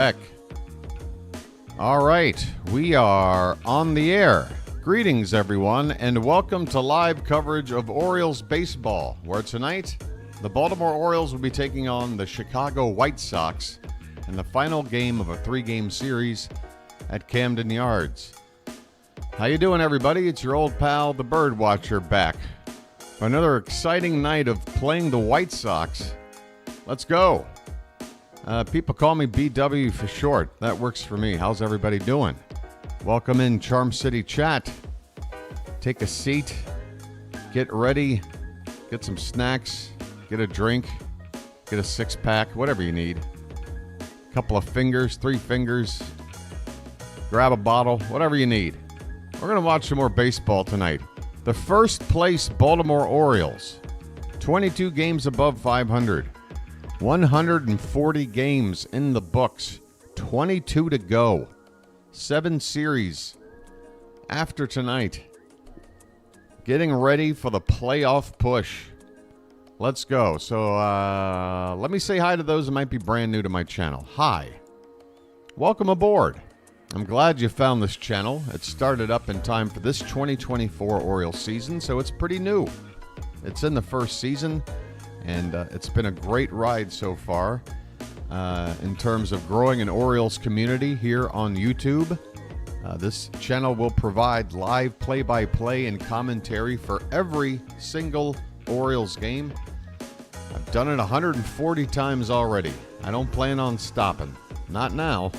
Heck. All right, we are on the air. Greetings, everyone, and welcome to live coverage of Orioles baseball, where tonight the Baltimore Orioles will be taking on the Chicago White Sox in the final game of a three-game series at Camden Yards. How you doing, everybody? It's your old pal, the BirdWatcher, back for another exciting night of playing the White Sox. Let's go. People call me BW for short. That works for me. How's everybody doing? Welcome in Charm City chat. Take a seat, get ready, get some snacks, get a drink, get a six-pack, whatever you need. A couple of fingers, 3 fingers, grab a bottle, whatever you need. We're going to watch some more baseball tonight. The first place Baltimore Orioles, 22 games above 500. 140 games in the books, 22 to go, 7 series after tonight. Getting ready for the playoff push. Let's go. So let me say hi to those that might be brand new to my channel. Hi. Welcome aboard. I'm glad you found this channel. It started up in time for this 2024 Orioles season, so it's pretty new. It's in the first season. And it's been a great ride so far in terms of growing an Orioles community here on YouTube. This channel will provide live play-by-play and commentary for every single Orioles game. I've done it 140 times already. I don't plan on stopping. Not now.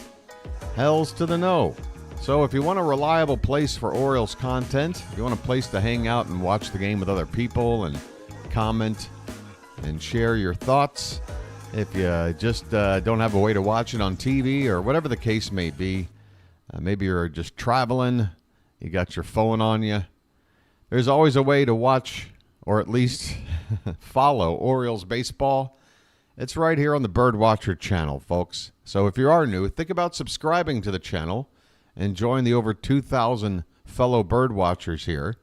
Hells to the no. So if you want a reliable place for Orioles content, if you want a place to hang out and watch the game with other people and comment and share your thoughts. If you just don't have a way to watch it on TV or whatever the case may be, maybe you're just traveling, you got your phone on you, there's always a way to watch or at least follow Orioles baseball. It's right here on the BirdWatcher channel, folks. So if you are new, think about subscribing to the channel and join the over 2,000 fellow birdwatchers here.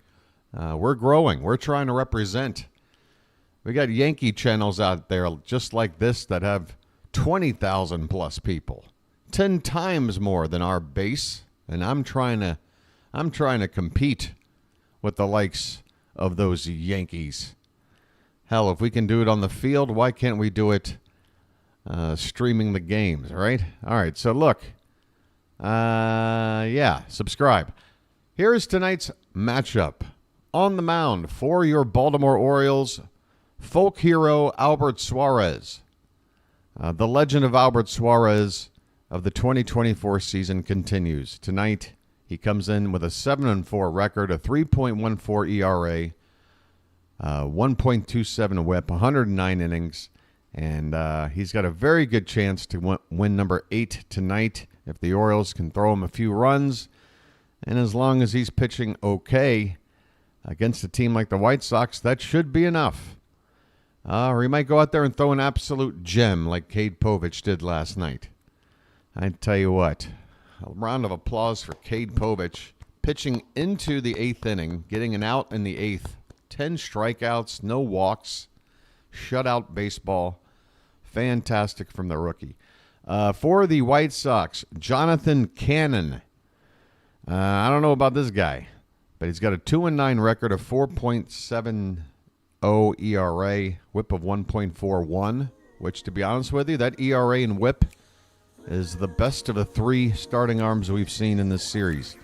We're growing. We're trying to represent. We got Yankee channels out there just like this that have 20,000 plus people, 10 times more than our base, and I'm trying to compete with the likes of those Yankees. Hell, if we can do it on the field, why can't we do it streaming the games, right? All right, so look, subscribe. Here is tonight's matchup. On the mound for your Baltimore Orioles, folk hero Albert Suarex. The legend of Albert Suarex of the 2024 season continues. Tonight, he comes in with a 7-4 record, a 3.14 ERA, 1.27 whip, 109 innings, and he's got a very good chance to win number 8 tonight if the Orioles can throw him a few runs. And as long as he's pitching okay against a team like the White Sox, that should be enough. Or he might go out there and throw an absolute gem like Cade Povich did last night. I tell you what, a round of applause for Cade Povich pitching into the 8th inning, getting an out in the 8th. 10 strikeouts, no walks, shutout baseball. Fantastic from the rookie. For the White Sox, Jonathan Cannon. I don't know about this guy, but he's got a 2-9 record of 4.70 ERA, whip of 1.41, which, to be honest with you, that ERA and whip is the best of the 3 starting arms we've seen in this series.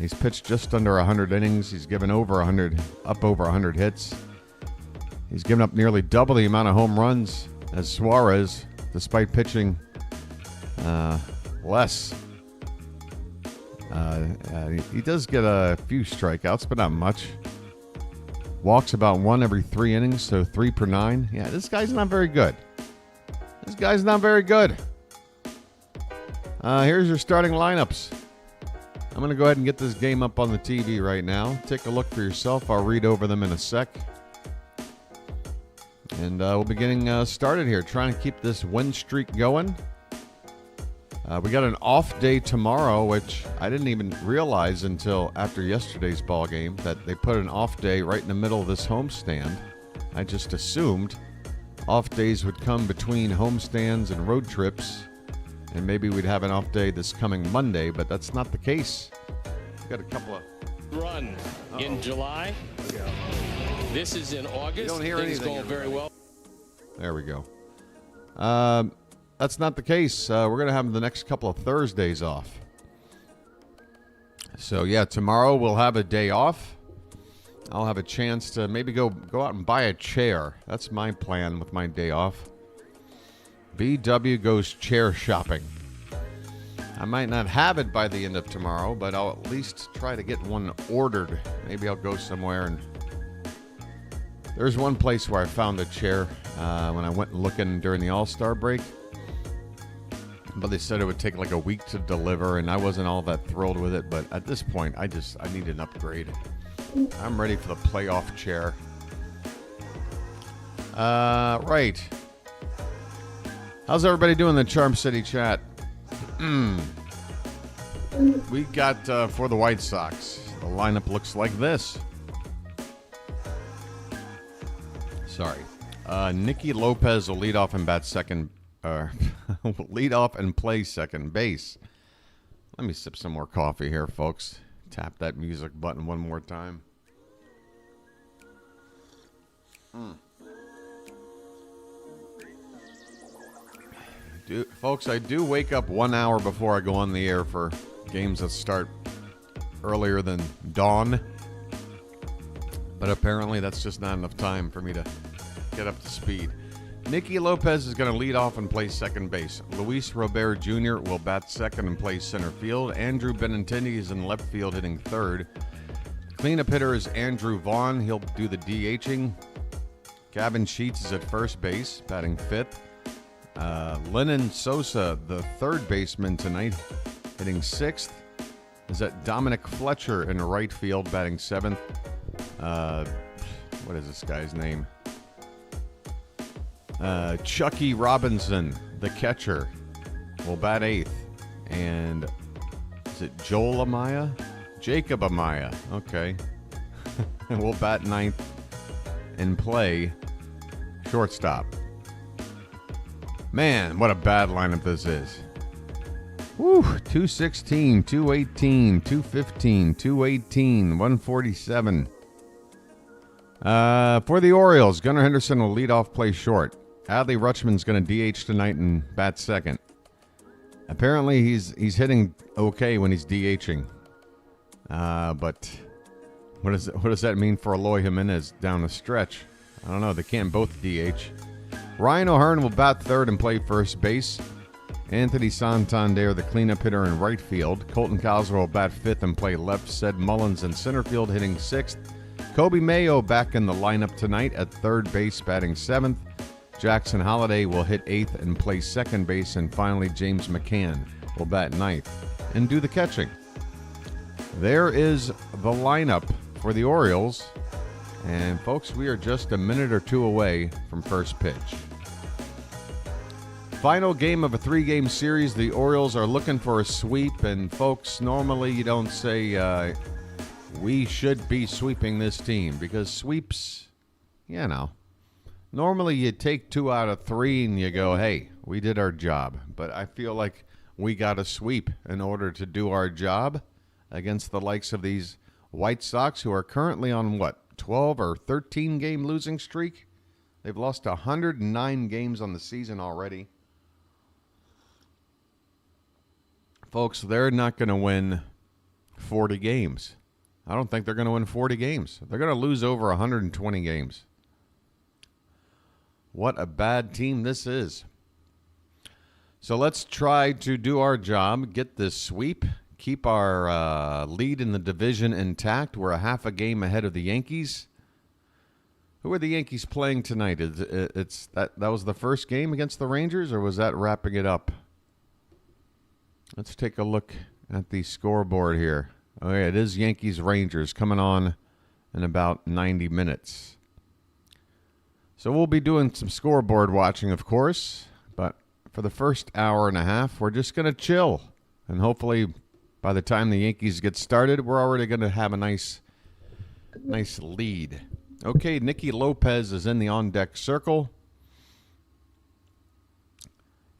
He's pitched just under 100 innings. He's given up over 100 hits. He's given up nearly double the amount of home runs as Suarex, despite pitching less. He does get a few strikeouts, but not much. Walks about 1 every 3 innings, so 3 per 9. Yeah, this guy's not very good. Here's your starting lineups. I'm going to go ahead and get this game up on the TV right now. Take a look for yourself. I'll read over them in a sec. And we'll be getting started here, trying to keep this win streak going. We got an off day tomorrow, which I didn't even realize until after yesterday's ball game that they put an off day right in the middle of this homestand. I just assumed off days would come between homestands and road trips. and maybe we'd have an off day this coming Monday, but that's not the case. We've got a couple of... Run in July. This is in August. You don't hear Things anything. going very well. There we go. That's not the case. We're going to have the next couple of Thursdays off. So, yeah, tomorrow we'll have a day off. I'll have a chance to maybe go out and buy a chair. That's my plan with my day off. BW goes chair shopping. I might not have it by the end of tomorrow, but I'll at least try to get one ordered. Maybe I'll go somewhere and... There's one place where I found a chair when I went looking during the All-Star break. But they said it would take like a week to deliver, and I wasn't all that thrilled with it. But at this point, I need an upgrade. I'm ready for the playoff chair. Right. How's everybody doing in the Charm City chat? We got, for the White Sox, the lineup looks like this. Sorry. Nicky Lopez will lead off and bat second. Lead off and play second base. Let me sip some more coffee here, folks. Tap that music button one more time. Folks, I do wake up 1 hour before I go on the air for games that start earlier than dawn. But apparently that's just not enough time for me to get up to speed. Nicky Lopez is going to lead off and play second base. Luis Robert Jr. will bat second and play center field. Andrew Benintendi is in left field hitting third. Cleanup hitter is Andrew Vaughn. He'll do the DHing. Gavin Sheets is at first base, batting fifth. Lennon Sosa, the third baseman tonight, hitting sixth. Is that Dominic Fletcher in right field, batting seventh. What is this guy's name? Chucky Robinson, the catcher, will bat eighth. And is it Joel Amaya? Jacob Amaya. Okay. And we'll bat ninth and play shortstop. Man, what a bad lineup this is. Woo, 216, 218, 215, 218, 147. For the Orioles, Gunnar Henderson will lead off, play short. Adley Rutschman's going to DH tonight and bat second. Apparently, he's hitting okay when he's DHing. But what does that mean for Eloy Jimenez down the stretch? I don't know. They can't both DH. Ryan O'Hearn will bat third and play first base. Anthony Santander, the cleanup hitter in right field. Colton Cowser will bat fifth and play left. Ced Mullins in center field hitting sixth. Kobe Mayo back in the lineup tonight at third base, batting seventh. Jackson Holliday will hit eighth and play second base. And finally, James McCann will bat ninth and do the catching. There is the lineup for the Orioles. And folks, we are just a minute or two away from first pitch. Final game of a three-game series. The Orioles are looking for a sweep. And folks, normally you don't say we should be sweeping this team, because sweeps, you know, normally you take 2 out of 3 and you go, hey, we did our job. But I feel like we got to sweep in order to do our job against the likes of these White Sox, who are currently on, 12 or 13 game losing streak? They've lost 109 games on the season already. Folks, they're not going to win 40 games. I don't think they're going to win 40 games. They're going to lose over 120 games. What a bad team this is. So let's try to do our job, get this sweep, keep our lead in the division intact. We're a half a game ahead of the Yankees. Who are the Yankees playing tonight? It's that was the first game against the Rangers, or was that wrapping it up? Let's take a look at the scoreboard here. Okay, it is Yankees-Rangers coming on in about 90 minutes. So we'll be doing some scoreboard watching, of course, but for the first hour and a half, we're just going to chill. And hopefully by the time the Yankees get started, we're already going to have a nice lead. Okay, Nicky Lopez is in the on-deck circle.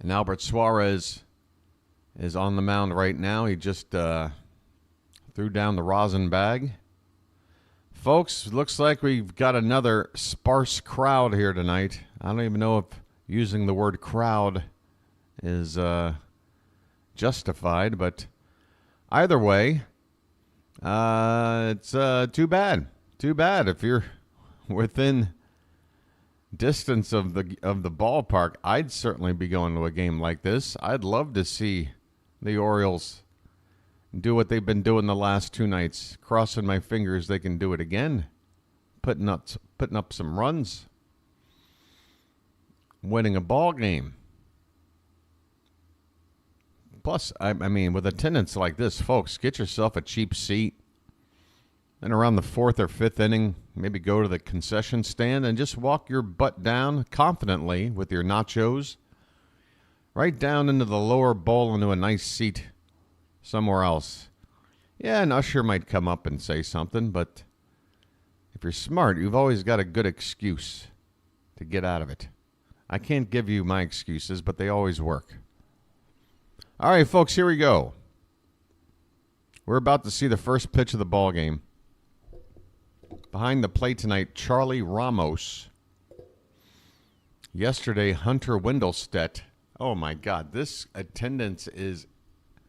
And Albert Suarez is on the mound right now. He just threw down the rosin bag. Folks, looks like we've got another sparse crowd here tonight. I don't even know if using the word crowd is justified, but either way, it's too bad. Too bad if you're within distance of the ballpark. I'd certainly be going to a game like this. I'd love to see the Orioles do what they've been doing the last two nights. Crossing my fingers they can do it again. Putting up some runs. Winning a ball game. Plus, I mean, with attendance like this, folks, get yourself a cheap seat. And around the fourth or fifth inning, maybe go to the concession stand and just walk your butt down confidently with your nachos right down into the lower bowl into a nice seat somewhere else. Yeah, an usher might come up and say something, but if you're smart, you've always got a good excuse to get out of it. I can't give you my excuses, but they always work. All right, folks, here we go. We're about to see the first pitch of the ball game. Behind the plate tonight, Charlie Ramos. Yesterday, Hunter Wendelstedt. Oh, my God. This attendance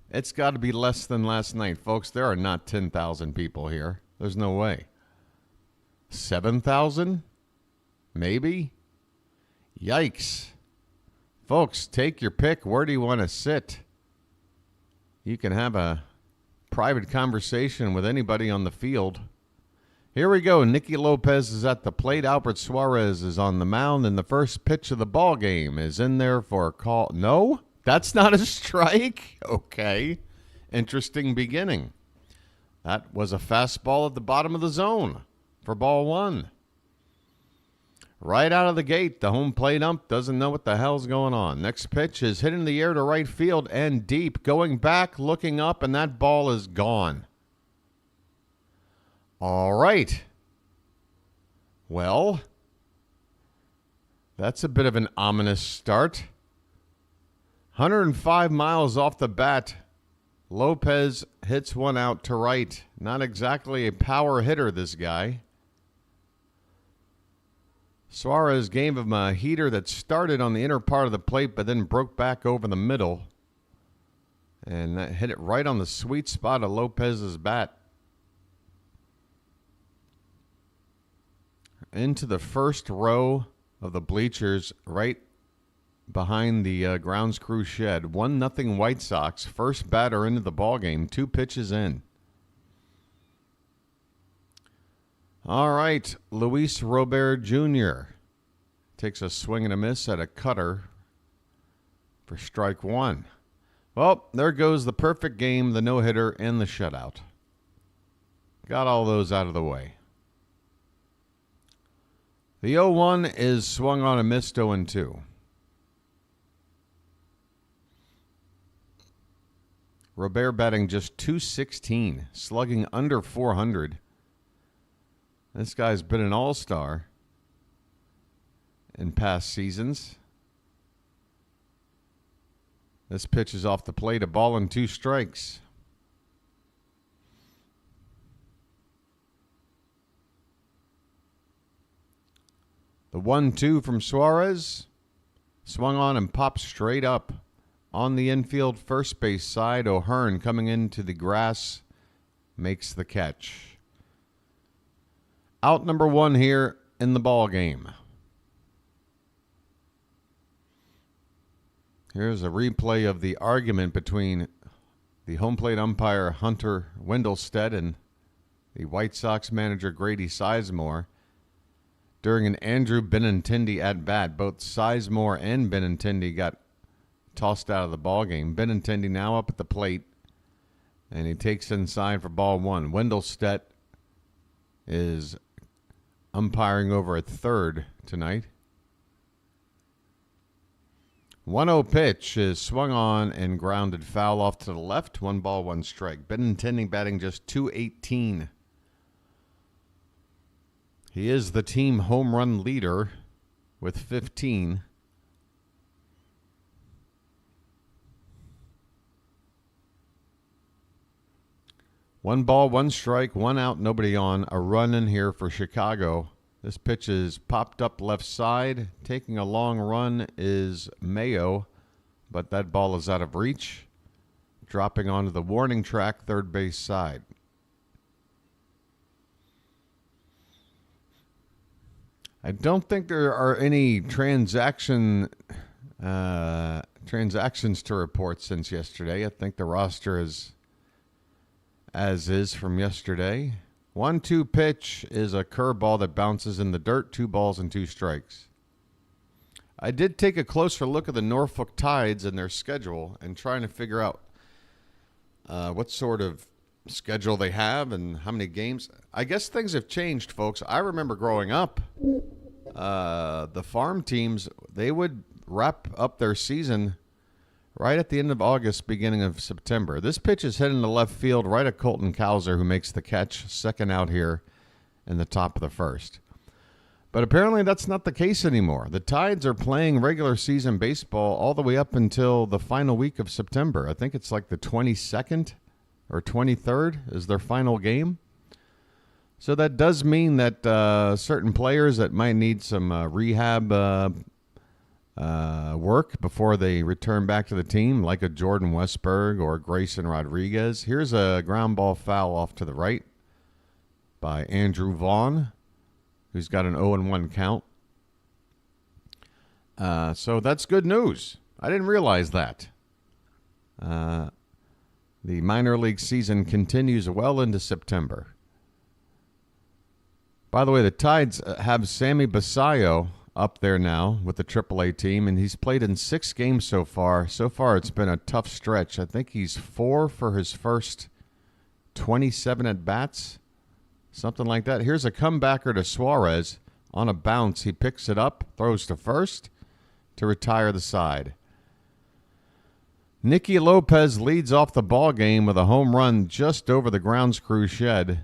it's got to be less than last night, folks. There are not 10,000 people here. There's no way. 7,000? Maybe? Yikes. Folks, take your pick. Where do you want to sit? You can have a private conversation with anybody on the field. Here we go. Nicky Lopez is at the plate. Albert Suarex is on the mound, and the first pitch of the ball game is in there for a call. No, that's not a strike. Okay. Interesting beginning. That was a fastball at the bottom of the zone for ball one. Right out of the gate, the home plate ump doesn't know what the hell's going on. Next pitch is hit in the air to right field and deep. Going back, looking up, and that ball is gone. All right. Well, that's a bit of an ominous start. 105 miles off the bat. Lopez hits one out to right. Not exactly a power hitter, this guy. Suarex gave him a heater that started on the inner part of the plate but then broke back over the middle. And that hit it right on the sweet spot of Lopez's bat. Into the first row of the bleachers right behind the grounds crew shed. 1-0 White Sox. First batter into the ballgame. 2 pitches in. All right. Luis Robert Jr. takes a swing and a miss at a cutter for strike one. Well, there goes the perfect game, the no-hitter, and the shutout. Got all those out of the way. The 0-1 is swung on and missed 0-2. Robert batting just .216, slugging under .400. This guy's been an all-star in past seasons. This pitch is off the plate, a ball and 2 strikes. The 1-2 from Suarex swung on and popped straight up. On the infield first base side, O'Hearn coming into the grass makes the catch. Out number 1 here in the ball game. Here's a replay of the argument between the home plate umpire Hunter Wendelstedt and the White Sox manager Grady Sizemore during an Andrew Benintendi at-bat. Both Sizemore and Benintendi got tossed out of the ballgame. Benintendi now up at the plate, and he takes inside for ball 1. Wendelstedt is umpiring over at third tonight. 1-0 pitch is swung on and grounded foul off to the left. 1 ball, 1 strike. Benintendi batting just .218. He is the team home run leader with 15. 1 ball, 1 strike, 1 out, nobody on. A run in here for Chicago. This pitch is popped up left side. Taking a long run is Mayo, but that ball is out of reach. Dropping onto the warning track, third base side. I don't think there are any transactions to report since yesterday. I think the roster is as is from yesterday. 1-2 pitch is a curveball that bounces in the dirt. 2 balls and 2 strikes. I did take a closer look at the Norfolk Tides and their schedule and trying to figure out what sort of schedule they have and how many games. I guess things have changed, folks. I remember growing up, the farm teams, they would wrap up their season right at the end of August, beginning of September. This pitch is hit into left field right at Colton Cowser, who makes the catch, second out here in the top of the first. But apparently that's not the case anymore. The Tides are playing regular season baseball all the way up until the final week of September. I think it's like the 22nd or 23rd is their final game. So that does mean that certain players that might need some rehab work before they return back to the team, like a Jordan Westberg or Grayson Rodriguez. Here's a ground ball foul off to the right by Andrew Vaughn, who's got an 0-1 count. So that's good news. I didn't realize that. The minor league season continues well into September. By the way, the Tides have Sammy Basayo up there now with the AAA team, and he's played in 6 games so far. So far, it's been a tough stretch. I think he's 4 for his first 27 at-bats, something like that. Here's a comebacker to Suarex. On a bounce, he picks it up, throws to first to retire the side. Nicky Lopez leads off the ball game with a home run just over the grounds crew shed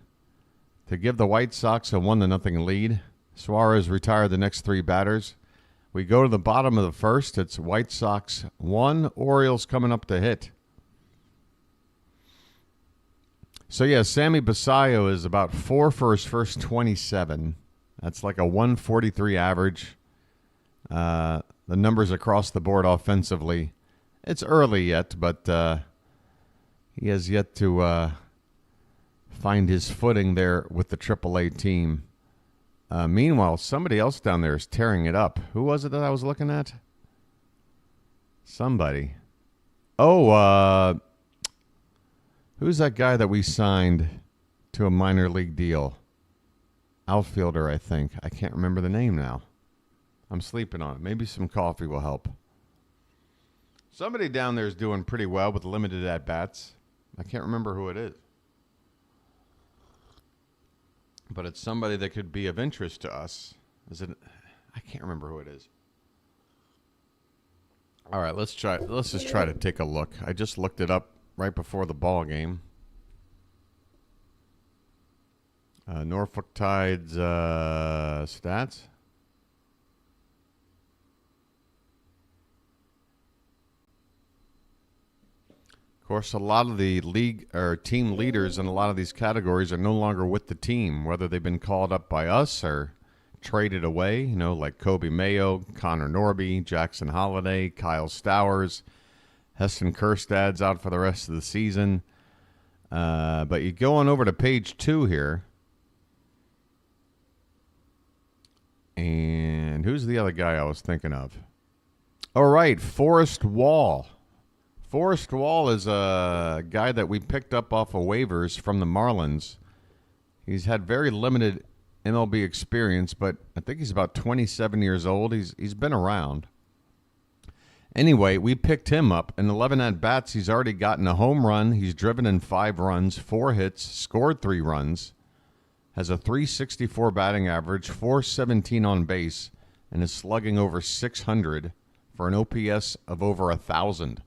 to give the White Sox a 1-0 lead. Suarex retired the next 3 batters. We go to the bottom of the first. It's White Sox 1, Orioles coming up to hit. So, yeah, Sammy Basayo is about 4 for his first 27. That's like a 143 average. The numbers across the board offensively. It's early yet, but he has yet to find his footing there with the AAA team. Meanwhile, somebody else down there is tearing it up. Who was it that I was looking at? Somebody. Oh, who's that guy that we signed to a minor league deal? Outfielder, I think. I can't remember the name now. I'm sleeping on it. Maybe some coffee will help. Somebody down there is doing pretty well with limited at-bats. I can't remember who it is. But it's somebody that could be of interest to us. Is it? I can't remember who it is. All right, let's just try to take a look. I just looked it up right before the ball game. Norfolk Tides stats. Of course, a lot of the league or team leaders in a lot of these categories are no longer with the team, whether they've been called up by us or traded away, you know, like Kobe Mayo, Connor Norby, Jackson Holliday, Kyle Stowers, Heston Kjerstad's out for the rest of the season. But you go on over to page 2 here. And who's the other guy I was thinking of? All right, Forrest Wall. Forrest Wall is a guy that we picked up off of waivers from the Marlins. He's had very limited MLB experience, but I think he's about 27 years old. He's been around. Anyway, we picked him up. In 11 at-bats, he's already gotten a home run. He's driven in 5 runs, 4 hits, scored 3 runs, has a .364 batting average, .417 on base, and is slugging over 600 for an OPS of over 1,000.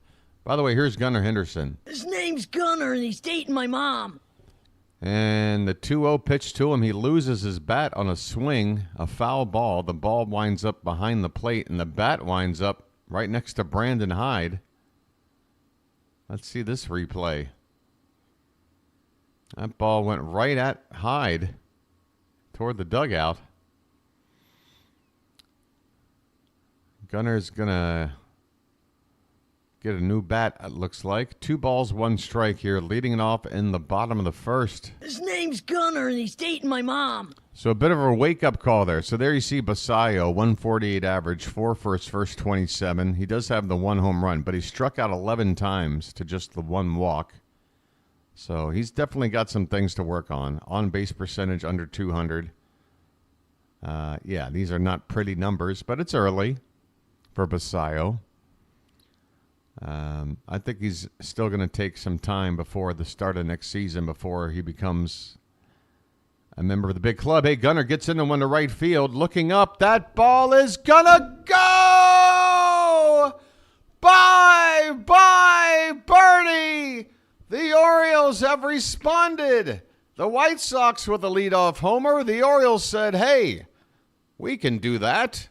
By the way, here's Gunnar Henderson. His name's Gunnar, and he's dating my mom. And the 2-0 pitch to him. He loses his bat on a swing, a foul ball. The ball winds up behind the plate, and the bat winds up right next to Brandon Hyde. Let's see this replay. That ball went right at Hyde toward the dugout. Gunner's going to get a new bat, it looks like. 2 balls, 1 strike here, leading it off in the bottom of the first. His name's Gunner, and he's dating my mom. So a bit of a wake-up call there. So there you see Basayo, 148 average, 4 for his first 27. He does have the 1 home run, but he struck out 11 times to just the 1 walk. So he's definitely got some things to work on. On-base percentage under 200. Yeah, these are not pretty numbers, but it's early for Basayo. I think he's still going to take some time before the start of next season before he becomes a member of the big club. Hey, Gunner gets into one to right field. Looking up, that ball is going to go! Bye, birdie! The Orioles have responded. The White Sox with a leadoff homer. The Orioles said, hey, we can do that.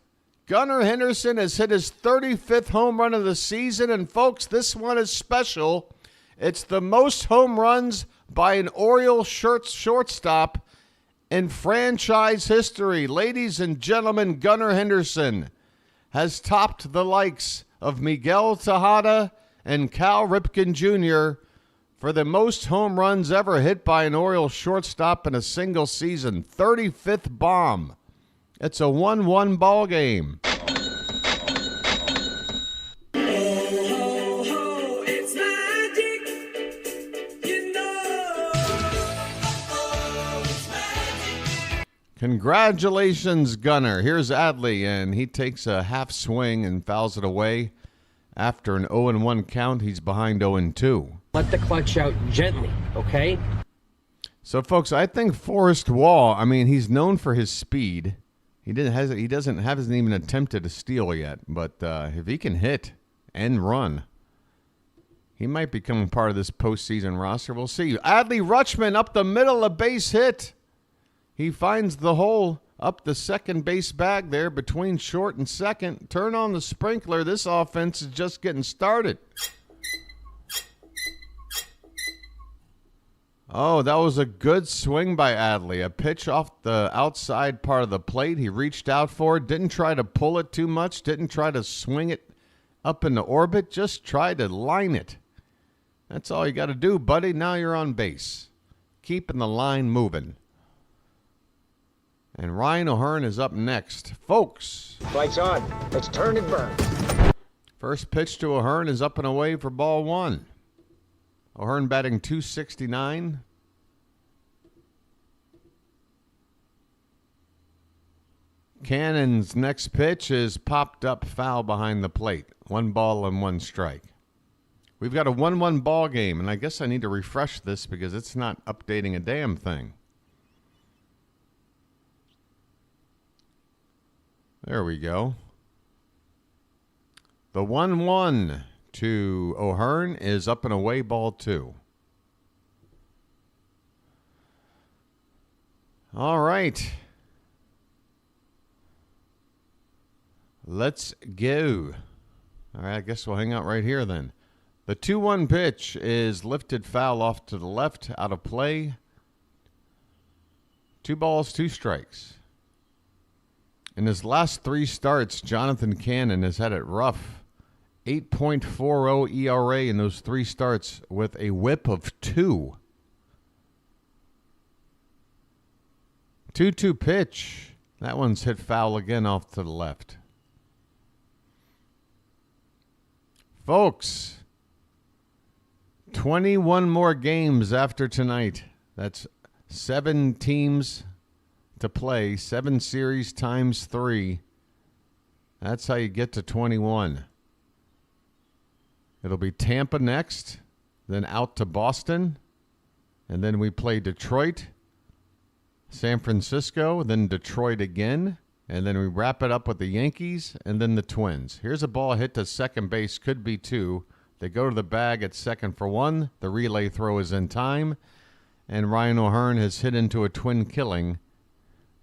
Gunnar Henderson has hit his 35th home run of the season, and folks, this one is special. It's the most home runs by an Orioles shortstop in franchise history. Ladies and gentlemen, Gunnar Henderson has topped the likes of Miguel Tejada and Cal Ripken Jr. for the most home runs ever hit by an Orioles shortstop in a single season. 35th bomb. It's a 1-1 ball game. Congratulations, Gunner. Here's Adley, and he takes a half swing and fouls it away. After an 0-1 count, he's behind 0-2. Let the clutch out gently, okay? So, folks, I think Forrest Wall, I mean, he's known for his speed. He hasn't even attempted a steal yet, but if he can hit and run, he might become part of this postseason roster. We'll see. Adley Rutschman up the middle, a base hit. He finds the hole up the second base bag there between short and second. Turn on the sprinkler. This offense is just getting started. Oh, that was a good swing by Adley. A pitch off the outside part of the plate. He reached out for it. Didn't try to pull it too much. Didn't try to swing it up into orbit. Just tried to line it. That's all you got to do, buddy. Now you're on base. Keeping the line moving. And Ryan O'Hearn is up next. Folks. Lights on. Let's turn and burn. First pitch to O'Hearn is up and away for ball 1. O'Hearn batting .269. Cannon's next pitch is popped up foul behind the plate. 1 ball and 1 strike. We've got a 1-1 ball game, and I guess I need to refresh this because it's not updating a damn thing. There we go. The 1-1 to O'Hearn is up and away, ball 2. All right. Let's go. All right, I guess we'll hang out right here then. The 2-1 pitch is lifted foul off to the left, out of play. 2 balls, 2 strikes. In his last 3 starts, Jonathan Cannon has had it rough. 8.40 ERA in those 3 starts with a whip of 2. 2-2 pitch. That one's hit foul again off to the left. Folks, 21 more games after tonight. That's 7 teams to play. 7 series times 3. That's how you get to 21. It'll be Tampa next, then out to Boston, and then we play Detroit, San Francisco, then Detroit again, and then we wrap it up with the Yankees, and then the Twins. Here's a ball hit to second base, could be 2. They go to the bag at second for 1. The relay throw is in time, and Ryan O'Hearn has hit into a twin killing.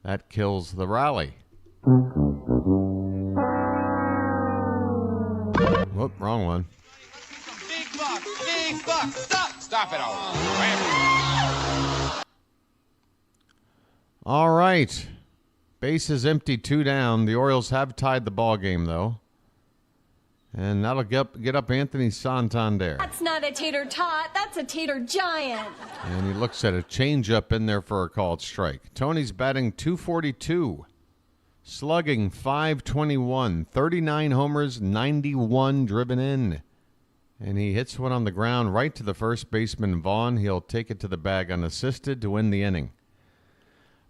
That kills the rally. Whoop, wrong one. Big buck, stop it all. All right. Base is empty, 2 down. The Orioles have tied the ball game, though. And that'll get up Anthony Santander. That's not a tater tot, that's a tater giant. And he looks at a changeup in there for a called strike. Tony's batting .242. Slugging .521. 39 homers, 91 driven in. And he hits one on the ground right to the first baseman, Vaughn. He'll take it to the bag unassisted to win the inning.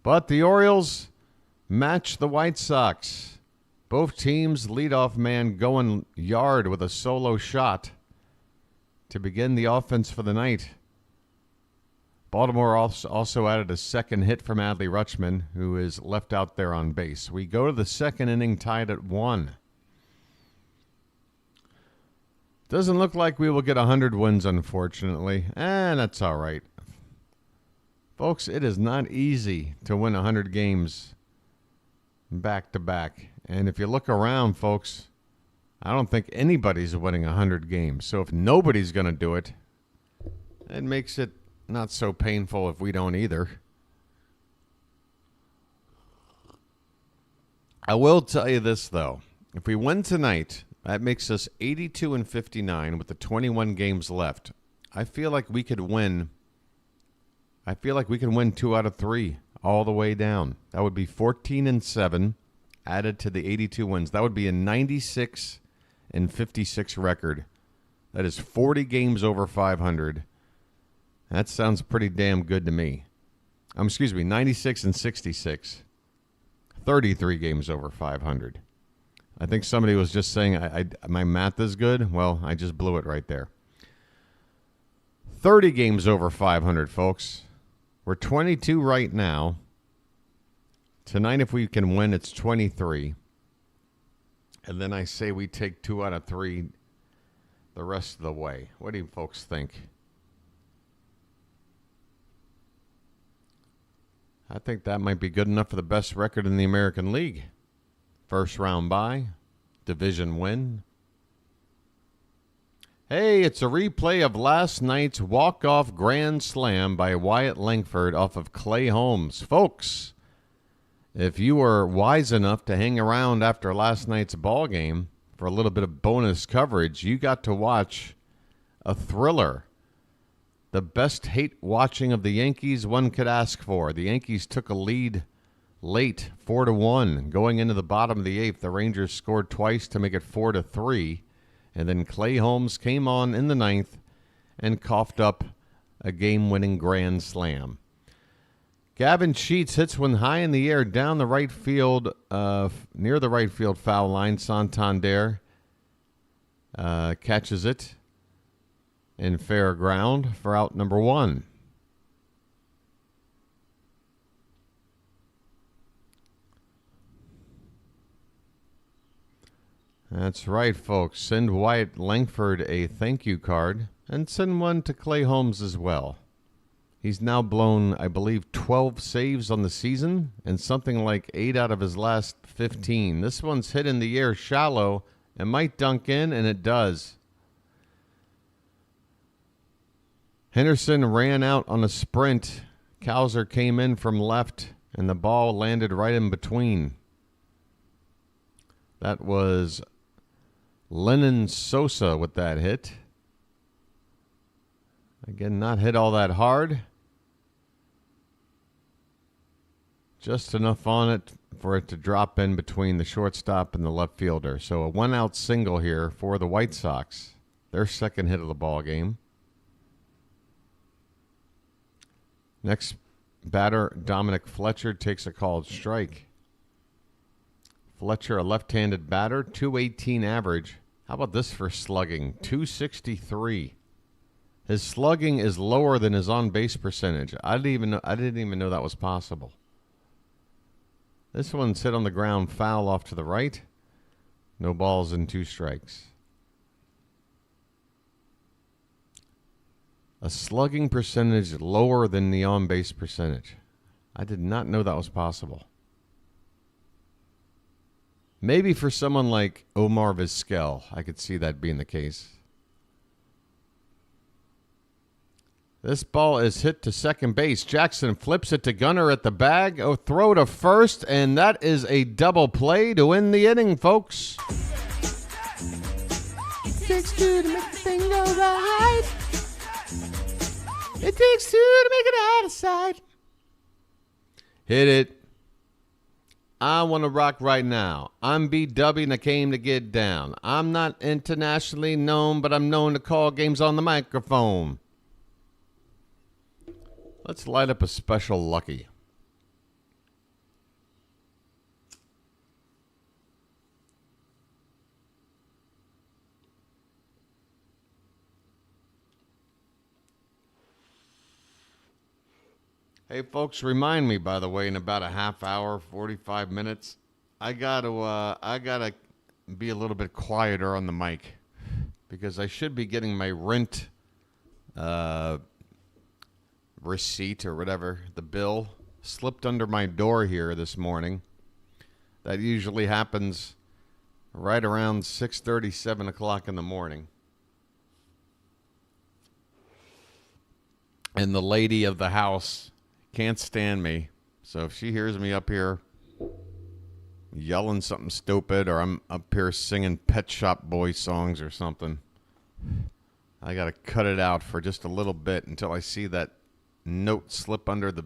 But the Orioles match the White Sox. Both teams' leadoff man going yard with a solo shot to begin the offense for the night. Baltimore also added a second hit from Adley Rutschman, who is left out there on base. We go to the second inning tied at 1. Doesn't look like we will get 100 wins, unfortunately. And that's all right. Folks, it is not easy to win 100 games back-to-back. And if you look around, folks, I don't think anybody's winning 100 games. So if nobody's going to do it, it makes it not so painful if we don't either. I will tell you this, though. If we win tonight, that makes us 82-59 with the 21 games left. I feel like we could win. I feel like we can win 2 out of 3 all the way down. That would be 14-7 added to the 82 wins. That would be a 96-56 record. That is 40 games over 500. That sounds pretty damn good to me. 96-66. 33 games over 500. I think somebody was just saying my math is good. Well, I just blew it right there. 30 games over 500, folks. We're 22 right now. Tonight, if we can win, it's 23. And then I say we take 2 out of 3 the rest of the way. What do you folks think? I think that might be good enough for the best record in the American League. First round bye, division win. Hey, it's a replay of last night's walk-off grand slam by Wyatt Langford off of Clay Holmes. Folks, if you were wise enough to hang around after last night's ball game for a little bit of bonus coverage, you got to watch a thriller. The best hate watching of the Yankees one could ask for. The Yankees took a lead late, 4-1. Going into the bottom of the 8th, the Rangers scored twice to make it 4-3. And then Clay Holmes came on in the 9th and coughed up a game-winning grand slam. Gavin Sheets hits one high in the air down the right field, near the right field foul line. Santander catches it in fair ground for out number 1. That's right, folks. Send Wyatt Langford a thank you card and send one to Clay Holmes as well. He's now blown, I believe, 12 saves on the season and something like 8 out of his last 15. This one's hit in the air shallow and might dunk in, and it does. Henderson ran out on a sprint. Cowser came in from left, and the ball landed right in between. That was Lennon Sosa with that hit. Again, not hit all that hard. Just enough on it for it to drop in between the shortstop and the left fielder. So a 1-out single here for the White Sox. Their second hit of the ball game. Next batter, Dominic Fletcher, takes a called strike. Fletcher, a left-handed batter, .218 average. How about this for slugging? .263. His slugging is lower than his on-base percentage. I didn't even know that was possible. This one's hit on the ground, foul off to the right. No balls and 2 strikes. A slugging percentage lower than the on-base percentage. I did not know that was possible. Maybe for someone like Omar Vizquel, I could see that being the case. This ball is hit to second base. Jackson flips it to Gunnar at the bag. Oh, throw to first, and that is a double play to win the inning, folks. It takes two to make the thing go right. It takes two to make it out of sight. Hit it. I want to rock right now. I'm BW and I came to get down. I'm not internationally known, but I'm known to call games on the microphone. Let's light up a special lucky. Hey, folks, remind me, by the way, in about a half hour, 45 minutes, I gotta be a little bit quieter on the mic because I should be getting my rent receipt or whatever, the bill, slipped under my door here this morning. That usually happens right around 6:30, 7 o'clock in the morning. And the lady of the house can't stand me, so if she hears me up here yelling something stupid or I'm up here singing Pet Shop Boy songs or something, I gotta cut it out for just a little bit until I see that note slip under the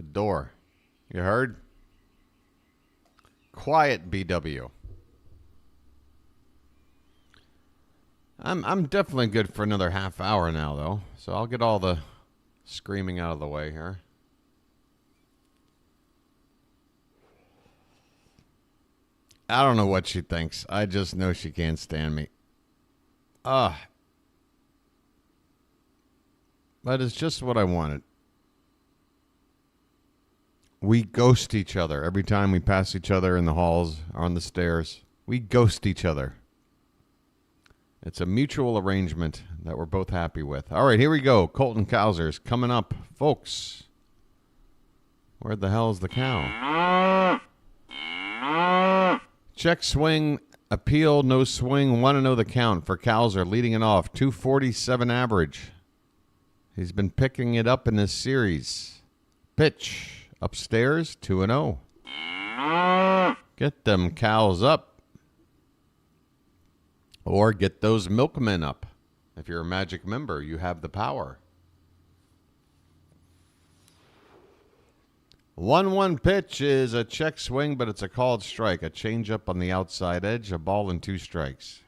door. You heard? Quiet, BW. I'm definitely good for another half hour now, though, so I'll get all the screaming out of the way here. I don't know what she thinks. I just know she can't stand me. But it's just what I wanted. We ghost each other every time we pass each other in the halls or on the stairs. We ghost each other. It's a mutual arrangement that we're both happy with. All right, here we go. Colton Cowser's coming up. Folks, where the hell is the cow? Check swing, appeal, no swing. Want to know the count for Cowser leading it off. 247 average. He's been picking it up in this series. Pitch upstairs, 2-0. Get them cows up. Or get those milkmen up. If you're a Magic member, you have the power. 1-1 pitch is a check swing, but it's a called strike. A changeup on the outside edge, a ball and 2 strikes.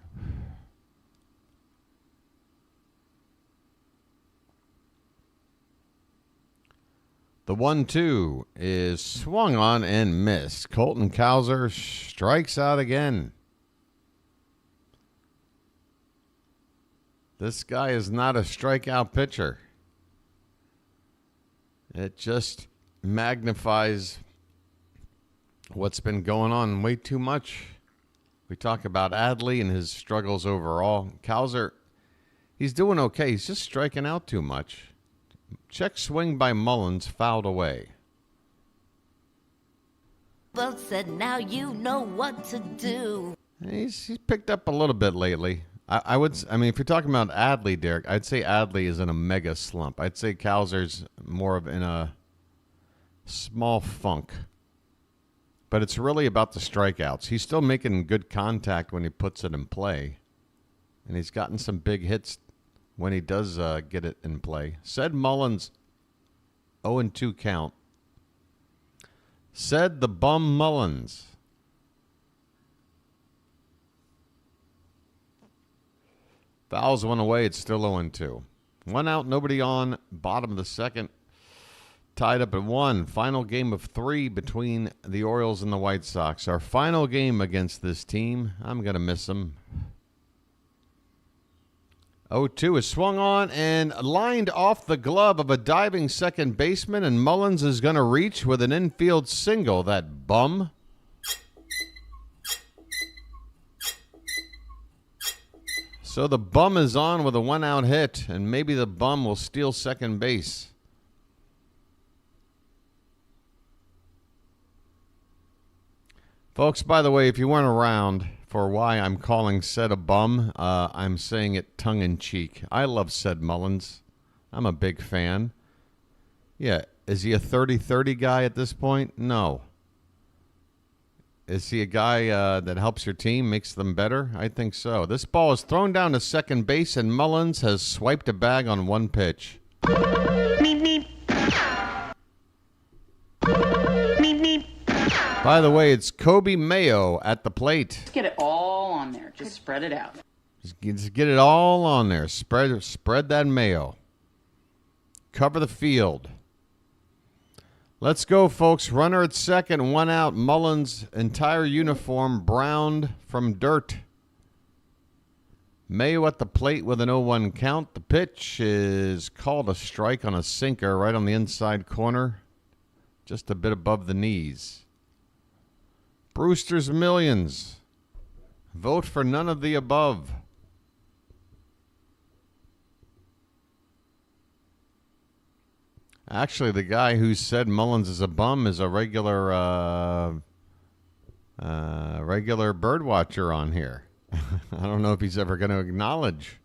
The 1-2 is swung on and missed. Colton Cowser strikes out again. This guy is not a strikeout pitcher. It just magnifies what's been going on way too much. We talk about Adley and his struggles overall. Cowser, he's doing okay. He's just striking out too much. Check swing by Mullins, fouled away. Well said, now you know what to do. He's picked up a little bit lately. I mean, if you're talking about Adley, Derek, I'd say Adley is in a mega slump. I'd say Cowser's more of in a small funk. But it's really about the strikeouts. He's still making good contact when he puts it in play. And he's gotten some big hits when he does get it in play. Said Mullins, 0-2 count. Said the bum Mullins. Fouls one away. It's still 0-2. 1 out, nobody on. Bottom of the second. Tied up at 1. Final game of 3 between the Orioles and the White Sox. Our final game against this team. I'm going to miss them. 0-2 is swung on and lined off the glove of a diving second baseman, and Mullins is going to reach with an infield single. That bum. So the bum is on with a 1-out hit, and maybe the bum will steal second base. Folks, by the way, if you weren't around for why I'm calling said a bum, I'm saying it tongue-in-cheek. I love said Mullins. I'm a big fan. Yeah, is he a 30-30 guy at this point? No. Is he a guy that helps your team, makes them better? I think so. This ball is thrown down to second base, and Mullins has swiped a bag on one pitch. Meep, meep. Meep, meep. By the way, it's Kobe Mayo at the plate. Just get it all on there. Just spread it out. Just get it all on there. Spread that mayo. Cover the field. Let's go, folks. Runner at second, one out. Mullins' entire uniform browned from dirt. Mayo at the plate with an 0-1 count. The pitch is called a strike on a sinker right on the inside corner, just a bit above the knees. Brewster's Millions. Vote for none of the above. Actually, the guy who said Mullins is a bum is a regular BirdWatcher on here. I don't know if he's ever going to acknowledge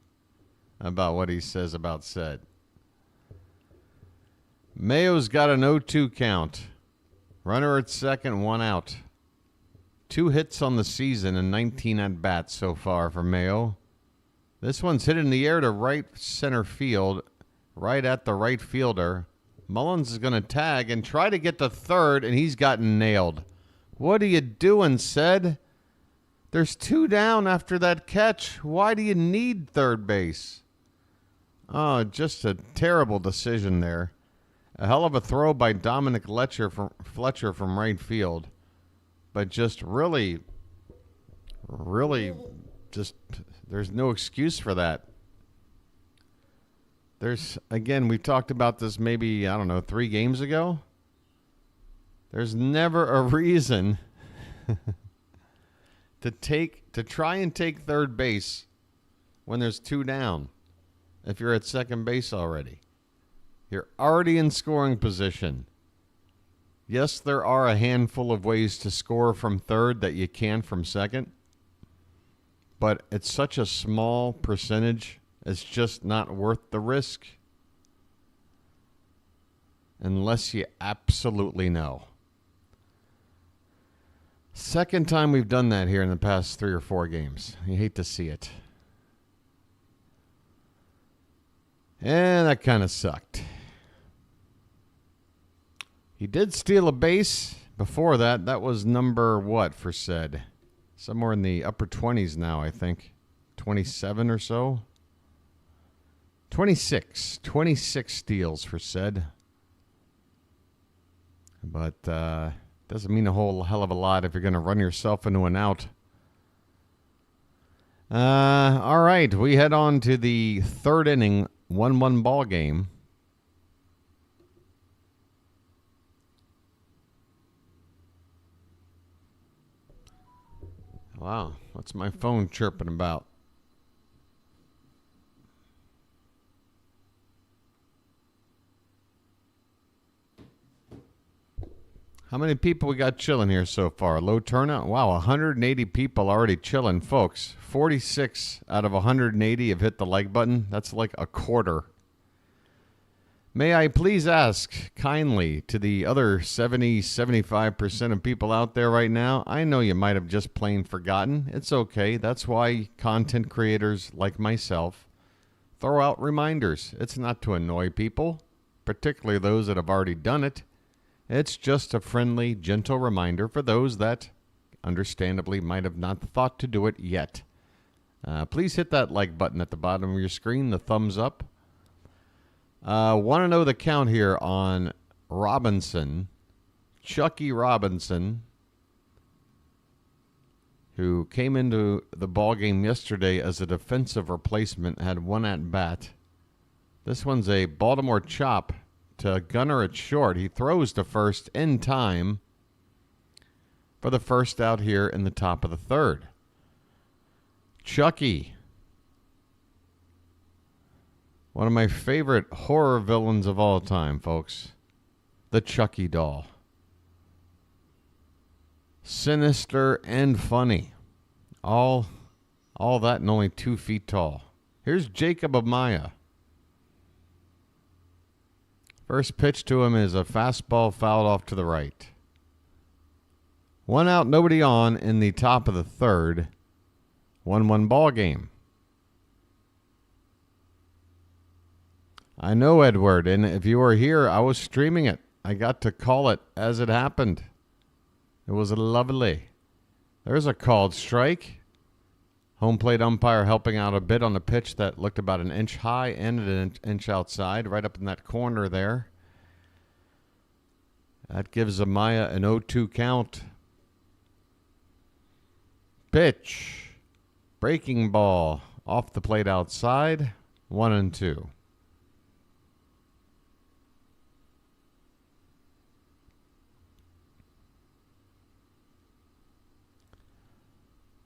about what he says about said. Mayo's got an 0-2 count. Runner at second, one out. 2 hits on the season and 19 at-bats so far for Mayo. This one's hit in the air to right center field, right at the right fielder. Mullins is going to tag and try to get to third, and he's gotten nailed. What are you doing, Said? There's 2 down after that catch. Why do you need third base? Oh, just a terrible decision there. A hell of a throw by Dominic Fletcher from right field. But just really, just, there's no excuse for that. Again, we talked about this maybe, 3 games ago. There's never a reason to try and take third base when there's 2 down. If you're at second base already, you're already in scoring position. Yes, there are a handful of ways to score from third that you can from second, but it's such a small percentage. It's just not worth the risk unless you absolutely know. Second time we've done that here in the past 3 or 4 games. You hate to see it. And that kind of sucked. He did steal a base before that. That was number what for Said? Somewhere in the upper 20s now, I think. 27 or so. 26 steals for Said. But doesn't mean a whole hell of a lot if you're going to run yourself into an out. All right, we head on to the third inning, 1-1 ball game. Wow, what's my phone chirping about? How many people we got chilling here so far? Low turnout? Wow, 180 people already chilling, folks. 46 out of 180 have hit the like button. That's like a quarter. May I please ask kindly to the other 75% of people out there right now, I know you might have just plain forgotten. It's okay. That's why content creators like myself throw out reminders. It's not to annoy people, particularly those that have already done it. It's just a friendly, gentle reminder for those that, understandably, might have not thought to do it yet. Please hit that like button at the bottom of your screen, the thumbs up. Want to know the count here on Robinson, Chucky Robinson, who came into the ballgame yesterday as a defensive replacement, had 1 at-bat. This one's a Baltimore chop to Gunner at short. He throws to first in time for the first out here in the top of the third. Chucky, one of my favorite horror villains of all time, folks. The Chucky doll. Sinister and funny. All that and only 2 feet tall. Here's Jacob Amaya. First pitch to him is a fastball fouled off to the right. 1 out, nobody on in the top of the third. 1-1 ball game. I know, Edward, and if you were here, I was streaming it. I got to call it as it happened. It was lovely. There's a called strike. Home plate umpire helping out a bit on a pitch that looked about an inch high and an inch outside, right up in that corner there. That gives Amaya an 0-2 count. Pitch. Breaking ball. Off the plate outside. 1-2.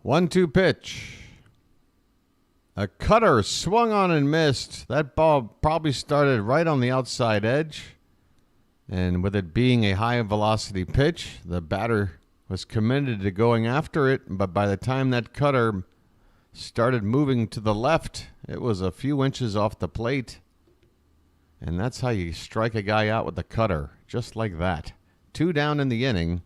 One-two pitch. A cutter swung on and missed. That ball probably started right on the outside edge. And with it being a high velocity pitch, the batter was committed to going after it. But by the time that cutter started moving to the left, it was a few inches off the plate. And that's how you strike a guy out with the cutter. Just like that. 2 down in the inning.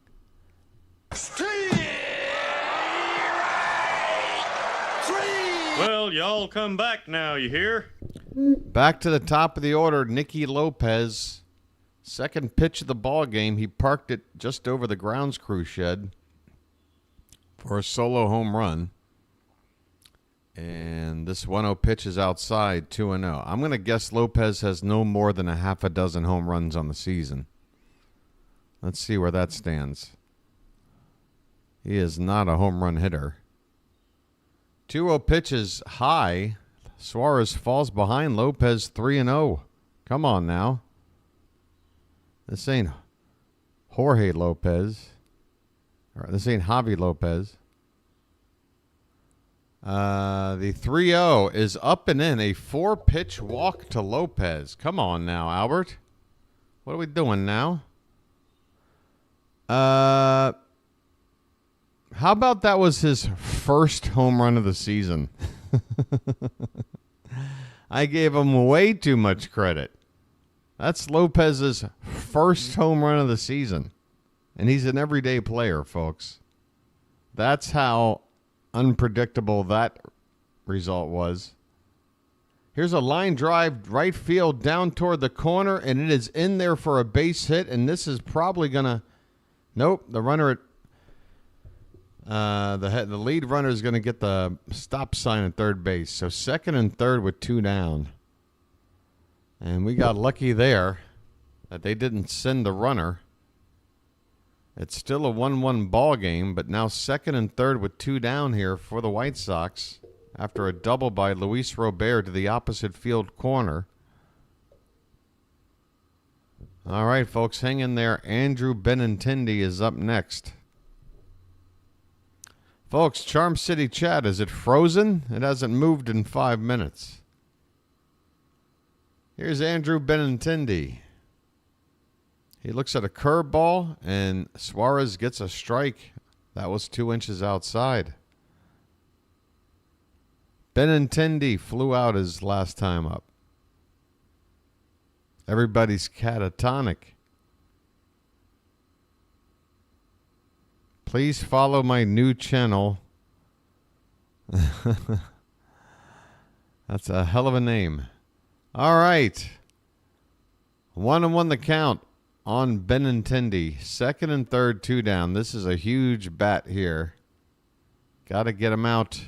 Well, y'all come back now, you hear? Back to the top of the order, Nicky Lopez. Second pitch of the ball game, he parked it just over the grounds crew shed for a solo home run. And this 1-0 pitch is outside, 2-0. I'm going to guess Lopez has no more than a half a dozen home runs on the season. Let's see where that stands. He is not a home run hitter. 2-0 pitch is high. Suarez falls behind Lopez 3-0. Come on now. This ain't Jorge Lopez. Or this ain't Javi Lopez. The 3-0 is up and in. A 4-pitch walk to Lopez. Come on now, Albert. What are we doing now? How about that was his first home run of the season? I gave him way too much credit. That's Lopez's first home run of the season. And he's an everyday player, folks. That's how unpredictable that result was. Here's a line drive right field down toward the corner, and it is in there for a base hit, and this is probably going to... Nope, the runner at... The lead runner is going to get the stop sign at third base. So second and third with 2 down. And we got lucky there that they didn't send the runner. It's still a 1-1 ball game, but now second and third with 2 down here for the White Sox after a double by Luis Robert to the opposite field corner. All right, folks, hang in there. Andrew Benintendi is up next. Folks, Charm City chat, is it frozen? It hasn't moved in 5 minutes. Here's Andrew Benintendi. He looks at a curveball, and Suarez gets a strike. That was 2 inches outside. Benintendi flew out his last time up. Everybody's catatonic. Please follow my new channel. That's a hell of a name. All right. 1-1 the count on Benintendi. Second and third, 2 down. This is a huge bat here. Got to get him out.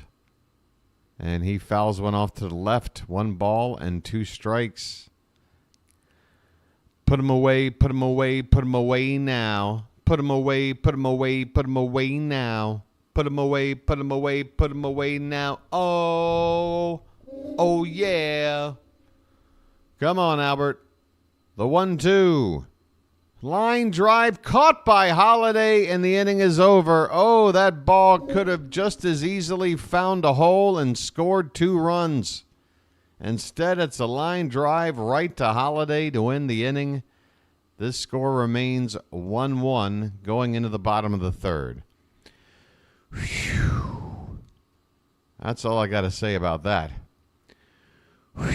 And he fouls one off to the left. 1 ball and 2 strikes. Put him away, put him away, put him away now. Put him away, put him away, put him away now. Put him away, put him away, put him away now. Oh, oh yeah. Come on, Albert. The 1-2. Line drive caught by Holiday, and the inning is over. Oh, that ball could have just as easily found a hole and scored 2 runs. Instead, it's a line drive right to Holiday to win the inning. This score remains 1-1 going into the bottom of the third. Whew. That's all I got to say about that. Whew.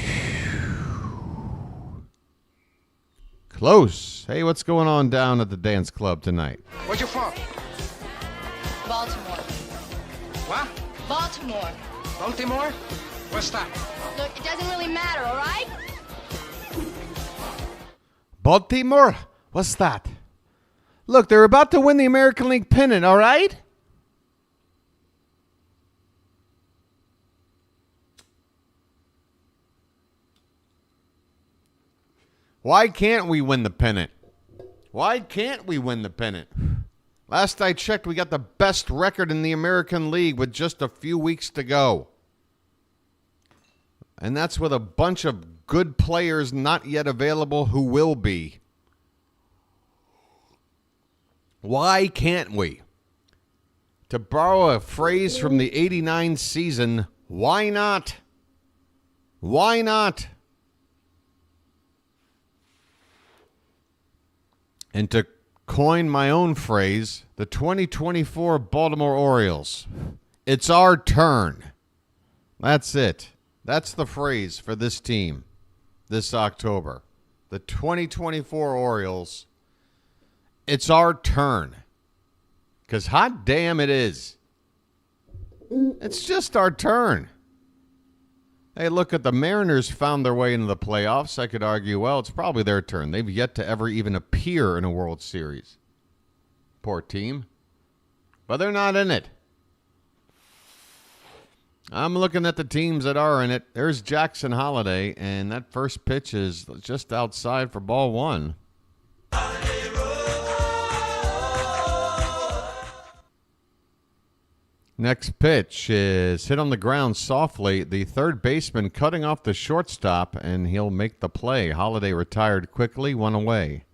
Close. Hey, what's going on down at the dance club tonight? Where you from? Baltimore. What? Baltimore. Baltimore? What's that? Look, it doesn't really matter, all right? Baltimore? What's that? Look, they're about to win the American League pennant, all right? Why can't we win the pennant? Why can't we win the pennant? Last I checked, we got the best record in the American League with just a few weeks to go. And that's with a bunch of good players not yet available who will be. Why can't we? To borrow a phrase from the 89 season, why not? Why not? And to coin my own phrase, the 2024 Baltimore Orioles. It's our turn. That's it. That's the phrase for this team this October. The 2024 Orioles. It's our turn. Because hot damn it is. It's just our turn. Hey, look at the Mariners found their way into the playoffs. I could argue, well, it's probably their turn. They've yet to ever even appear in a World Series. Poor team. But they're not in it. I'm looking at the teams that are in it. There's Jackson Holiday, and that first pitch is just outside for ball one. Next pitch is hit on the ground softly. The third baseman cutting off the shortstop, and he'll make the play. Holiday retired quickly, one away.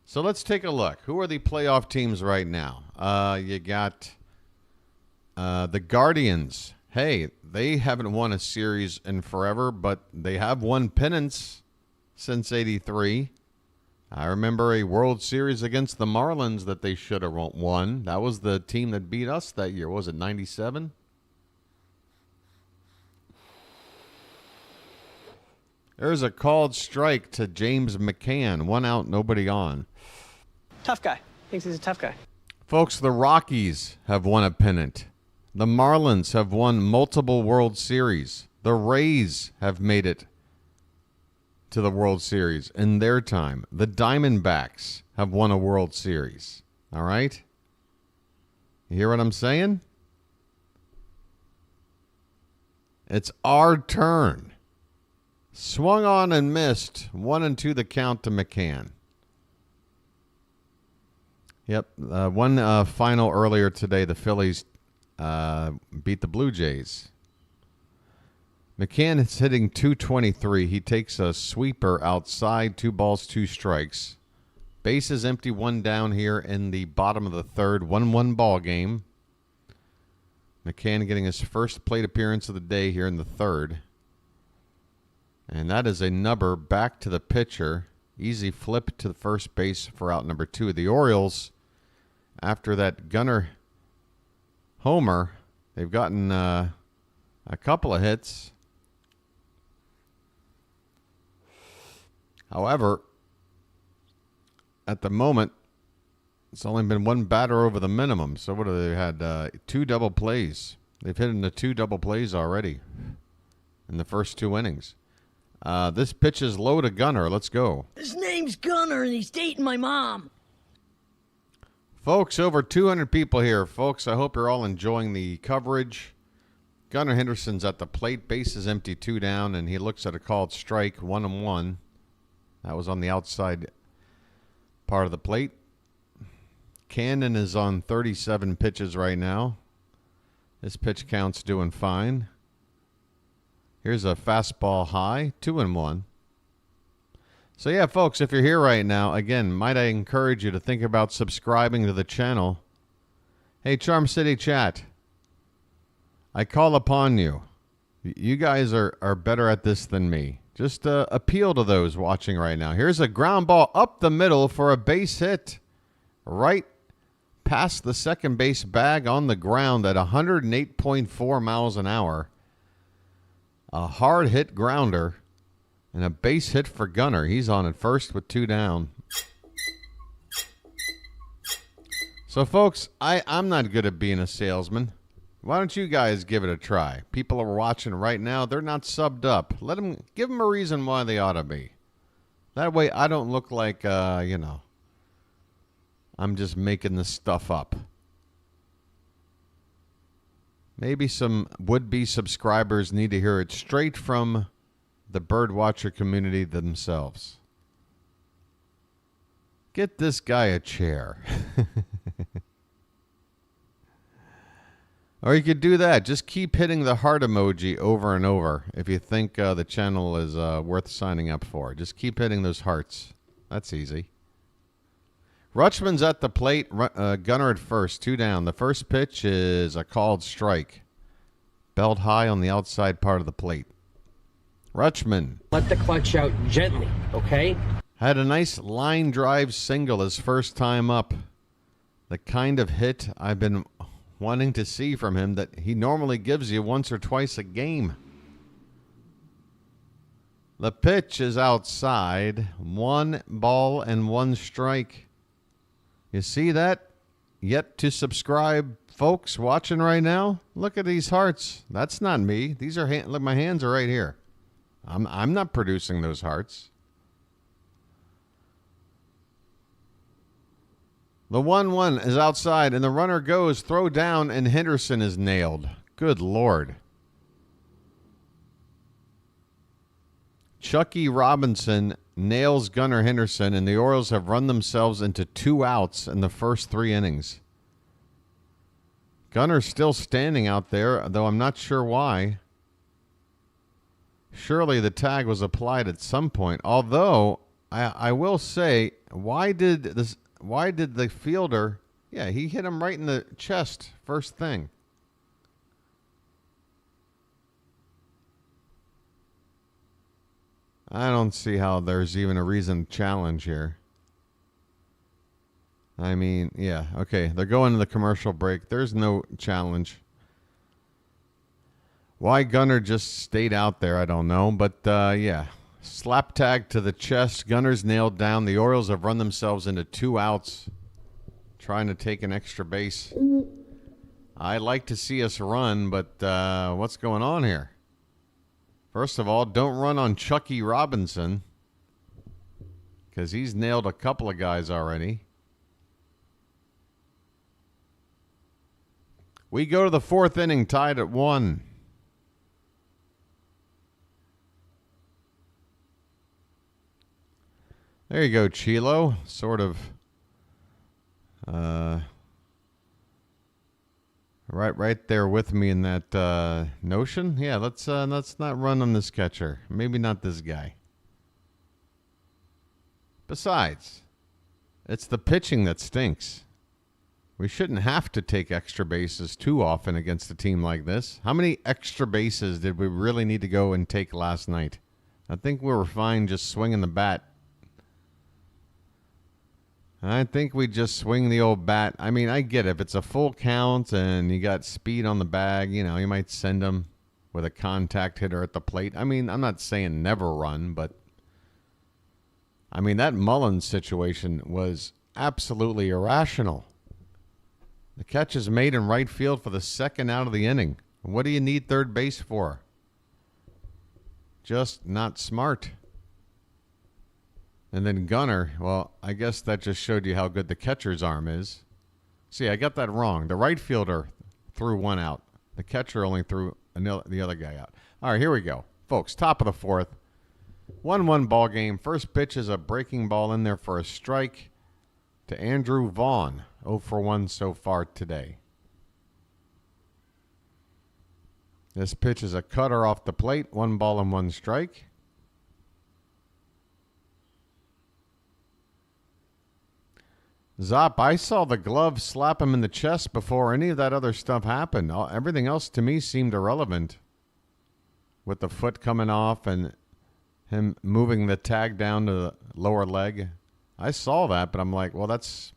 So let's take a look. Who are the playoff teams right now? You got the Guardians. Hey, they haven't won a series in forever, but they have won pennants since '83. I remember a World Series against the Marlins that they should have won. That was the team that beat us that year. Was it 97? There's a called strike to James McCann. 1 out, nobody on. Tough guy. Thinks he's a tough guy. Folks, the Rockies have won a pennant. The Marlins have won multiple World Series. The Rays have made it to the World Series in their time. The Diamondbacks have won a World Series. All right? You hear what I'm saying? It's our turn. Swung on and missed. 1-2 the count to McCann. Yep. One final earlier today, the Phillies beat the Blue Jays. McCann is hitting .223. He takes a sweeper outside, 2 balls, 2 strikes. Bases empty, 1 down here in the bottom of the third. 1-1 ball game. McCann getting his first plate appearance of the day here in the third. And that is a nubber back to the pitcher. Easy flip to the first base for out number 2. The Orioles, after that Gunnar homer, they've gotten a couple of hits. However, at the moment, it's only been 1 batter over the minimum. So what have they had? 2 double plays. They've hit into 2 double plays already in the first 2 innings. This pitch is low to Gunnar. Let's go. His name's Gunnar, and he's dating my mom. Folks, over 200 people here. Folks, I hope you're all enjoying the coverage. Gunnar Henderson's at the plate. Base is empty, 2 down, and he looks at a called strike, 1-1. That was on the outside part of the plate. Cannon is on 37 pitches right now. This pitch count's doing fine. Here's a fastball high, 2-1. So yeah, folks, if you're here right now, again, might I encourage you to think about subscribing to the channel. Hey, Charm City chat, I call upon you. You guys are better at this than me. Just appeal to those watching right now. Here's a ground ball up the middle for a base hit. Right past the second base bag on the ground at 108.4 miles an hour. A hard hit grounder And a base hit for Gunnar. He's on at first with 2 down. So, folks, I'm not good at being a salesman. Why don't you guys give it a try? People are watching right now. They're not subbed up. Give them a reason why they ought to be. That way I don't look like, I'm just making this stuff up. Maybe some would-be subscribers need to hear it straight from the BirdWatcher community themselves. Get this guy a chair. Or you could do that. Just keep hitting the heart emoji over and over if you think the channel is worth signing up for. Just keep hitting those hearts. That's easy. Rutschman's at the plate. Gunnar at first. 2 down. The first pitch is a called strike. Belt high on the outside part of the plate. Rutschman. Let the clutch out gently, okay? Had a nice line drive single his first time up. The kind of hit I've been wanting to see from him that he normally gives you once or twice a game. The pitch is outside. 1 ball and 1 strike. You see that? Yet to subscribe, folks watching right now. Look at these hearts. That's not me. These are look, my hands are right here. I'm not producing those hearts. The 1-1 is outside, and the runner goes, throw down, and Henderson is nailed. Good Lord. Chucky Robinson nails Gunnar Henderson, and the Orioles have run themselves into 2 outs in the first 3 innings. Gunnar's still standing out there, though I'm not sure why. Surely the tag was applied at some point, although I will say, why did the fielder, he hit him right in the chest first thing. I don't see how there's even a reason to challenge here. I mean, yeah, okay, they're going to the commercial break. There's no challenge. Why Gunnar just stayed out there, I don't know, but yeah. Slap tag to the chest. Gunner's nailed down. The Orioles have run themselves into 2 outs, trying to take an extra base. I like to see us run, but what's going on here? First of all, don't run on Chucky Robinson, because he's nailed a couple of guys already. We go to the 4th inning, tied at 1. There you go, Chilo. Sort of right there with me in that notion. Yeah, let's not run on this catcher. Maybe not this guy. Besides, it's the pitching that stinks. We shouldn't have to take extra bases too often against a team like this. How many extra bases did we really need to go and take last night? I think we were fine just swinging the bat. I think we just swing the old bat. I mean, I get it. If it's a full count and you got speed on the bag, you might send them with a contact hitter at the plate. I mean, I'm not saying never run, but I mean, that Mullins situation was absolutely irrational. The catch is made in right field for the 2nd out of the inning. What do you need third base for? Just not smart. And then Gunnar, well, I guess that just showed you how good the catcher's arm is. See, I got that wrong. The right fielder threw 1 out. The catcher only threw the other guy out. All right, here we go. Folks, top of the 4th. 1-1 ball game. First pitch is a breaking ball in there for a strike to Andrew Vaughn. 0 for 1 so far today. This pitch is a cutter off the plate. 1 ball and 1 strike. Zop, I saw the glove slap him in the chest before any of that other stuff happened. Everything else to me seemed irrelevant. With the foot coming off and him moving the tag down to the lower leg. I saw that, but I'm like, well, that's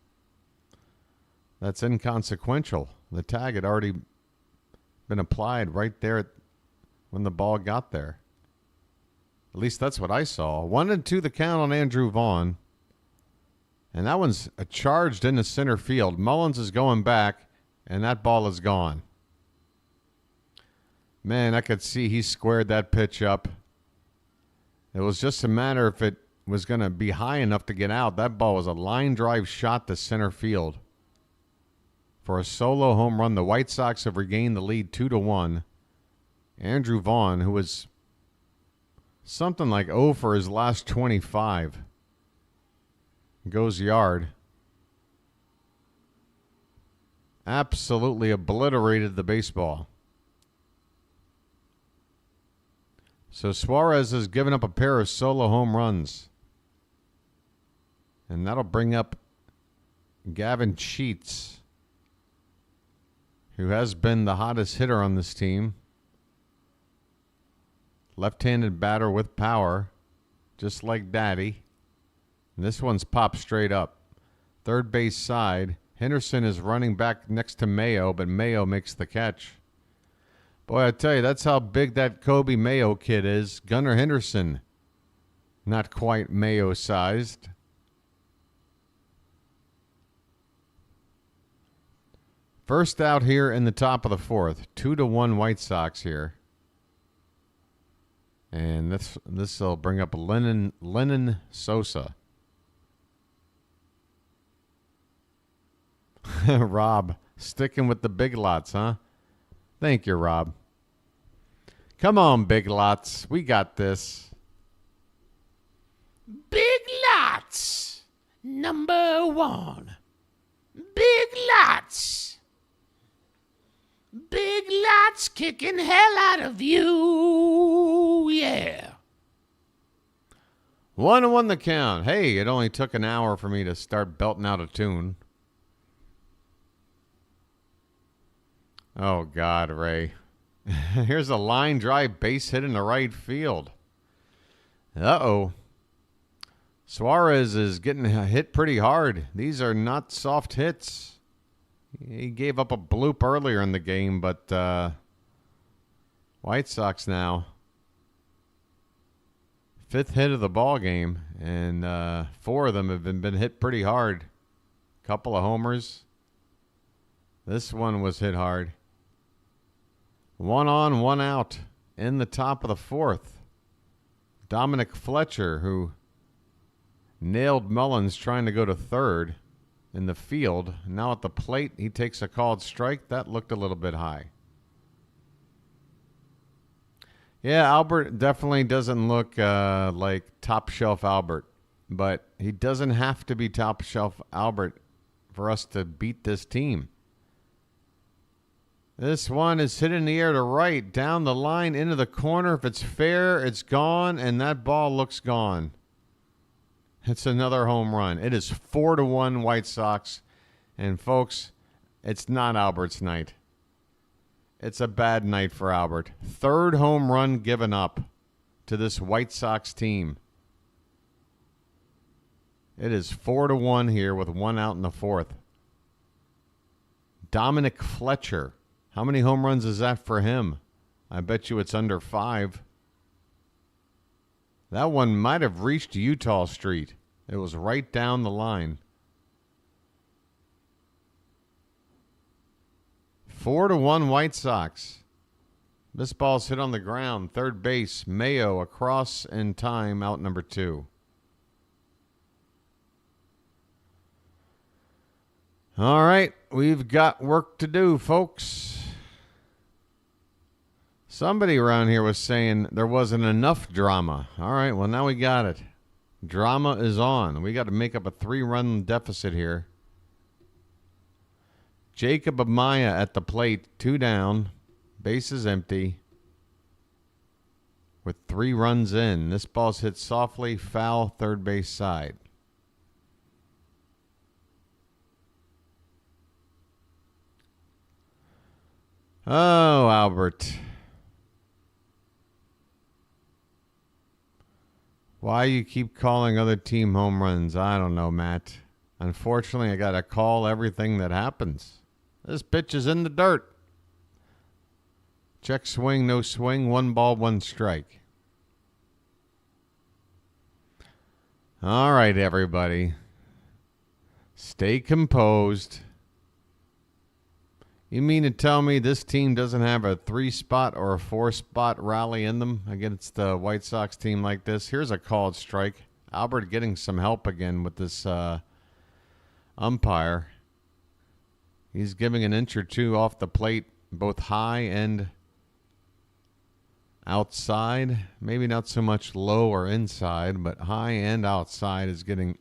inconsequential. The tag had already been applied right there when the ball got there. At least that's what I saw. 1-2 the count on Andrew Vaughn. And that one's charged into center field. Mullins is going back, and that ball is gone. Man, I could see he squared that pitch up. It was just a matter if it was going to be high enough to get out. That ball was a line drive shot to center field. For a solo home run, the White Sox have regained the lead 2-1. Andrew Vaughn, who was something like 0 for his last 25, goes yard. Absolutely obliterated the baseball. So Suarez has given up a pair of solo home runs. And that'll bring up Gavin Sheets, who has been the hottest hitter on this team. Left-handed batter with power, just like Daddy. And this one's popped straight up. Third base side. Henderson is running back next to Mayo, but Mayo makes the catch. Boy, I tell you, that's how big that Kobe Mayo kid is. Gunnar Henderson, not quite Mayo-sized. First out here in the top of the fourth. 2-1 White Sox here. And this will bring up Lennon Sosa. Rob, sticking with the big lots, huh? Thank you, Rob. Come on, big lots. We got this. Big lots. Number 1. Big lots. Big lots kicking hell out of you. Yeah. 1-1 the count. Hey, it only took an hour for me to start belting out a tune. Oh, God, Ray. Here's a line drive base hit in the right field. Uh-oh. Suarez is getting hit pretty hard. These are not soft hits. He gave up a bloop earlier in the game, but White Sox now. 5th hit of the ball game, and 4 of them have been hit pretty hard. Couple of homers. This one was hit hard. 1 on, 1 out in the top of the 4th. Dominic Fletcher, who nailed Mullins trying to go to third in the field. Now at the plate, he takes a called strike. That looked a little bit high. Yeah, Albert definitely doesn't look like top shelf Albert, but he doesn't have to be top shelf Albert for us to beat this team. This one is hit in the air to right, down the line, into the corner. If it's fair, it's gone, and that ball looks gone. It's another home run. It is 4-1 White Sox. And, folks, it's not Albert's night. It's a bad night for Albert. 3rd home run given up to this White Sox team. It is 4-1 here with 1 out in the 4th. Dominic Fletcher. How many home runs is that for him? I bet you it's under 5. That one might have reached Utah Street. It was right down the line. 4-1 White Sox. This ball's hit on the ground. Third base, Mayo across in time, out number 2. All right, we've got work to do, folks. Somebody around here was saying there wasn't enough drama. All right, well, now we got it. Drama is on. We got to make up a 3-run deficit here. Jacob Amaya at the plate, 2 down. Base is empty. With 3 runs in. This ball's hit softly, foul, third base side. Oh, Albert. Why you keep calling other team home runs? I don't know, Matt. Unfortunately, I got to call everything that happens. This pitch is in the dirt. Check swing, no swing, 1 ball, 1 strike. All right, everybody. Stay composed. You mean to tell me this team doesn't have a 3-spot or a 4-spot rally in them against the White Sox team like this? Here's a called strike. Albert getting some help again with this umpire. He's giving an inch or two off the plate, both high and outside. Maybe not so much low or inside, but high and outside is getting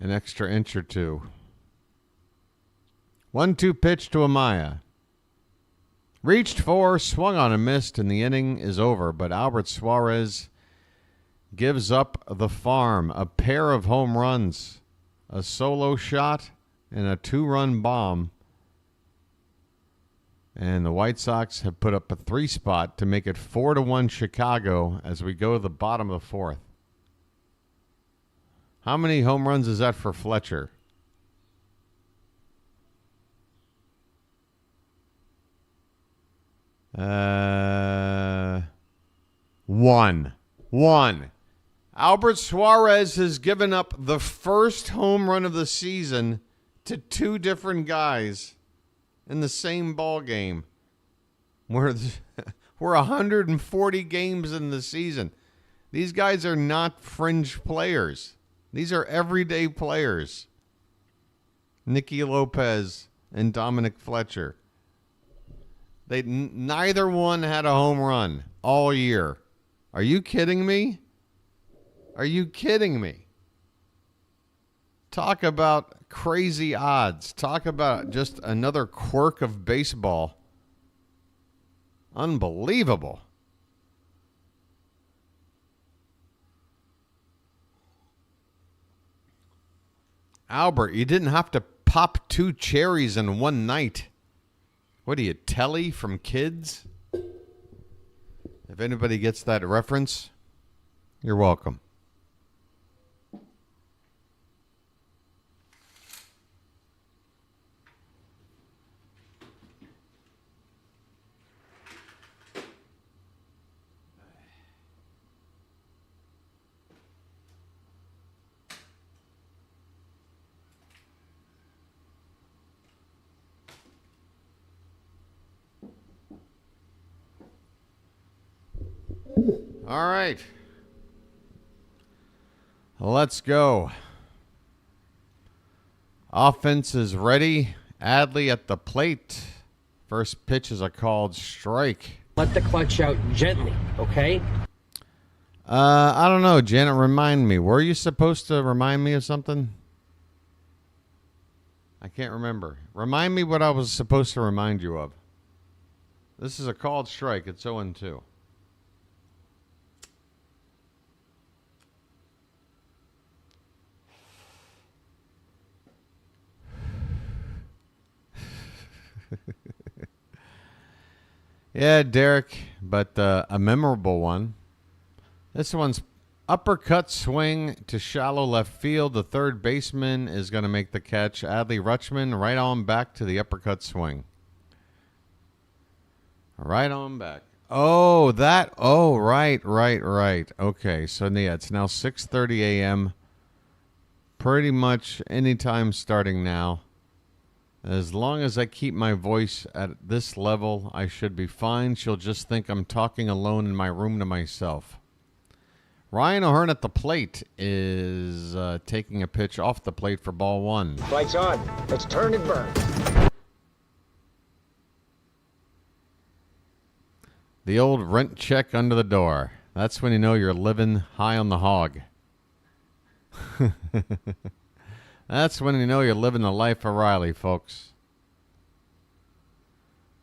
an extra inch or two. 1-2 pitch to Amaya. Reached for, swung on and missed, and the inning is over. But Albert Suarez gives up the farm. A pair of home runs, a solo shot, and a 2-run bomb. And the White Sox have put up a 3-spot to make it 4-1 Chicago as we go to the bottom of the 4th. How many home runs is that for Fletcher? One. Albert Suarez has given up the first home run of the season to 2 different guys in the same ball game. We're 140 games in the season. These guys are not fringe players. These are everyday players. Nicky Lopez and Dominic Fletcher. Neither one had a home run all year. Are you kidding me? Are you kidding me? Talk about crazy odds. Talk about just another quirk of baseball. Unbelievable. Albert, you didn't have to pop 2 cherries in one night. What are you, Telly from Kids? If anybody gets that reference, you're welcome. All right. Let's go. Offense is ready. Adley at the plate. First pitch is a called strike. Let the clutch out gently, okay? I don't know, Janet, remind me. Were you supposed to remind me of something? I can't remember. Remind me what I was supposed to remind you of. This is a called strike. It's 0-2. Yeah, Derek, but a memorable one. This one's uppercut swing to shallow left field. The third baseman is going to make the catch. Adley Rutschman right on back to the uppercut swing. Right on back. Oh, right. Okay, so yeah, it's now 6:30 a.m. Pretty much any time starting now. As long as I keep my voice at this level, I should be fine. She'll just think I'm talking alone in my room to myself. Ryan O'Hearn at the plate is taking a pitch off the plate for ball 1. Lights on. Let's turn and burn. The old rent check under the door. That's when you know you're living high on the hog. That's when you know you're living the life of Riley, folks.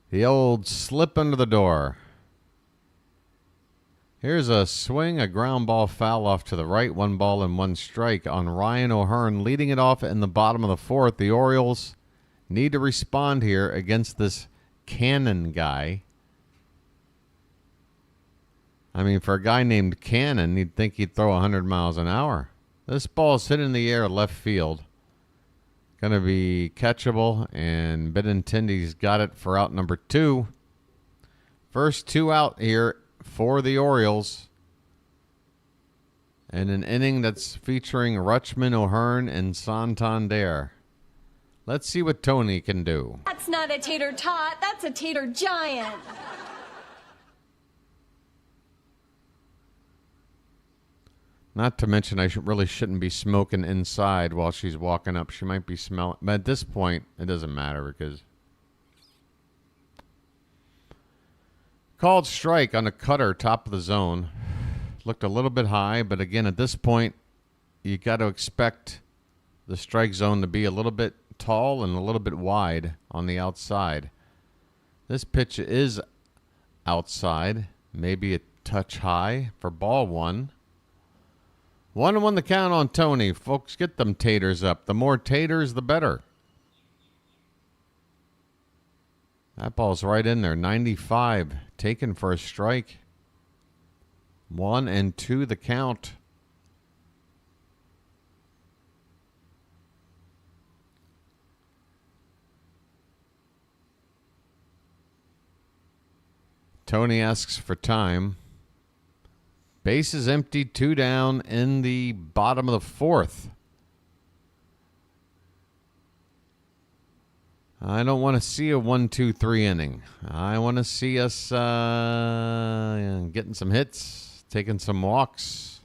The old slip under the door. Here's a swing, a ground ball foul off to the right. 1 ball and 1 strike on Ryan O'Hearn, leading it off in the bottom of the 4th. The Orioles need to respond here against this Cannon guy. I mean, for a guy named Cannon, you'd think he'd throw 100 miles an hour. This ball's hit in the air left field. Going to be catchable, and Benintendi's got it for out number 2. First 2 out here for the Orioles. in an inning that's featuring Rutschman, O'Hearn, and Santander. Let's see what Tony can do. That's not a tater tot, that's a tater giant. Not to mention, I really shouldn't be smoking inside while she's walking up. She might be smelling. But at this point, it doesn't matter because... Called strike on a cutter, top of the zone. Looked a little bit high, but again, at this point, you got to expect the strike zone to be a little bit tall and a little bit wide on the outside. This pitch is outside, maybe a touch high for ball one. 1-1 the count on Tony. Folks, get them taters up. The more taters, the better. That ball's right in there. 95 taken for a strike. 1-2 the count. Tony asks for time. Base is empty, 2 down in the bottom of the fourth. I don't want to see a 1-2-3 inning. I want to see us getting some hits, taking some walks.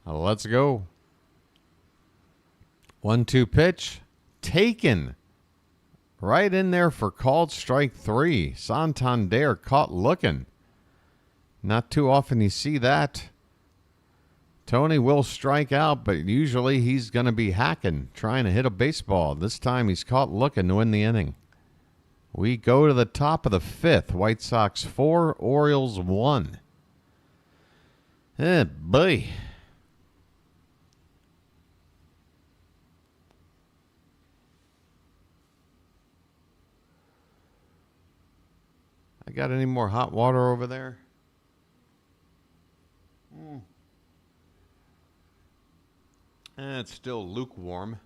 Let's go. 1-2 pitch. Taken. Right in there for called strike 3. Santander caught looking. Not too often you see that. Tony will strike out, but usually he's going to be hacking, trying to hit a baseball. This time he's caught looking to win the inning. We go to the top of the fifth. White Sox 4, Orioles 1. Boy. I got any more hot water over there? It's still lukewarm.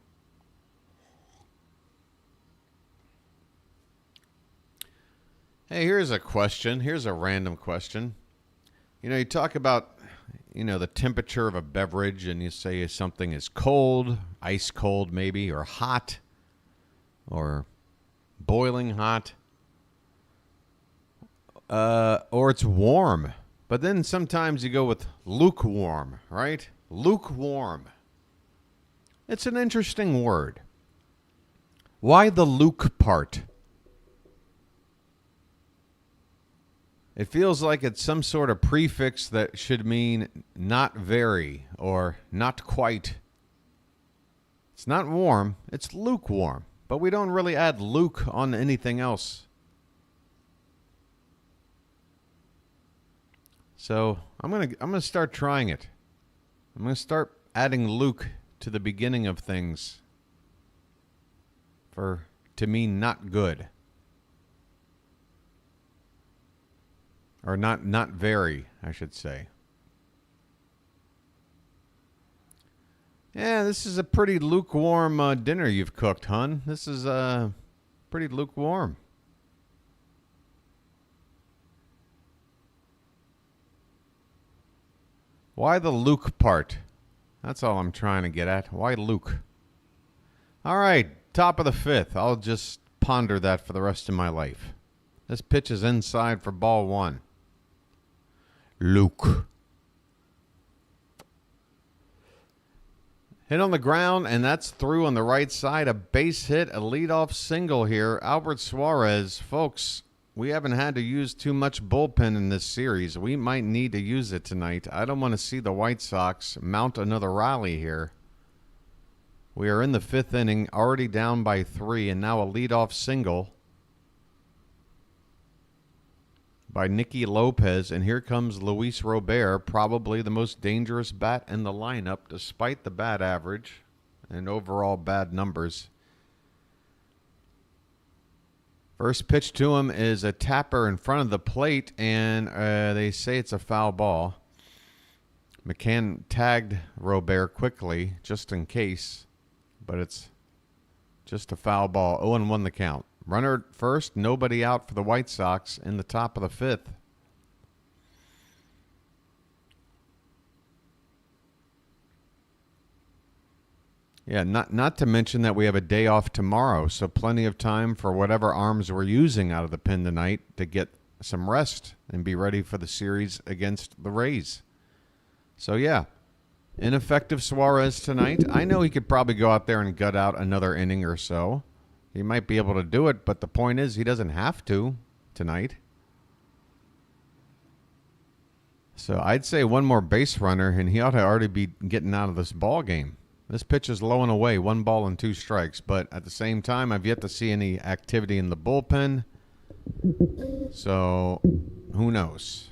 Hey, here's a question. Here's a random question. You know, you talk about, the temperature of a beverage, and you say something is cold, ice cold maybe, or hot, or boiling hot, or it's warm. But then sometimes you go with lukewarm, right? Lukewarm. It's an interesting word. Why the luke part? It feels like it's some sort of prefix that should mean not very or not quite. It's not warm, it's lukewarm. But we don't really add luke on anything else. So I'm gonna start trying it. I'm gonna start adding luke to the beginning of things to mean not good. Or not very, I should say. Yeah, this is a pretty lukewarm dinner you've cooked, hon. This is pretty lukewarm. Why the luke part? That's all I'm trying to get at. Why luke? All right, top of the fifth. I'll just ponder that for the rest of my life. This pitch is inside for ball one. Luke. Hit on the ground, and that's through on the right side. A base hit, a leadoff single here. Albert Suarex. Folks, we haven't had to use too much bullpen in this series. We might need to use it tonight. I don't want to see the White Sox mount another rally here. We are in the fifth inning, already down by 3, and now a leadoff single by Nicky Lopez, and here comes Luis Robert, probably the most dangerous bat in the lineup, despite the bad average and overall bad numbers. First pitch to him is a tapper in front of the plate, and they say it's a foul ball. McCann tagged Robert quickly, just in case, but it's just a foul ball. 0-1 the count. Runner at first, nobody out for the White Sox in the top of the fifth. Yeah, not to mention that we have a day off tomorrow, so plenty of time for whatever arms we're using out of the pen tonight to get some rest and be ready for the series against the Rays. So, yeah, ineffective Suarex tonight. I know he could probably go out there and gut out another inning or so. He might be able to do it, but the point is he doesn't have to tonight. So I'd say one more base runner, and he ought to already be getting out of this ball game. This pitch is low and away, 1 ball and 2 strikes. But at the same time, I've yet to see any activity in the bullpen. So who knows?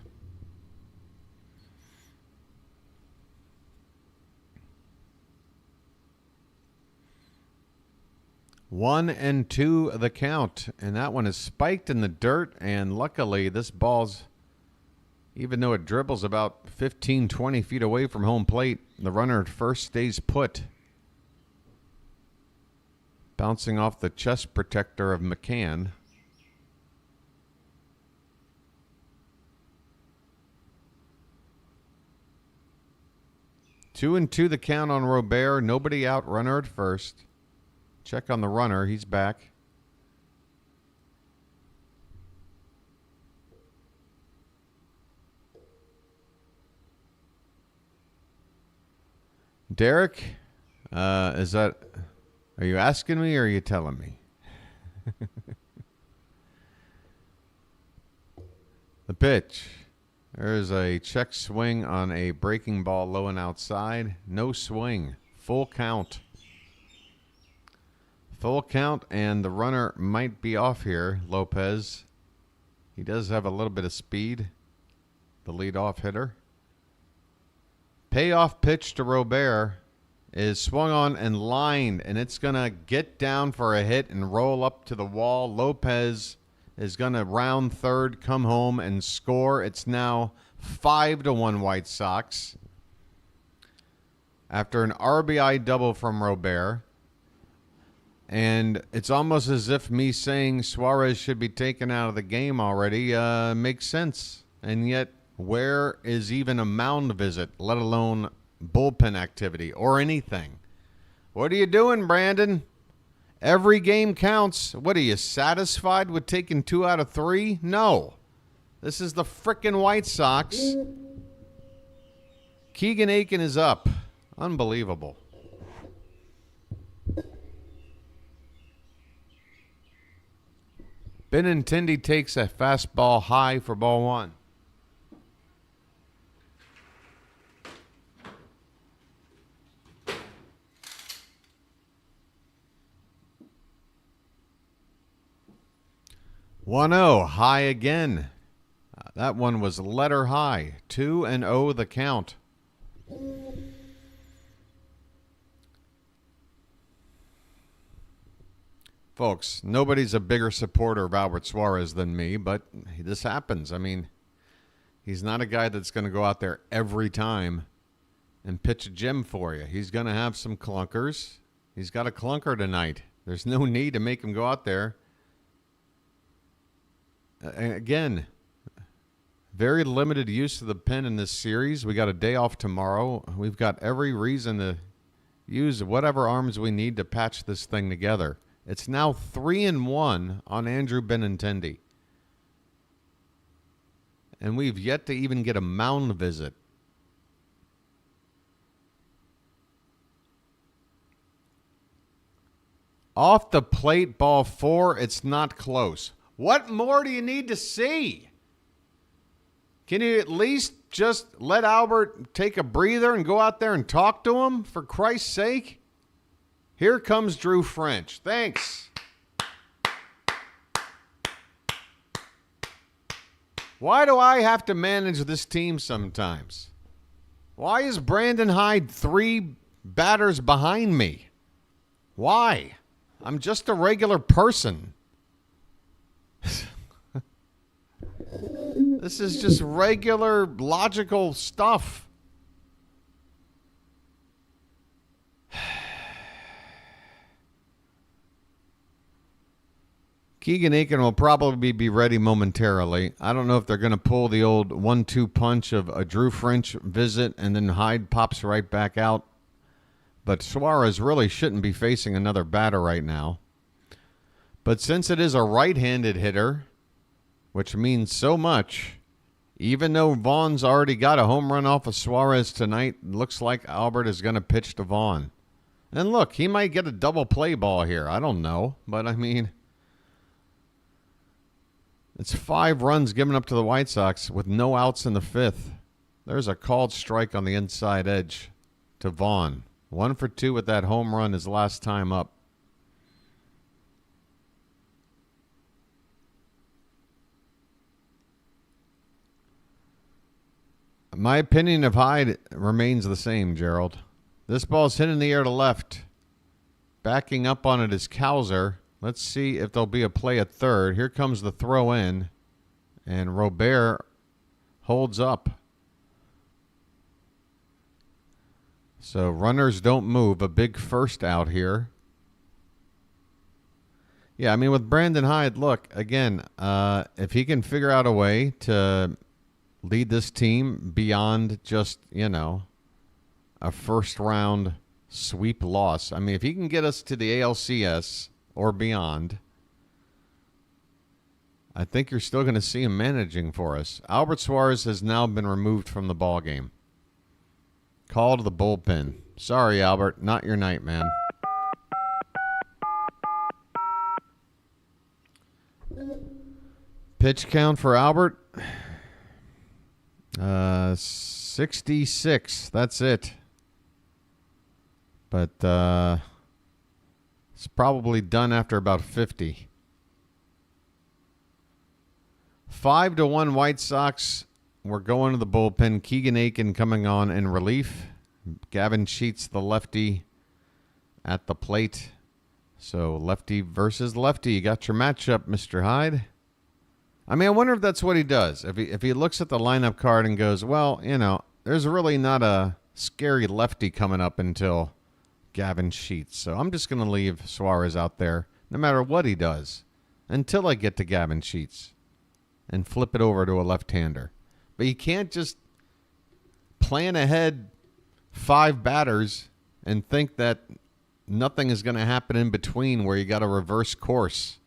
One and 2 the count, and that one is spiked in the dirt. And luckily, this ball's, even though it dribbles about 15, 20 feet away from home plate, the runner at first stays put. Bouncing off the chest protector of McCann. Two and 2 the count on Robert. Nobody out, runner at first. Check on the runner. He's back. Derek, are you asking me or are you telling me? The pitch. There's a check swing on a breaking ball low and outside. No swing. Full count. Full count, and the runner might be off here, Lopez. He does have a little bit of speed, the leadoff hitter. Payoff pitch to Robert is swung on and lined, and it's going to get down for a hit and roll up to the wall. Lopez is going to round third, come home, and score. It's now 5-1 White Sox after an RBI double from Robert. And it's almost as if me saying Suarex should be taken out of the game already makes sense. And yet, where is even a mound visit, let alone bullpen activity or anything? What are you doing, Brandon? Every game counts. What, are you satisfied with taking 2 out of 3? No. This is the frickin' White Sox. Keegan Aiken is up. Unbelievable. Benintendi takes a fastball high for ball 1. One-0, high again. That one was letter high. 2-0 the count. Folks, nobody's a bigger supporter of Albert Suarex than me, but this happens. I mean, he's not a guy that's going to go out there every time and pitch a gem for you. He's going to have some clunkers. He's got a clunker tonight. There's no need to make him go out there. Again, very limited use of the pen in this series. We got a day off tomorrow. We've got every reason to use whatever arms we need to patch this thing together. It's now 3-1 on Andrew Benintendi. And we've yet to even get a mound visit. Off the plate, ball 4. It's not close. What more do you need to see? Can you at least just let Albert take a breather and go out there and talk to him, for Christ's sake? Here comes Drew French. Thanks. Why do I have to manage this team sometimes? Why is Brandon Hyde 3 batters behind me? Why? I'm just a regular person. This is just regular, logical stuff. Keegan Aiken will probably be ready momentarily. I don't know if they're going to pull the old 1-2 punch of a Drew French visit and then Hyde pops right back out. But Suarez really shouldn't be facing another batter right now. But since it is a right-handed hitter, which means so much, even though Vaughn's already got a home run off of Suarez tonight, looks like Albert is going to pitch to Vaughn. And look, he might get a double play ball here. I don't know. But, I mean, it's 5 runs given up to the White Sox with no outs in the 5th. There's a called strike on the inside edge to Vaughn. 1 for 2 with that home run his last time up. My opinion of Hyde remains the same, Gerald. This ball's hit in the air to left. Backing up on it is Cowser. Let's see if there'll be a play at third. Here comes the throw in. And Robert holds up. So runners don't move. A big first out here. Yeah, I mean, with Brandon Hyde, look, again, if he can figure out a way to lead this team beyond just, a first-round sweep loss. I mean, if he can get us to the ALCS or beyond, I think you're still going to see him managing for us. Albert Suarez has now been removed from the ballgame. Call to the bullpen. Sorry, Albert. Not your night, man. Pitch count for Albert. 66. That's it. But it's probably done after about 50. 5-1 White Sox. We're going to the bullpen. Keegan Aiken coming on in relief. Gavin Sheets, the lefty, at the plate. So lefty versus lefty. You got your matchup, Mr. Hyde. I mean, I wonder if that's what he does. If he looks at the lineup card and goes, well, there's really not a scary lefty coming up until Gavin Sheets. So I'm just going to leave Suarez out there no matter what he does until I get to Gavin Sheets and flip it over to a left-hander. But you can't just plan ahead 5 batters and think that nothing is going to happen in between where you got a reverse course.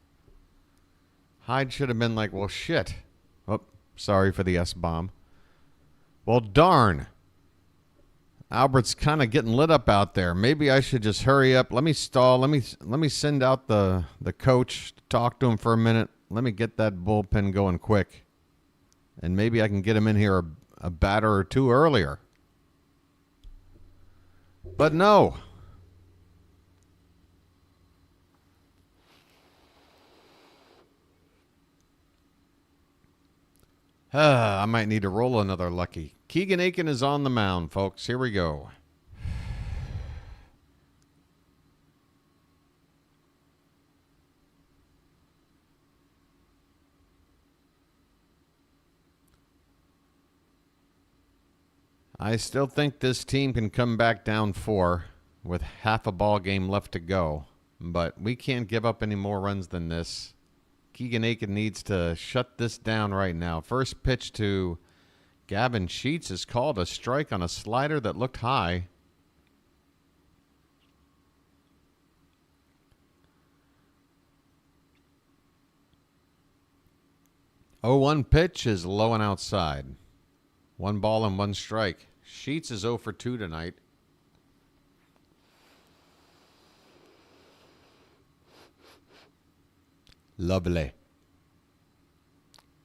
Hyde should have been like, well, shit. Oh, sorry for the S-bomb. Well, darn. Albert's kind of getting lit up out there. Maybe I should just hurry up. Let me stall. Let me send out the coach to talk to him for a minute. Let me get that bullpen going quick. And maybe I can get him in here a batter or 2 earlier. But no. I might need to roll another lucky. Keegan Aiken is on the mound, folks. Here we go. I still think this team can come back down 4 with half a ball game left to go, but we can't give up any more runs than this. Keegan Aiken needs to shut this down right now. First pitch to Gavin Sheets is called a strike on a slider that looked high. Oh, 1 pitch is low and outside. 1 ball and 1 strike. Sheets is 0 for 2 tonight. Lovely.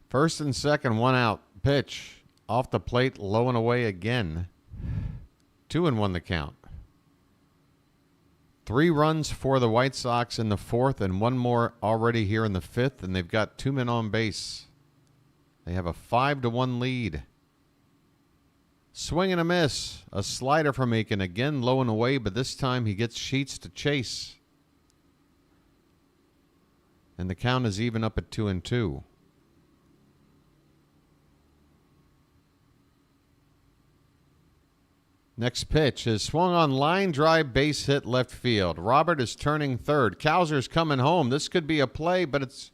First and second, 1 out. Pitch off the plate, low and away again. 2-1 the count. 3 runs for the White Sox in the 4th and 1 more already here in the 5th, and they've got 2 men on base. They have a 5-1 lead. Swing and a miss. A slider from Aiken again, low and away, but this time he gets Sheets to chase. And the count is even up at 2-2. Next pitch is swung on line drive, base hit left field. Robert is turning third. Cowser's coming home. This could be a play, but it's...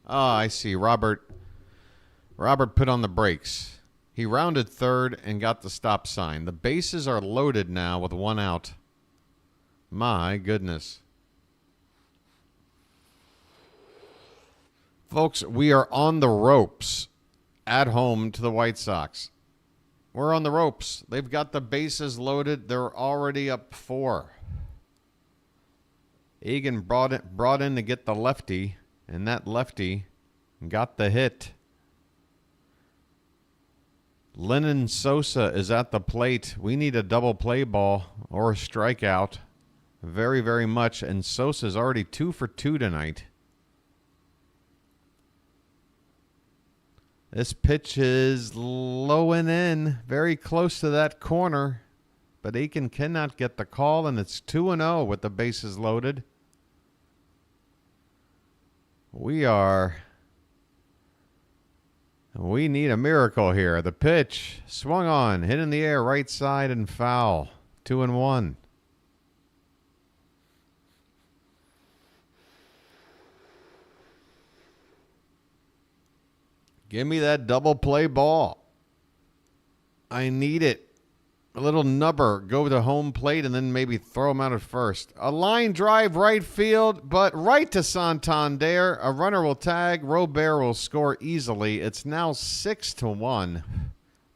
Oh, I see. Robert put on the brakes. He rounded third and got the stop sign. The bases are loaded now with 1 out. My goodness. Folks, we are on the ropes at home to the White Sox. We're on the ropes. They've got the bases loaded. They're already up 4. Egan brought in to get the lefty, and that lefty got the hit. Lennon Sosa is at the plate. We need a double play ball or a strikeout very, very much, and Sosa's already 2 for 2 tonight. This pitch is low and in, very close to that corner, but Aiken cannot get the call, and it's 2-0 with the bases loaded. We need a miracle here. The pitch swung on, hit in the air, right side, and foul. 2-1. Give me that double play ball. I need it. A little nubber. Go to home plate and then maybe throw him out at first. A line drive right field, but right to Santander. A runner will tag. Robert will score easily. It's now 6-1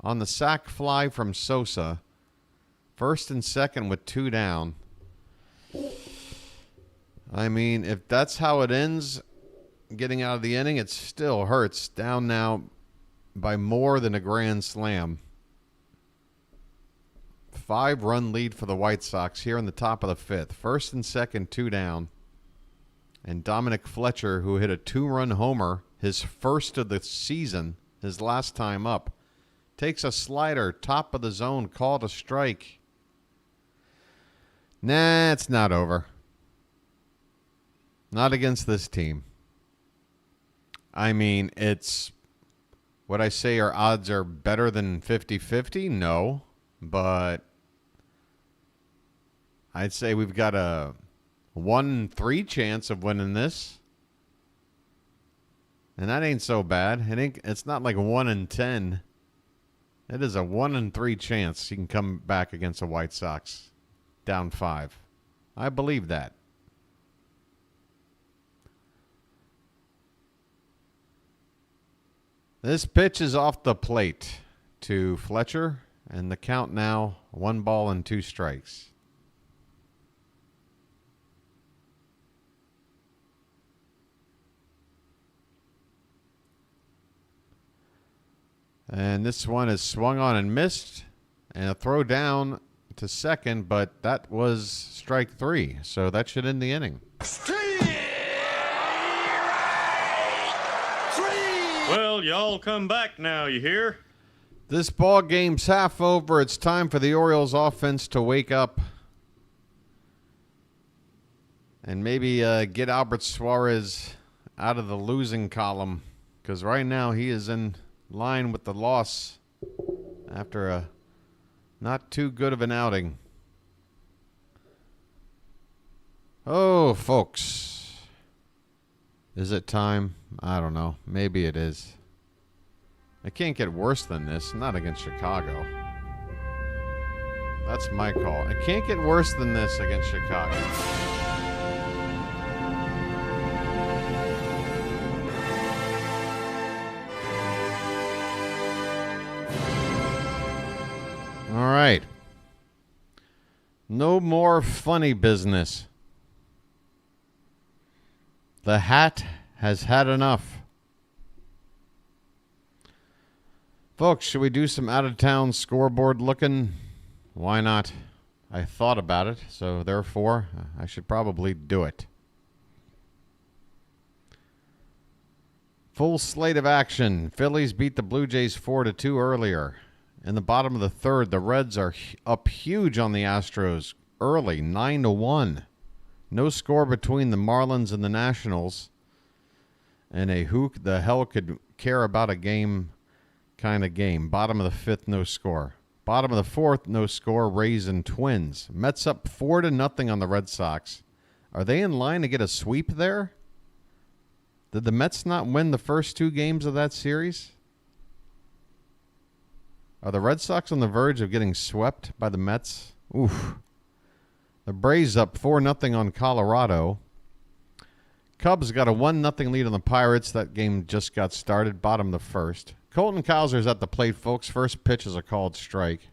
on the sac fly from Sosa. First and second with 2 down. I mean, if that's how it ends, getting out of the inning, it still hurts. Down now by more than a grand slam. 5-run lead for the White Sox here in the top of the 5th. First and second, 2 down. And Dominic Fletcher, who hit a 2-run homer, his first of the season, his last time up, takes a slider, top of the zone, called a strike. Nah, it's not over. Not against this team. I mean, it's, would I say our odds are better than 50-50? No, but I'd say we've got a 1-3 chance of winning this. And that ain't so bad. It's not like 1-10. It is a 1-3 chance you can come back against the White Sox down 5. I believe that. This pitch is off the plate to Fletcher, and the count now 1 ball and 2 strikes. And this one is swung on and missed, and a throw down to second, but that was strike 3, so that should end the inning. Well, y'all come back now, you hear? This ball game's half over. It's time for the Orioles offense to wake up and maybe get Albert Suarez out of the losing column, because right now he is in line with the loss after a not too good of an outing. Oh, folks. Is it time? I don't know. Maybe it is. It can't get worse than this. Not against Chicago. That's my call. It can't get worse than this against Chicago. All right. No more funny business. The hat has had enough. Folks, should we do some out-of-town scoreboard looking? Why not? I thought about it, so therefore I should probably do it. Full slate of action. Phillies beat the Blue Jays 4-2 earlier. In the bottom of the 3rd, the Reds are up huge on the Astros early, 9-1. No score between the Marlins and the Nationals. And a who the hell could care about a game kind of game. Bottom of the 5th, no score. Bottom of the 4th, no score. Rays and Twins. Mets up 4-0 on the Red Sox. Are they in line to get a sweep there? Did the Mets not win the first 2 games of that series? Are the Red Sox on the verge of getting swept by the Mets? Oof. The Braves up 4-0 on Colorado. Cubs got a 1-0 lead on the Pirates. That game just got started, bottom of the first. Colton Cowser's at the plate, folks. First pitch is a called strike.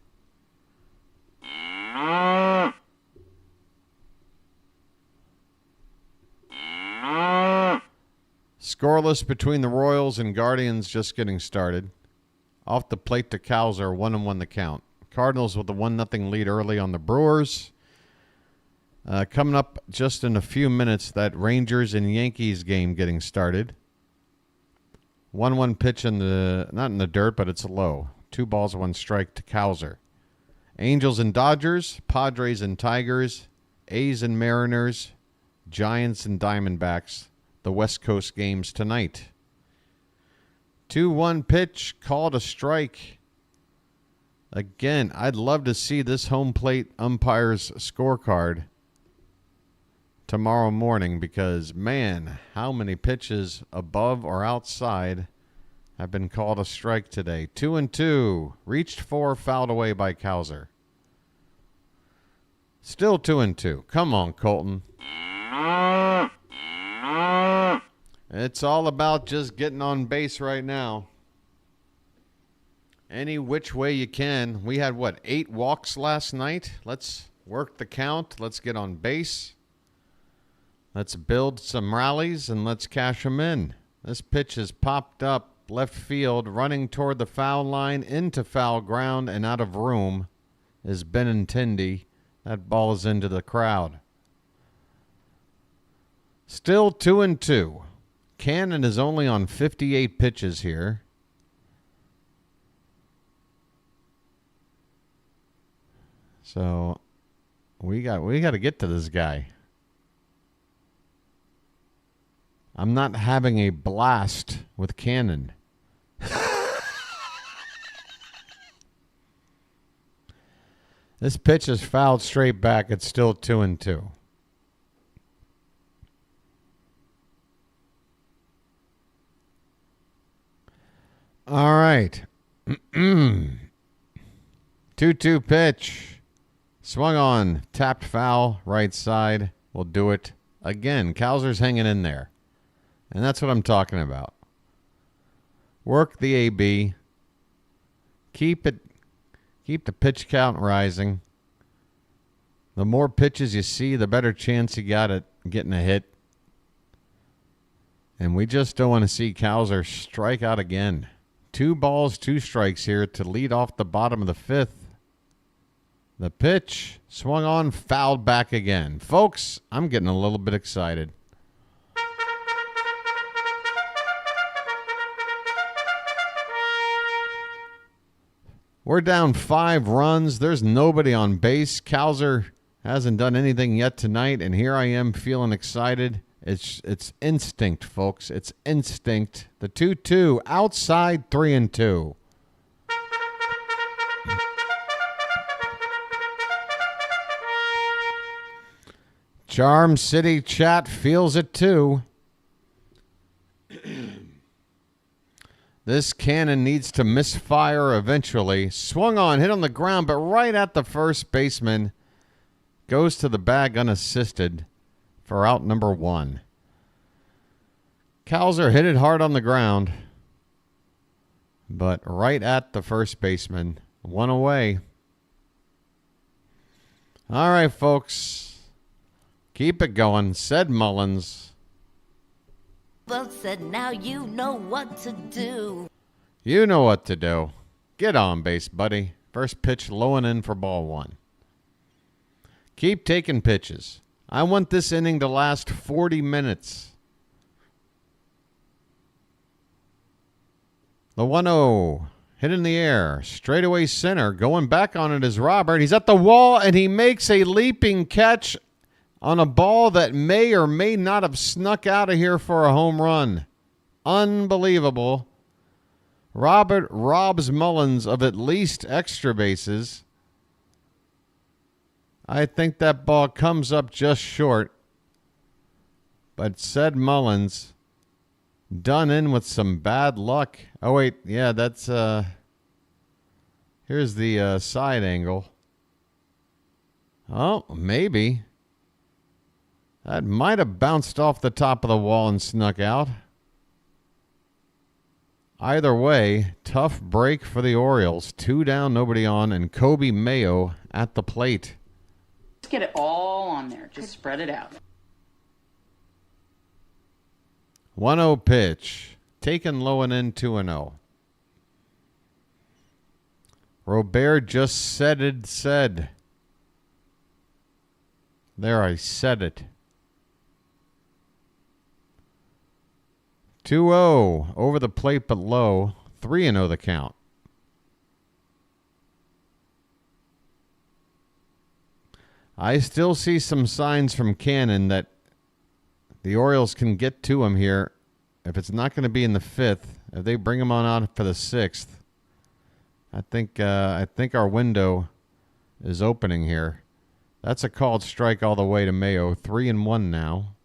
Scoreless between the Royals and Guardians, just getting started. Off the plate to Cowser, 1-1 the count. Cardinals with a 1-0 lead early on the Brewers. Coming up just in a few minutes, that Rangers and Yankees game getting started. 1-1 pitch in the, not in the dirt, but it's low. 2 balls, 1 strike to Cowser. Angels and Dodgers, Padres and Tigers, A's and Mariners, Giants and Diamondbacks. The West Coast games tonight. 2-1 pitch, called a strike. Again, I'd love to see this home plate umpire's scorecard tomorrow morning because, man, how many pitches above or outside have been called a strike today. 2-2. Reached for, fouled away by Cowser. Still 2-2. Come on, Colton. It's all about just getting on base right now. Any which way you can. We had, 8 walks last night? Let's work the count. Let's get on base. Let's build some rallies, and let's cash them in. This pitch is popped up left field, running toward the foul line, into foul ground, and out of room is Benintendi. That ball is into the crowd. Still 2-2. Cannon is only on 58 pitches here. So we got to get to this guy. I'm not having a blast with Cannon. This pitch is fouled straight back. It's still 2-2. All right. 2-2 pitch. Swung on. Tapped foul. Right side. We'll do it again. Cowser's hanging in there. And that's what I'm talking about. Work the AB. Keep the pitch count rising. The more pitches you see, the better chance you got at getting a hit. And we just don't want to see Cowser strike out again. 2 balls, 2 strikes here to lead off the bottom of the 5th. The pitch swung on, fouled back again. Folks, I'm getting a little bit excited. We're down 5 runs. There's nobody on base. Cowser hasn't done anything yet tonight, and here I am feeling excited. It's instinct, folks. It's instinct. The 2-2 outside, 3-2. Charm City chat feels it too. This cannon needs to misfire eventually. Swung on, hit on the ground, but right at the first baseman. Goes to the bag unassisted for out number 1. Cowser hit it hard on the ground, but right at the first baseman. 1 away. All right, folks. Keep it going. Said Mullins. Well said, now you know what to do. You know what to do. Get on base, buddy. First pitch low and in for ball 1. Keep taking pitches. I want this inning to last 40 minutes. The 1-0. Hit in the air. Straightaway center. Going back on it is Robert. He's at the wall, and he makes a leaping catch on a ball that may or may not have snuck out of here for a home run. Unbelievable. Robert robs Mullins of at least extra bases. I think that ball comes up just short. But said Mullins, done in with some bad luck. Oh, wait. Yeah, that's... here's the side angle. Oh, maybe. That might have bounced off the top of the wall and snuck out. Either way, tough break for the Orioles. 2 down, nobody on, and Coby Mayo at the plate. Just get it all on there. Just spread it out. 1-0 pitch. Taken low and in 2-0. Robert just said. There, I said it. 2-0. Over the plate but low. 3-0 the count. I still see some signs from Cannon that the Orioles can get to him here. If it's not going to be in the 5th, if they bring him on out for the 6th, I think our window is opening here. That's a called strike all the way to Mayo. 3-1 now.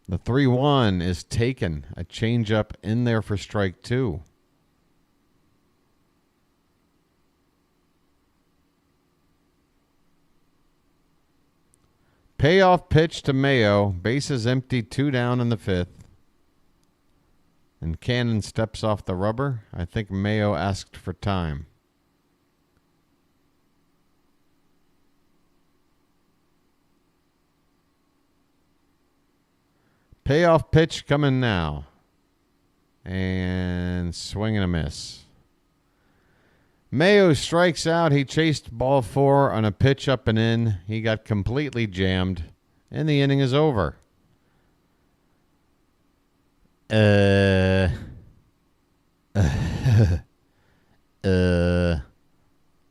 The 3-1 is taken. A changeup in there for strike 2. Payoff pitch to Mayo. Bases empty, 2 down in the 5th. And Cannon steps off the rubber. I think Mayo asked for time. Payoff pitch coming now. And swing and a miss. Mayo strikes out. He chased ball 4 on a pitch up and in. He got completely jammed. And the inning is over.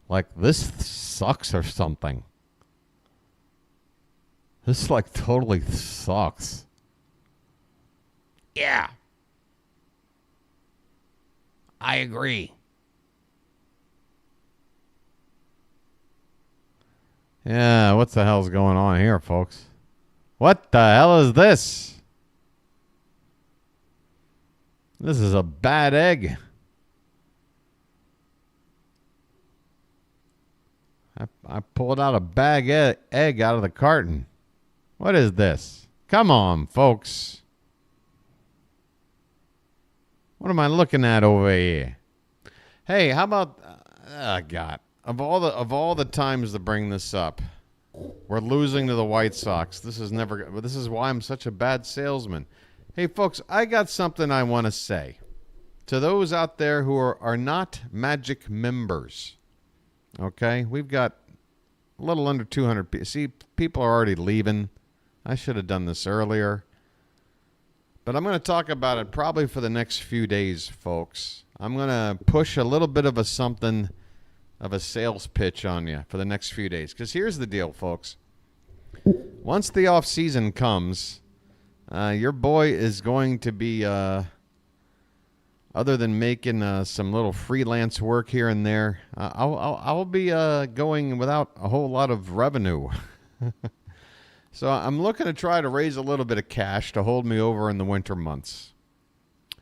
Like this sucks or something. This like totally sucks. Yeah. I agree. Yeah, what the hell's going on here, folks? What the hell is this? This is a bad egg. I pulled out a bag egg out of the carton. What is this? Come on, folks. What am I looking at over here? Hey, how about God? Of all the times to bring this up, we're losing to the White Sox. This is why I'm such a bad salesman. Hey, folks, I got something I want to say to those out there who are not Magic members. Okay, we've got a little under 200 people. See, people are already leaving. I should have done this earlier. But I'm going to talk about it probably for the next few days, folks. I'm going to push a little bit of a something of a sales pitch on you for the next few days. Because here's the deal, folks. Once the off season comes, your boy is going to be, other than making some little freelance work here and there, I'll be going without a whole lot of revenue. So I'm looking to try to raise a little bit of cash to hold me over in the winter months.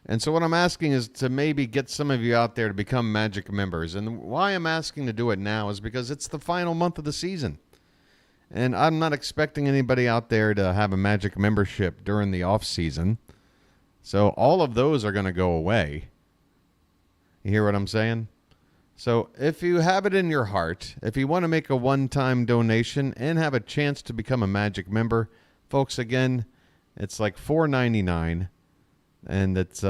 And so what I'm asking is to maybe get some of you out there to become Magic members. And why I'm asking to do it now is because it's the final month of the season. And I'm not expecting anybody out there to have a Magic membership during the off season. So all of those are going to go away. You hear what I'm saying? So if you have it in your heart, if you want to make a one-time donation and have a chance to become a Magic member, folks, again, it's like $4.99. And it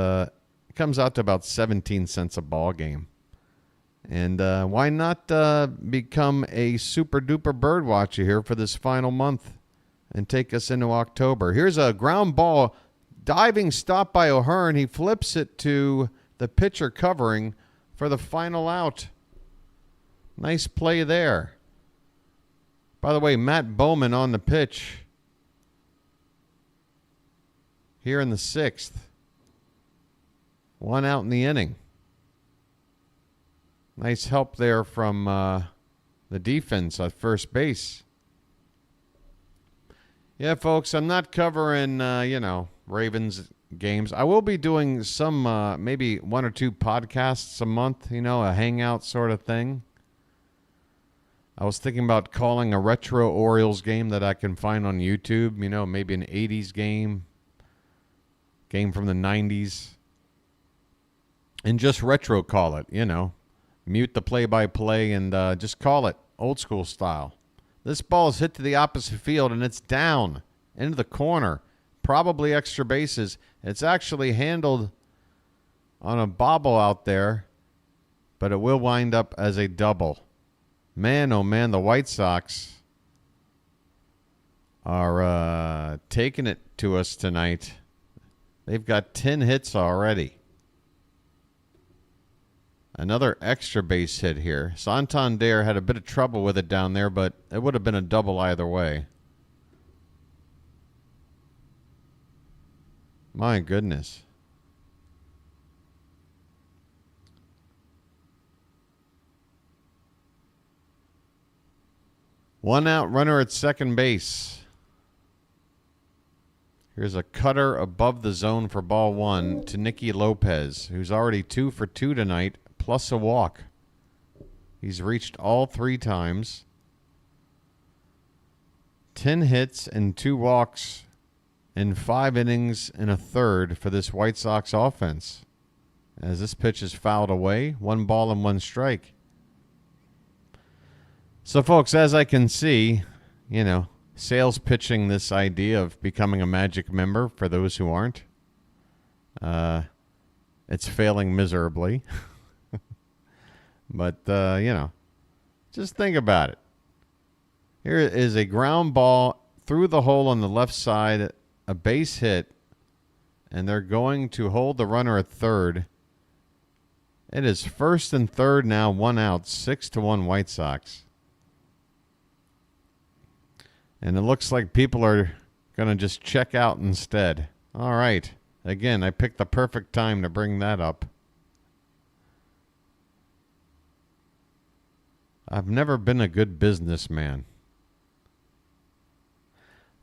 comes out to about 17 cents a ball game. And why not become a super-duper BirdWatcher here for this final month and take us into October? Here's a ground ball, diving stop by O'Hearn. He flips it to the pitcher covering for the final out. Nice play there. By the way, Matt Bowman on the pitch here in the 6th. 1 out in the inning. Nice help there from the defense at first base. Yeah, folks, I'm not covering, Ravens games. I will be doing some, maybe 1 or 2 podcasts a month, a hangout sort of thing. I was thinking about calling a retro Orioles game that I can find on YouTube. You know, maybe an 80s game from the 90s. And just retro call it, you know. Mute the play-by-play and just call it old school style. This ball is hit to the opposite field, and it's down into the corner. Probably extra bases. It's actually handled on a bobble out there, but it will wind up as a double. Man, oh man, the White Sox are taking it to us tonight. They've got 10 hits already. Another extra base hit here. Santander had a bit of trouble with it down there, but it would have been a double either way. My goodness. One out runner at second base. Here's a cutter above the zone for ball one to Nicky Lopez, who's already 2 for 2 tonight, plus a walk. He's reached all 3 times. 10 hits and 2 walks in 5 innings and a third for this White Sox offense. As this pitch is fouled away, 1 ball and 1 strike. So, folks, as I can see, you know, sales pitching this idea of becoming a Magic member for those who aren't. It's failing miserably. But, you know, just think about it. Here is a ground ball through the hole on the left side, a base hit, and they're going to hold the runner at third. It is first and third now, 1 out, 6-1 White Sox. And it looks like people are going to just check out instead. All right. Again, I picked the perfect time to bring that up. I've never been a good businessman.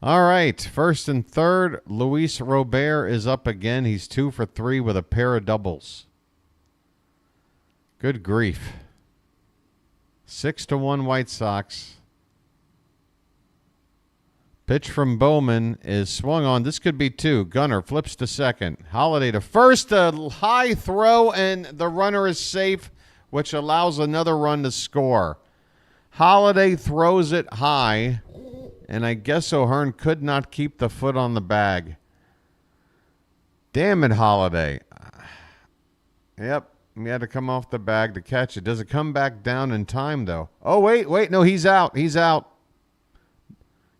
All right. First and third, Luis Robert is up again. He's 2 for 3 with a pair of doubles. Good grief. 6-1 White Sox. Pitch from Bowman is swung on. This could be 2. Gunner flips to second. Holiday to first. A high throw, and the runner is safe, which allows another run to score. Holiday throws it high, and I guess O'Hearn could not keep the foot on the bag. Damn it, Holiday. Yep, he had to come off the bag to catch it. Does it come back down in time, though? Oh, wait. No, he's out. He's out.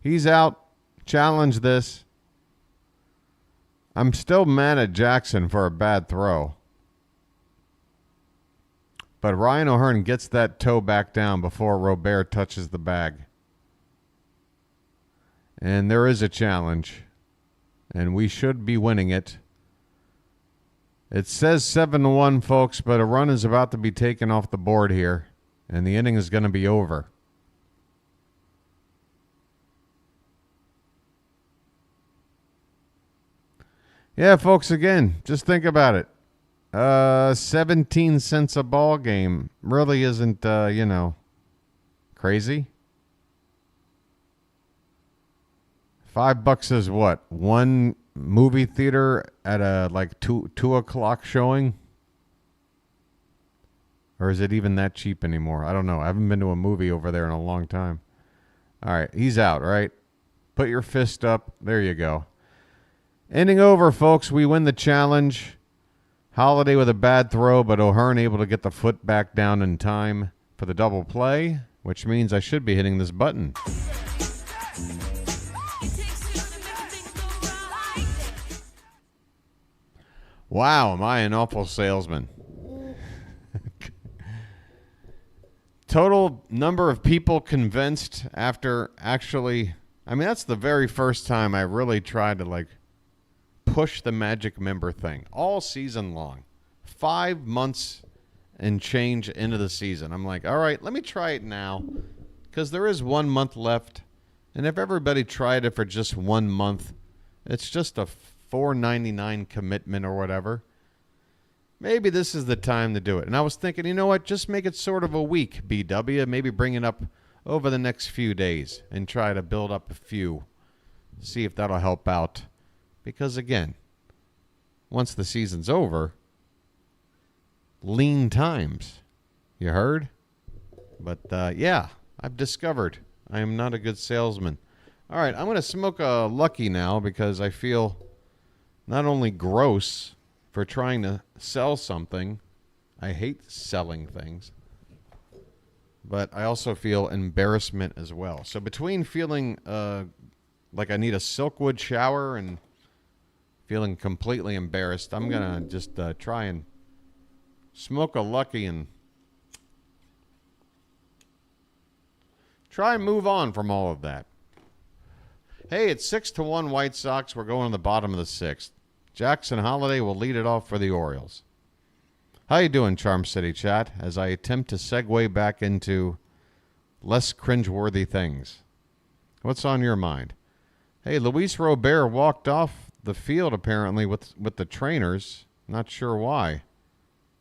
He's out. Challenge this. I'm still mad at Jackson for a bad throw. But Ryan O'Hearn gets that toe back down before Robert touches the bag. And there is a challenge. And we should be winning it. It says 7-1, folks, but a run is about to be taken off the board here. And the inning is going to be over. Yeah, folks, again, just think about it. 17 cents a ball game really isn't, you know, crazy. $5 is what? 1 movie theater at a like 2 o'clock showing? Or is it even that cheap anymore? I don't know. I haven't been to a movie over there in a long time. All right, he's out, right? Put your fist up. There you go. Inning over, folks. We win the challenge. Holiday with a bad throw, but O'Hearn able to get the foot back down in time for the double play, which means I should be hitting this button. Wow, am I an awful salesman. Total number of people convinced after actually, I mean, that's the very first time I really tried to like push the Magic member thing all season long. 5 months and change into the season. I'm like, all right, let me try it now because there is 1 month left. And if everybody tried it for just 1 month, it's just a $4.99 commitment or whatever. Maybe this is the time to do it. And I was thinking, you know what? Just make it sort of a week, BW. Maybe bring it up over the next few days and try to build up a few. See if that'll help out. Because, again, once the season's over, lean times. You heard? But, yeah, I've discovered I am not a good salesman. All right, I'm going to smoke a Lucky now because I feel not only gross for trying to sell something. I hate selling things. But I also feel embarrassment as well. So between feeling like I need a Silkwood shower and feeling completely embarrassed, I'm going to just try and smoke a Lucky and try and move on from all of that. Hey, it's 6-1 White Sox. We're going to the bottom of the sixth. Jackson Holliday will lead it off for the Orioles. How you doing, Charm City chat, as I attempt to segue back into less cringeworthy things? What's on your mind? Hey, Luis Robert walked off the field apparently with the trainers. Not sure why.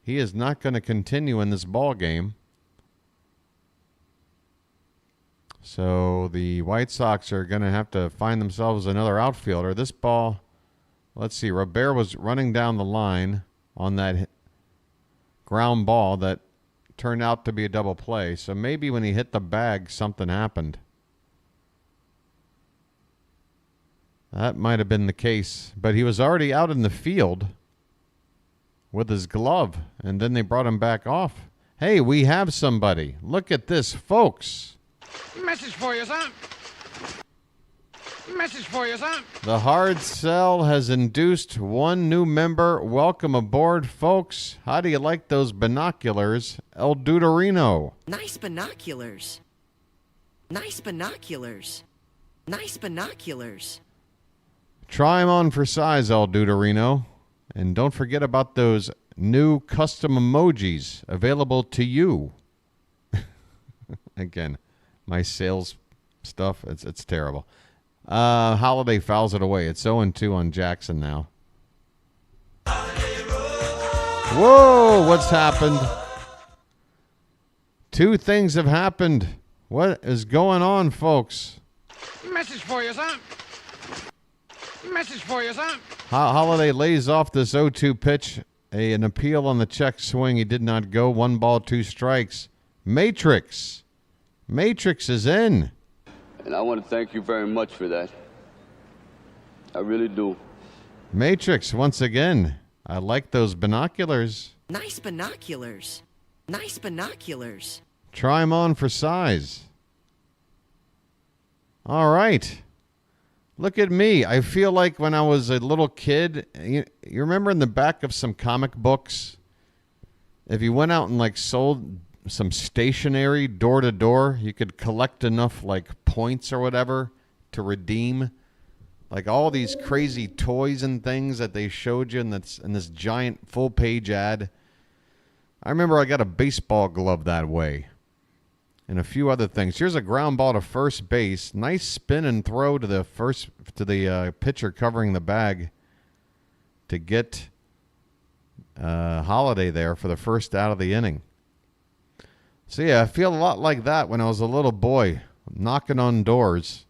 He is not going to continue in this ball game. So the White Sox are going to have to find themselves another outfielder. This ball, let's see, Robert was running down the line on that ground ball that turned out to be a double play. So maybe when he hit the bag, something happened. That might have been the case. But he was already out in the field with his glove, and then they brought him back off. Hey, we have somebody. Look at this, folks. Message for you, son. Message for you, son. The hard sell has induced one new member. Welcome aboard, folks. How do you like those binoculars, El Duderino? Nice binoculars. Nice binoculars. Nice binoculars. Try them on for size, El Duderino. And don't forget about those new custom emojis available to you. Again, my sales stuff, it's terrible. Holiday fouls it away. It's 0-2 on Jackson now. Whoa, what's happened? Two things have happened. What is going on, folks? Message for you, son. Message for you, son. Holiday lays off this 0-2 pitch. An appeal on the check swing. He did not go. 1 ball, 2 strikes. Matrix is in. And I want to thank you very much for that. I really do. Matrix, once again. I like those binoculars. Nice binoculars. Nice binoculars. Try them on for size. All right. Look at me. I feel like when I was a little kid, you remember in the back of some comic books, if you went out and like sold some stationery door to door, you could collect enough like points or whatever to redeem like all these crazy toys and things that they showed you in this giant full page ad. I remember I got a baseball glove that way and a few other things. Here's a ground ball to first base. Nice spin and throw to the pitcher covering the bag to get Holiday there for the first out of the inning. So, yeah, I feel a lot like that when I was a little boy, knocking on doors,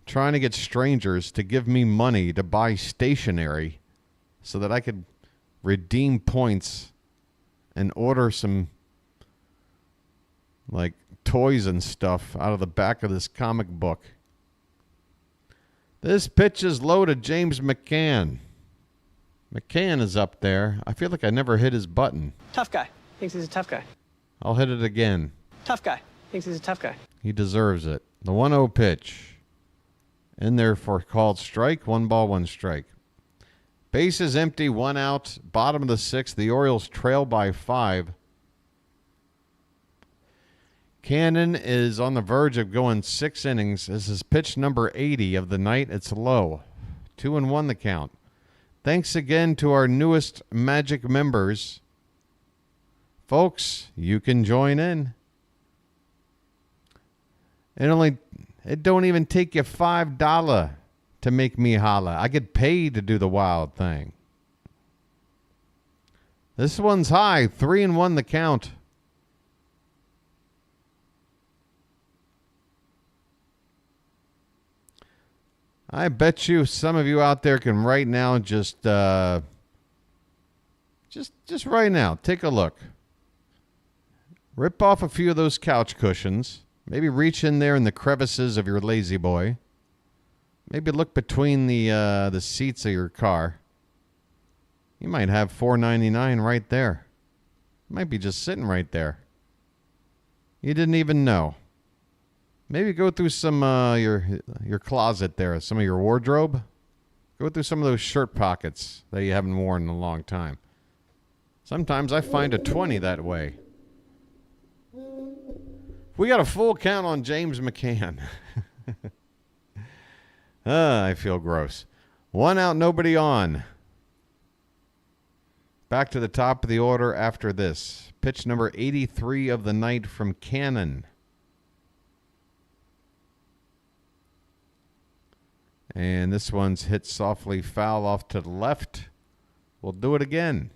trying to get strangers to give me money to buy stationery so that I could redeem points and order some, like, toys and stuff out of the back of this comic book. This pitch is low to James McCann. McCann is up there. I feel like I never hit his button. Tough guy. Thinks he's a tough guy. I'll hit it again. Tough guy. Thinks he's a tough guy. He deserves it. The 1-0 pitch. In there for called strike. 1 ball, 1 strike. Base is empty. 1 out. Bottom of the 6th. The Orioles trail by 5. Cannon is on the verge of going 6 innings. This is pitch number 80 of the night. It's low. 2-1 the count. Thanks again to our newest Magic members. Folks, you can join in. It don't even take you $5 to make me holla. I get paid to do the wild thing. This one's high. 3-1 the count. I bet you some of you out there can right now just right now, take a look. Rip off a few of those couch cushions. Maybe reach in there in the crevices of your lazy boy. Maybe look between the seats of your car. You might have $4.99 right there. It might be just sitting right there. You didn't even know. Maybe go through some your closet there, some of your wardrobe. Go through some of those shirt pockets that you haven't worn in a long time. Sometimes I find a 20 that way. We got a full count on James McCann. I feel gross. 1 out, nobody on. Back to the top of the order after this. Pitch number 83 of the night from Cannon. And this one's hit softly foul off to the left. We'll do it again.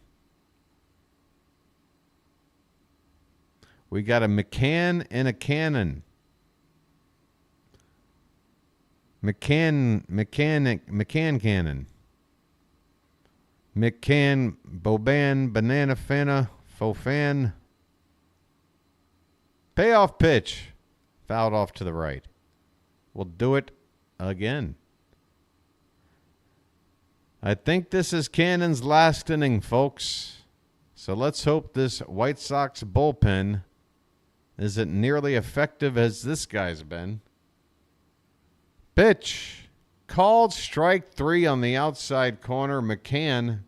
We got a McCann and a Cannon. McCann Cannon. McCann, Boban, Banana Fana, Fofan. Payoff pitch. Fouled off to the right. We'll do it again. I think this is Cannon's last inning, folks. So let's hope this White Sox bullpen isn't nearly effective as this guy's been. Pitch. Called strike 3 on the outside corner. McCann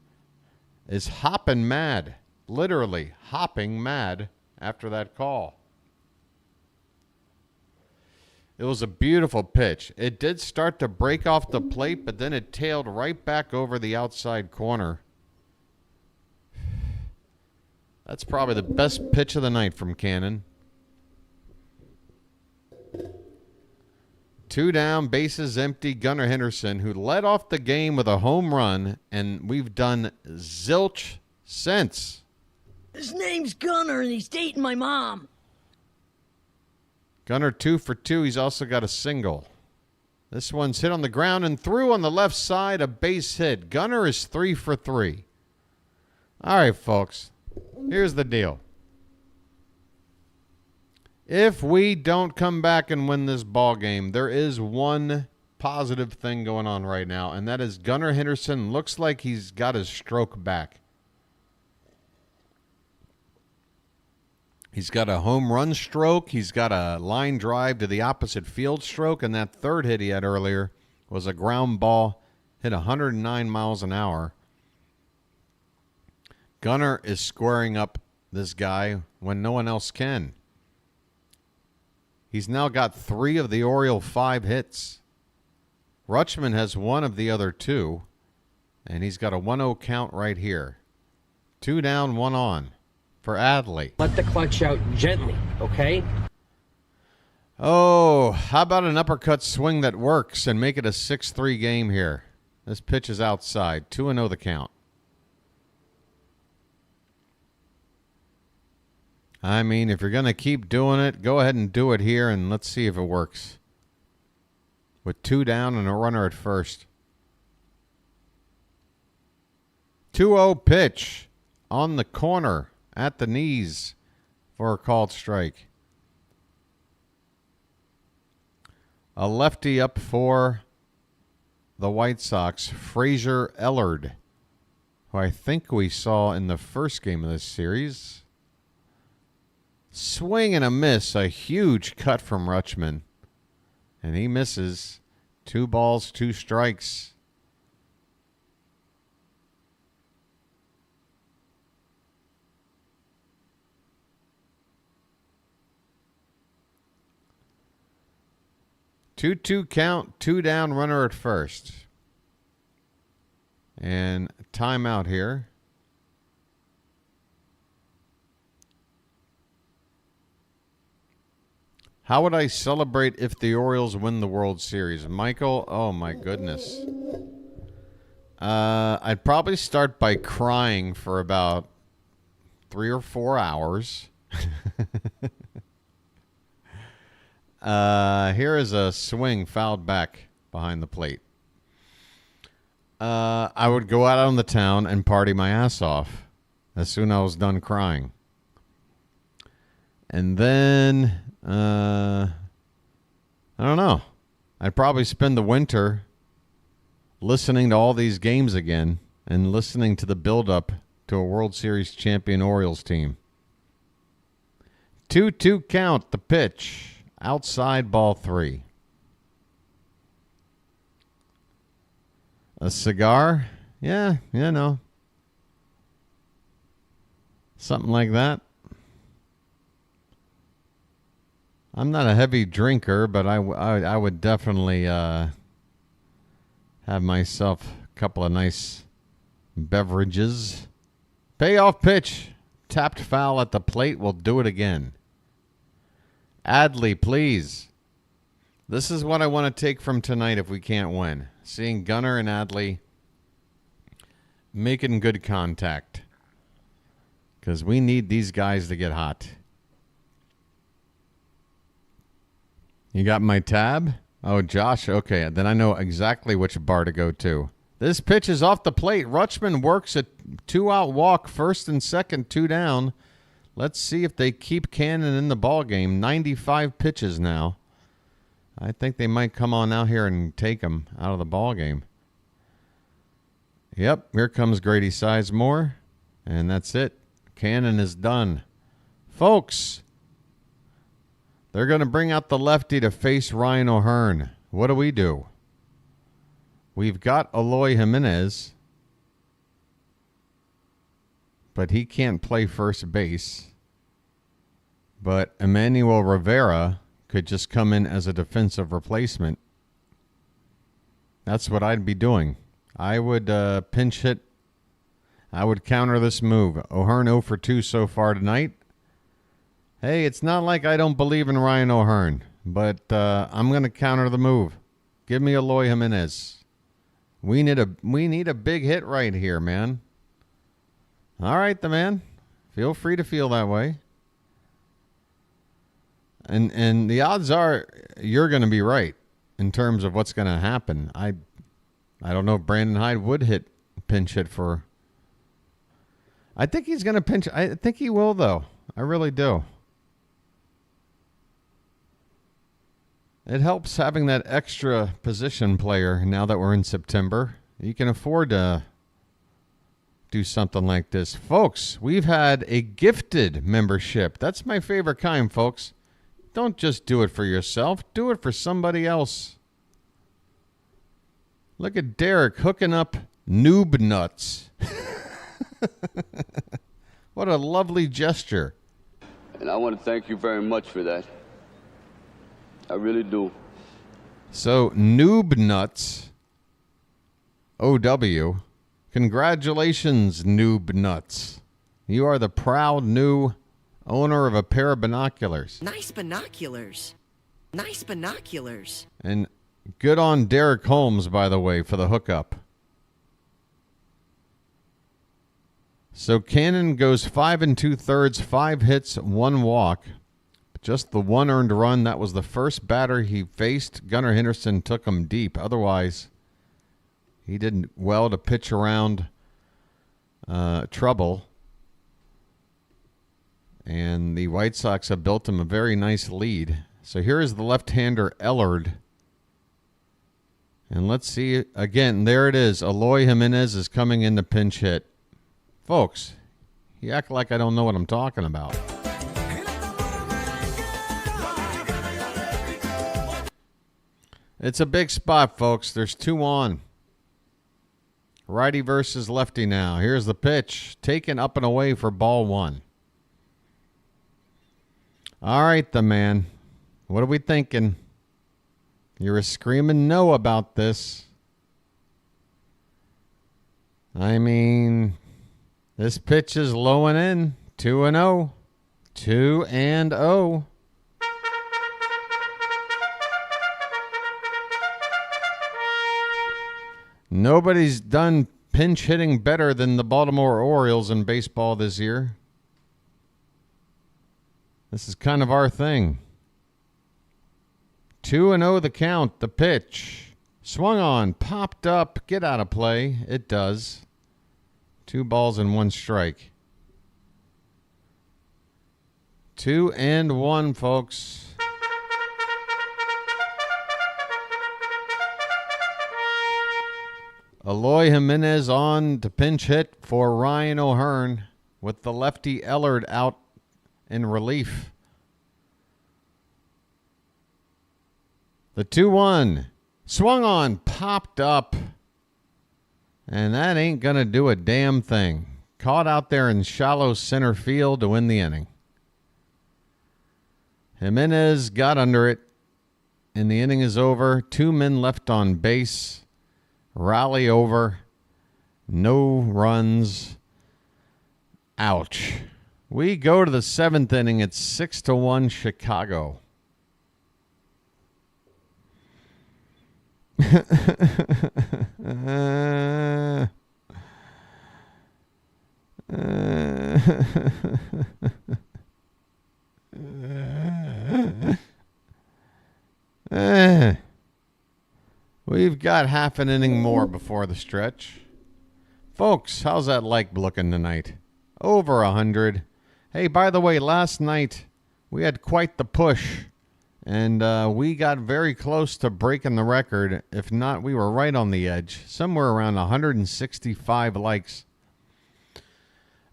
is hopping mad. Literally hopping mad after that call. It was a beautiful pitch. It did start to break off the plate, but then it tailed right back over the outside corner. That's probably the best pitch of the night from Cannon. 2 down, bases empty. Gunnar Henderson, who led off the game with a home run, and we've done zilch since. His name's Gunnar, and he's dating my mom. Gunnar 2 for 2. He's also got a single. This one's hit on the ground and through on the left side, a base hit. Gunnar is 3 for 3. All right, folks. Here's the deal. If we don't come back and win this ball game, there is one positive thing going on right now, and that is Gunnar Henderson looks like he's got his stroke back. He's got a home run stroke. He's got a line drive to the opposite field stroke, and that third hit he had earlier was a ground ball, hit 109 miles an hour. Gunnar is squaring up this guy when no one else can. He's now got 3 of the Orioles' 5 hits. Rutschman has 1 of the other 2, and he's got a 1-0 count right here. 2 down, 1 on for Adley. Let the clutch out gently, okay? Oh, how about an uppercut swing that works and make it a 6-3 game here? This pitch is outside. 2-0 the count. I mean, if you're going to keep doing it, go ahead and do it here, and let's see if it works. With 2 down and a runner at first. 2-0 pitch on the corner at the knees for a called strike. A lefty up for the White Sox, Fraser Ellard, who I think we saw in the first game of this series. Swing and a miss, a huge cut from Rutschman. And he misses. 2 balls, 2 strikes. Two count, 2 down, runner at first. And timeout here. How would I celebrate if the Orioles win the World Series? Michael, oh my goodness. I'd probably start by crying for about 3 or 4 hours. Here is a swing fouled back behind the plate. I would go out on the town and party my ass off as soon as I was done crying. And then, I don't know. I'd probably spend the winter listening to all these games again and listening to the build-up to a World Series champion Orioles team. 2-2 count, the pitch. Outside, ball 3. A cigar? Yeah, no. Something like that. I'm not a heavy drinker, but I would definitely have myself a couple of nice beverages. Payoff pitch. Tapped foul at the plate. We'll do it again. Adley, please. This is what I want to take from tonight if we can't win. Seeing Gunnar and Adley making good contact. Because we need these guys to get hot. You got my tab? Oh, Josh. Okay, then I know exactly which bar to go to. This pitch is off the plate. Rutschman works a 2-out walk, first and second, 2 down. Let's see if they keep Cannon in the ball game. 95 pitches now. I think they might come on out here and take him out of the ball game. Yep, here comes Grady Sizemore, and that's it. Cannon is done. Folks, they're going to bring out the lefty to face Ryan O'Hearn. What do? We've got Eloy Jimenez, but he can't play first base. But Emmanuel Rivera could just come in as a defensive replacement. That's what I'd be doing. I would pinch hit. I would counter this move. O'Hearn 0 for 2 so far tonight. Hey, it's not like I don't believe in Ryan O'Hearn, but I'm going to counter the move. Give me Eloy Jimenez. We need a big hit right here, man. All right, the man. Feel free to feel that way. And the odds are you're going to be right in terms of what's going to happen. I don't know if Brandon Hyde would pinch hit for. I think he's going to pinch. I think he will, though. I really do. It helps having that extra position player now that we're in September. You can afford to do something like this. Folks, we've had a gifted membership. That's my favorite kind, folks. Don't just do it for yourself. Do it for somebody else. Look at Derek hooking up noob nuts. What a lovely gesture. And I want to thank you very much for that. I really do. So, Noob Nuts, OW, congratulations, Noob Nuts. You are the proud new owner of a pair of binoculars. Nice binoculars. Nice binoculars. And good on Derek Holmes, by the way, for the hookup. So, Cannon goes 5 2/3, 5 hits, 1 walk. Just the 1 earned run. That was the first batter he faced. Gunnar Henderson took him deep. Otherwise, he did well to pitch around trouble. And the White Sox have built him a very nice lead. So here is the left-hander Ellard. And let's see. Again, there it is. Eloy Jimenez is coming in to pinch hit. Folks, you act like I don't know what I'm talking about. It's a big spot, folks. There's 2 on. Righty versus lefty now. Here's the pitch. Taken up and away for ball 1. All right, the man. What are we thinking? You're a screaming no about this. I mean, this pitch is low and in. 2-0. 2-0. Nobody's done pinch hitting better than the Baltimore Orioles in baseball this year. This is kind of our thing. 2-0 the count, the pitch. Swung on, popped up, get out of play. It does. 2 balls and 1 strike. 2-1, folks. Eloy Jimenez on to pinch hit for Ryan O'Hearn with the lefty Ellard out in relief. The 2-1. Swung on, popped up. And that ain't going to do a damn thing. Caught out there in shallow center field to win the inning. Jimenez got under it, and the inning is over. 2 men left on base. Rally over. No runs. Ouch. We go to the 7th inning. It's 6-1 Chicago. We've got half an inning more before the stretch. Folks, how's that like looking tonight? Over 100. Hey, by the way, last night we had quite the push, and we got very close to breaking the record. If not, we were right on the edge, somewhere around 165 likes.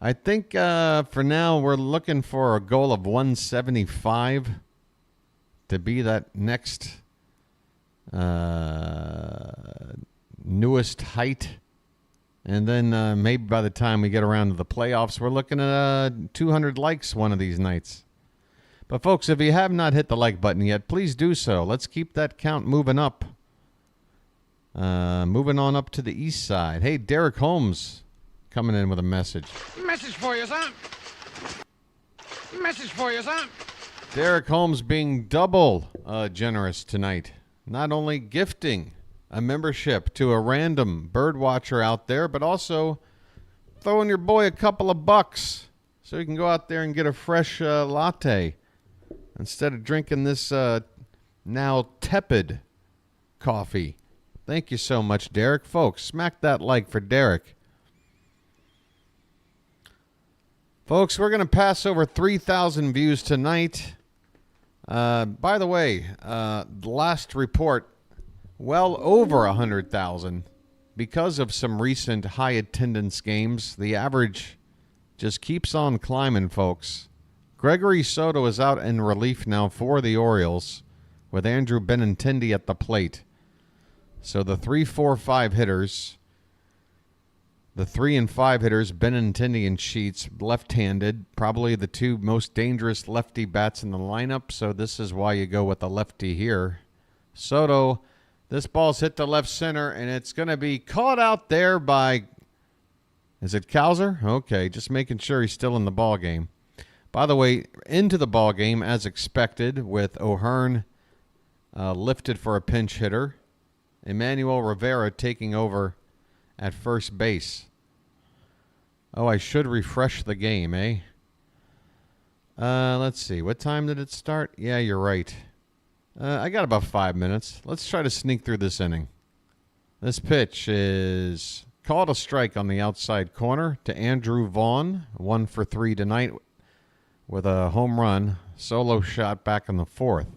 I think for now we're looking for a goal of 175 to be that next newest height. And then maybe by the time we get around to the playoffs, we're looking at 200 likes one of these nights. But folks, if you have not hit the like button yet, please do so. Let's keep that count moving up. Moving on up to the east side. Hey, Derek Holmes coming in with a message. Message for you, son. Message for you, son. Derek Holmes being double generous tonight. Not only gifting a membership to a random BirdWatcher out there, but also throwing your boy a couple of bucks so you can go out there and get a fresh latte instead of drinking this now tepid coffee. Thank you so much, Derek. Folks, smack that like for Derek. Folks, we're going to pass over 3,000 views tonight. By the way, the last report, well over 100,000. Because of some recent high attendance games, the average just keeps on climbing, folks. Gregory Soto is out in relief now for the Orioles with Andrew Benintendi at the plate. So the 3, 4, 5 hitters, the 3 and 5 hitters, Benintendi and Sheets, left-handed, probably the 2 most dangerous lefty bats in the lineup, so this is why you go with the lefty here. Soto, this ball's hit to left center, and it's going to be caught out there by, is it Cowser? Okay, just making sure he's still in the ball game. By the way, into the ball game as expected with O'Hearn lifted for a pinch hitter. Emmanuel Rivera taking over at first base. Oh, I should refresh the game, eh? Let's see. What time did it start? Yeah, you're right. I got about 5 minutes. Let's try to sneak through this inning. This pitch is called a strike on the outside corner to Andrew Vaughn. 1 for 3 tonight with a home run. Solo shot back in the 4th.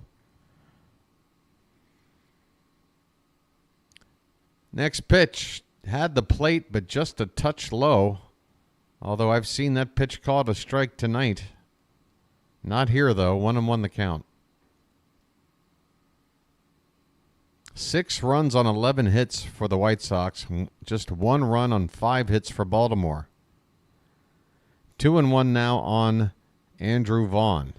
Next pitch. Had the plate, but just a touch low. Although I've seen that pitch called a strike tonight. Not here, though. 1-1 the count. 6 runs on 11 hits for the White Sox. Just 1 run on 5 hits for Baltimore. 2-1 now on Andrew Vaughn.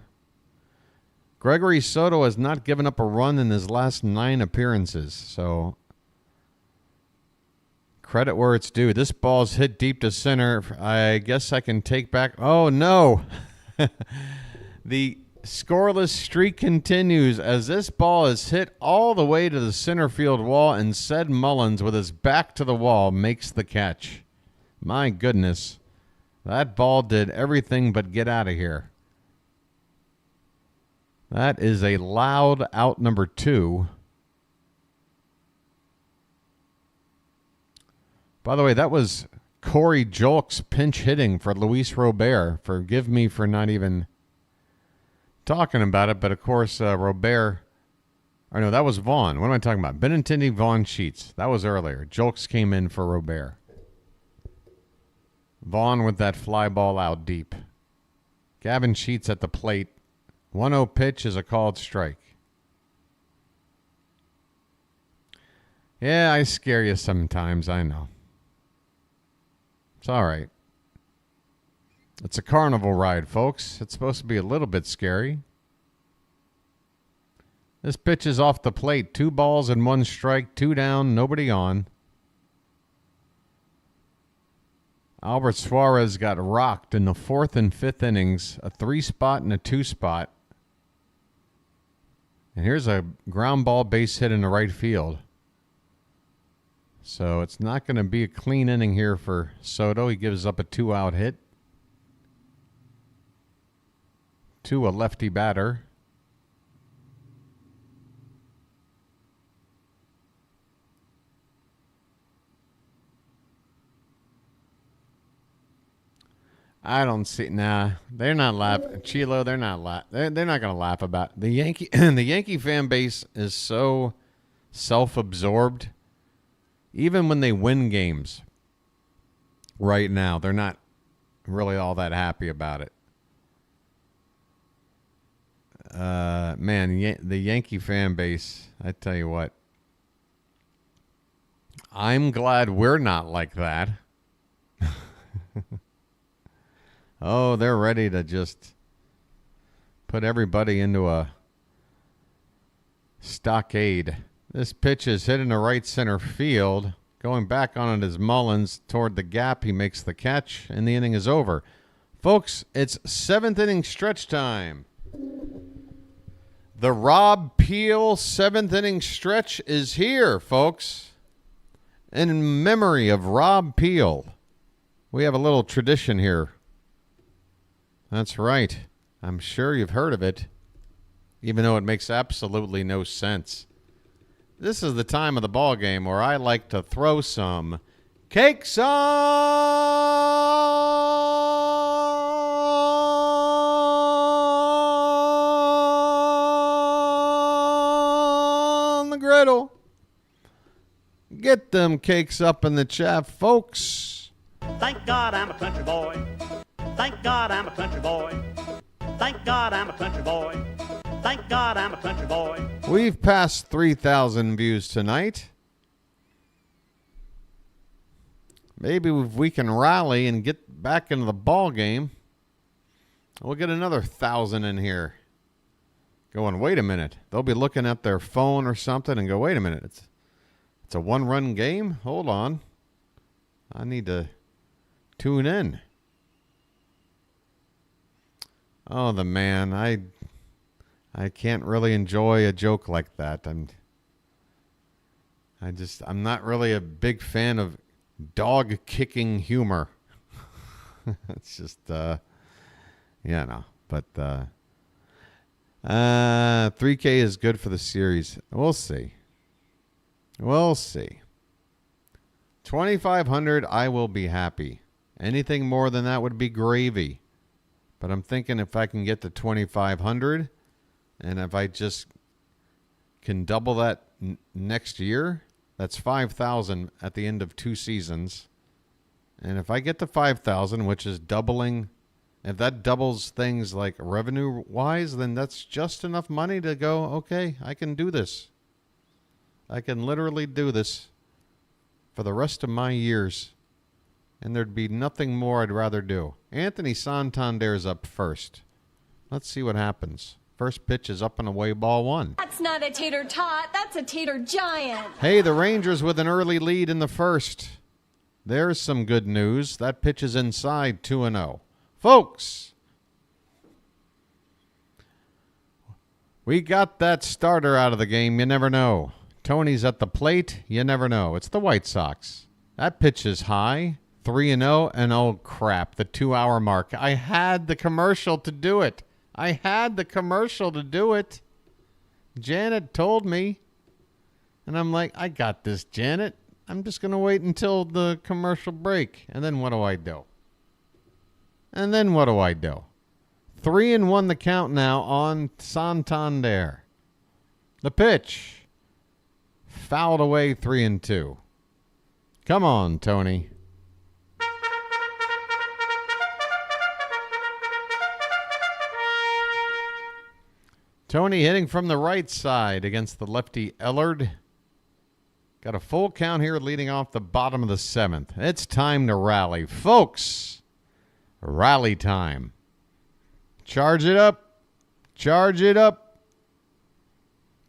Gregory Soto has not given up a run in his last 9 appearances, so credit where it's due. This ball's hit deep to center. I guess I can take back. Oh, no. The scoreless streak continues as this ball is hit all the way to the center field wall, and Ced Mullins, with his back to the wall, makes the catch. My goodness. That ball did everything but get out of here. That is a loud out number 2. By the way, that was Corey Julk's pinch hitting for Luis Robert. Forgive me for not even talking about it, but of course, Robert... Or no, that was Vaughn. What am I talking about? Benintendi, Vaughn, Sheets. That was earlier. Julks came in for Robert. Vaughn with that fly ball out deep. Gavin Sheets at the plate. 1-0 pitch is a called strike. Yeah, I scare you sometimes, I know. It's all right. It's a carnival ride, folks. It's supposed to be a little bit scary. This pitch is off the plate. 2 balls and 1 strike, 2 down, nobody on. Albert Suarez got rocked in the 4th and 5th innings, a 3-spot and a 2-spot. And here's a ground ball base hit in the right field. So it's not going to be a clean inning here for Soto. He gives up a 2-out hit to a lefty batter. I don't see. Nah, they're not laughing. Chilo, they're not they're not going to laugh about it. The Yankee. The Yankee fan base is so self-absorbed. Even when they win games, right now, they're not really all that happy about it. Man, the Yankee fan base. I tell you what. I'm glad we're not like that. Oh, they're ready to just put everybody into a stockade. This pitch is hit in the right center field. Going back on it is Mullins toward the gap. He makes the catch, and the inning is over. Folks, it's 7th inning stretch time. The Rob Peel 7th inning stretch is here, folks. In memory of Rob Peel, we have a little tradition here. That's right. I'm sure you've heard of it, even though it makes absolutely no sense. This is the time of the ball game where I like to throw some cakes on the griddle. Get them cakes up in the chaff, folks. Thank God I'm a country boy. Thank God I'm a country boy. Thank God I'm a country boy. Thank God I'm a country boy. We've passed 3,000 views tonight. Maybe if we can rally and get back into the ball game, we'll get another 1,000 in here. Going, wait a minute. They'll be looking at their phone or something and go, wait a minute. It's a 1-run game? Hold on. I need to tune in. Oh, the man. I can't really enjoy a joke like that. I'm not really a big fan of dog kicking humor. It's just no. But 3K is good for the series. We'll see. 2,500, I will be happy. Anything more than that would be gravy. But I'm thinking if I can get to 2,500, and if I just can double that next year, that's 5,000 at the end of 2 seasons. And if I get to 5,000, which is doubling, if that doubles things like revenue-wise, then that's just enough money to go, okay, I can do this. I can literally do this for the rest of my years. And there'd be nothing more I'd rather do. Anthony Santander's up first. Let's see what happens. First pitch is up and away, ball 1. That's not a tater tot, that's a tater giant. Hey, the Rangers with an early lead in the first. There's some good news. That pitch is inside, 2-0. Folks, we got that starter out of the game. You never know. Tony's at the plate. You never know. It's the White Sox. That pitch is high. 3-0, and oh crap, the 2-hour mark. I had the commercial to do it. Janet told me. And I'm like, I got this, Janet. I'm just going to wait until the commercial break. And then what do I do? 3-1 the count now on Santander. The pitch. Fouled away 3-2. Come on, Tony. Tony hitting from the right side against the lefty Ellard. Got a full count here leading off the bottom of the 7th. It's time to rally. Folks, rally time. Charge it up. Charge it up.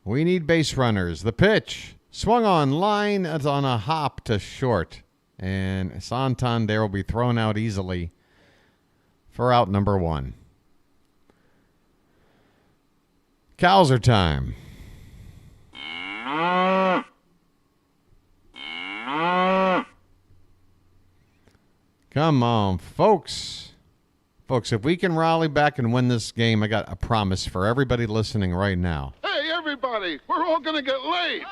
We need base runners. The pitch. Swung on line. It's on a hop to short. And Santander will be thrown out easily for out number 1. Cowser time. Come on, folks. Folks, if we can rally back and win this game, I got a promise for everybody listening right now. Hey, everybody, we're all going to get laid.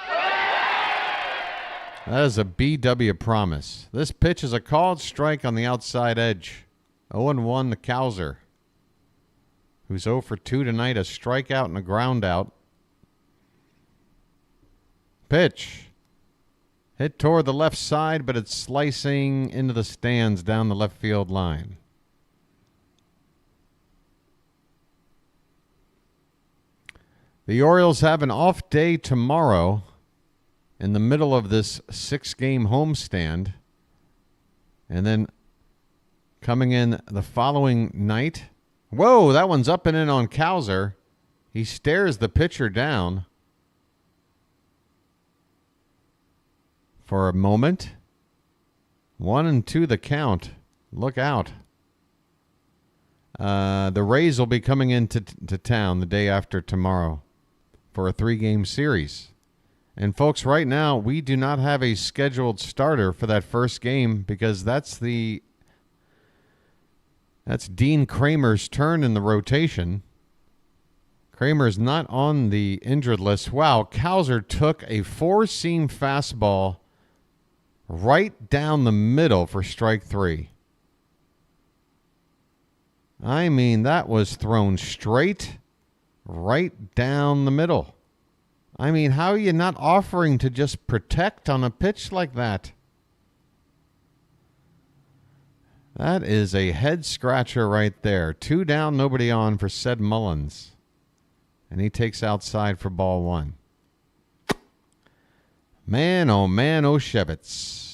That is a BW promise. This pitch is a called strike on the outside edge. 0-1 the Cowser, who's 0 for 2 tonight, a strikeout and a ground out. Pitch. Hit toward the left side, but it's slicing into the stands down the left field line. The Orioles have an off day tomorrow in the middle of this 6-game homestand. And then coming in the following night. Whoa, that one's up and in on Cowser. He stares the pitcher down for a moment. 1-2 the count. Look out. The Rays will be coming into town the day after tomorrow for a 3-game series. And folks, right now we do not have a scheduled starter for that first game because that's Dean Kramer's turn in the rotation. Kramer's not on the injured list. Wow, Cowser took a 4-seam fastball right down the middle for strike 3. I mean, that was thrown straight right down the middle. I mean, how are you not offering to just protect on a pitch like that? That is a head scratcher right there. 2 down, nobody on for Ced Mullins. And he takes outside for ball 1. Man, oh Shevitz.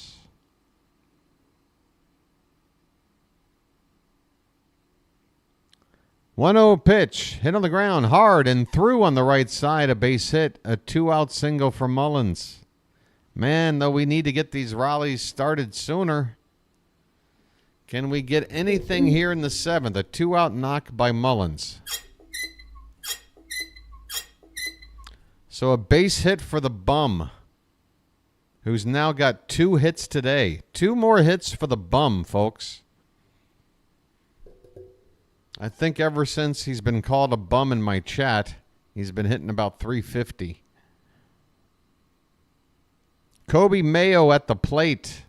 1-0 pitch. Hit on the ground hard and through on the right side. A base hit. A 2-out single for Mullins. Man, though, we need to get these rallies started sooner. Can we get anything here in the 7th? A 2-out knock by Mullins. So a base hit for the bum, who's now got 2 hits today. 2 more hits for the bum, folks. I think ever since he's been called a bum in my chat, he's been hitting about 350. Kobe Mayo at the plate.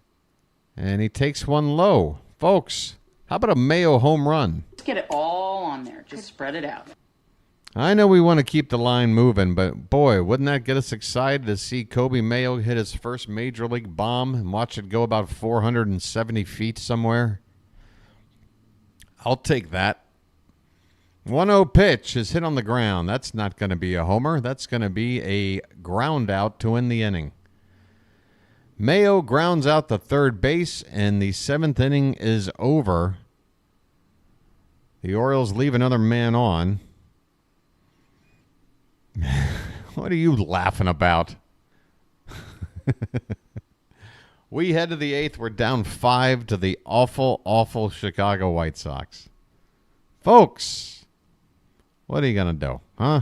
And he takes one low. Folks, how about a Mayo home run? Just get it all on there. Just spread it out. I know we want to keep the line moving, but boy, wouldn't that get us excited to see Kobe Mayo hit his first major league bomb and watch it go about 470 feet somewhere? I'll take that. 1-0 pitch is hit on the ground. That's not going to be a homer. That's going to be a ground out to win the inning. Mayo grounds out the third base, and the 7th inning is over. The Orioles leave another man on. What are you laughing about? We head to the 8th. We're down 5 to the awful, awful Chicago White Sox. Folks, what are you going to do? Huh?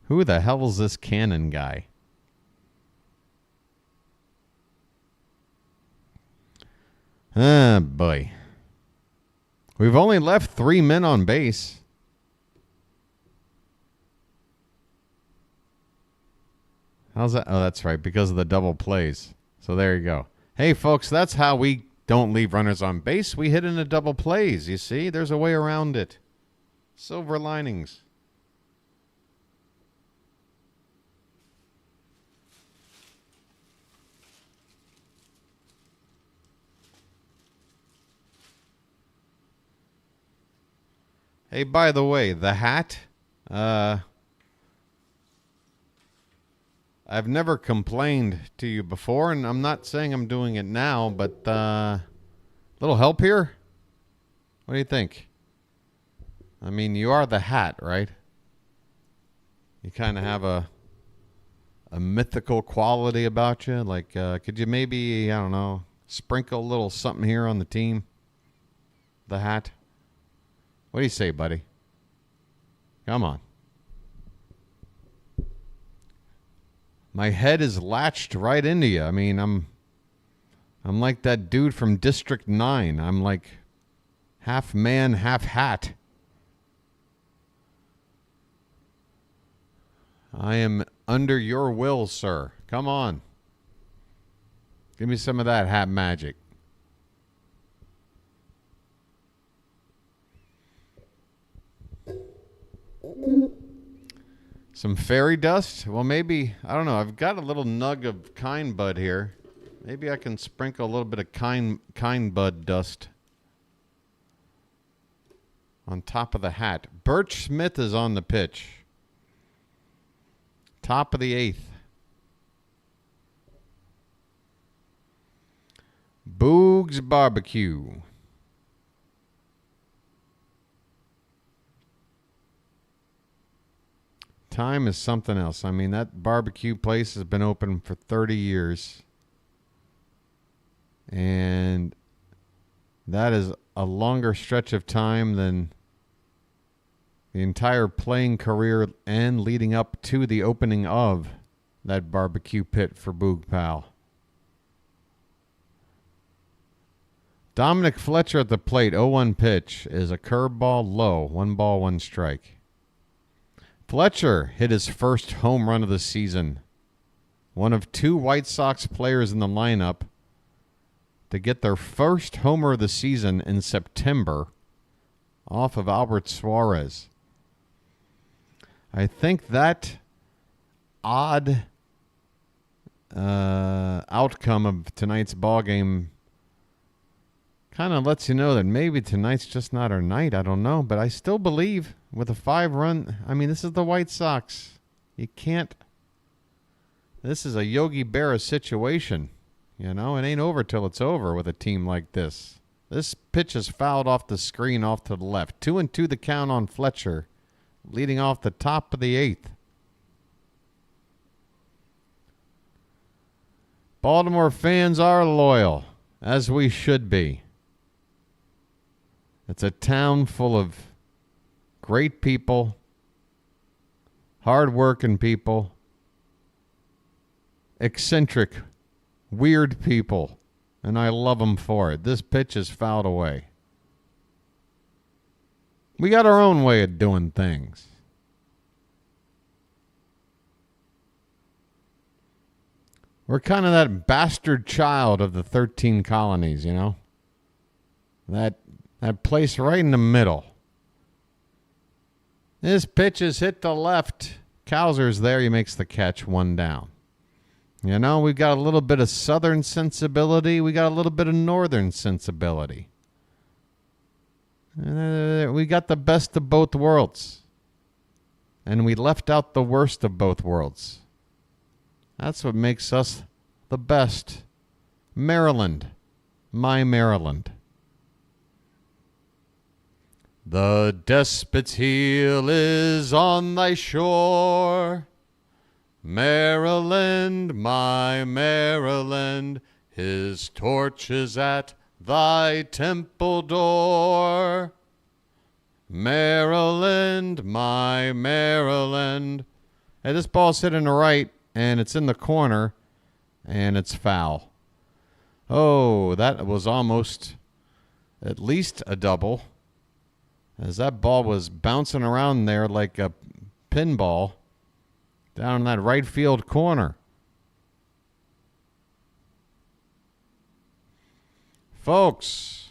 Who the hell is this Cannon guy? Ah, boy. We've only left 3 men on base. How's that? Oh, that's right. Because of the double plays. So there you go. Hey, folks, that's how we don't leave runners on base. We hit into double plays, you see? There's a way around it. Silver linings. Hey, by the way, the hat, I've never complained to you before, and I'm not saying I'm doing it now, but little help here? What do you think? I mean, you are the hat, right? You kind of have a mythical quality about you. Like, could you maybe, I don't know, sprinkle a little something here on the team? The hat? What do you say, buddy? Come on. My head is latched right into you. I mean, I'm like that dude from District 9. I'm like half man, half hat. I am under your will, sir. Come on. Give me some of that hat magic. Some fairy dust? Well, maybe, I don't know. I've got a little nug of kind bud here. Maybe I can sprinkle a little bit of kind bud dust on top of the hat. Birch Smith is on the pitch. Top of the 8th. Boog's Barbecue. Time is something else. I mean, that barbecue place has been open for 30 years. And that is a longer stretch of time than the entire playing career and leading up to the opening of that barbecue pit for Boog Pal. Dominic Fletcher at the plate, 0-1 pitch, is a curveball low. 1 ball, 1 strike. Fletcher hit his first home run of the season. One of 2 White Sox players in the lineup to get their first homer of the season in September off of Albert Suarez. I think that odd outcome of tonight's ballgame kind of lets you know that maybe tonight's just not our night. I don't know, but I still believe with a 5-run, I mean, this is the White Sox. You can't, this is a Yogi Berra situation. You know, it ain't over till it's over with a team like this. This pitch is fouled off the screen off to the left. 2-2 the count on Fletcher, leading off the top of the 8th. Baltimore fans are loyal, as we should be. It's a town full of great people, hard-working people, eccentric, weird people, and I love them for it. This pitch is fouled away. We got our own way of doing things. We're kind of that bastard child of the 13 colonies, you know? That place right in the middle. This pitch is hit to left. Cowser's there. He makes the catch, 1 down. You know, we've got a little bit of southern sensibility. We got a little bit of northern sensibility. We got the best of both worlds. And we left out the worst of both worlds. That's what makes us the best. Maryland. My Maryland. The despot's heel is on thy shore. Maryland, my Maryland, his torch is at thy temple door. Maryland, my Maryland. Hey, this ball's hit in the right, and it's in the corner, and it's foul. Oh, that was almost at least a double, as that ball was bouncing around there like a pinball down in that right field corner. Folks,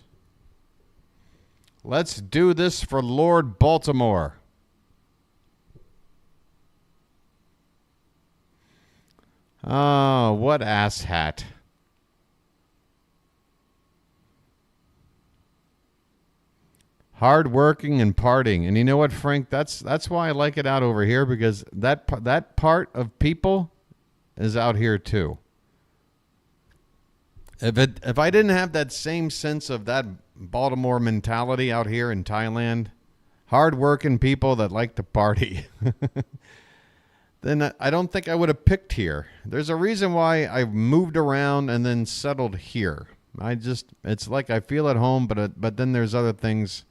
let's do this for Lord Baltimore. Oh, what asshat. Hard-working and partying. And you know what, Frank? That's why I like it out over here, because that part of people is out here too. If I didn't have that same sense of that Baltimore mentality out here in Thailand, hard-working people that like to party, then I don't think I would have picked here. There's a reason why I moved around and then settled here. It's like I feel at home, but then there's other things,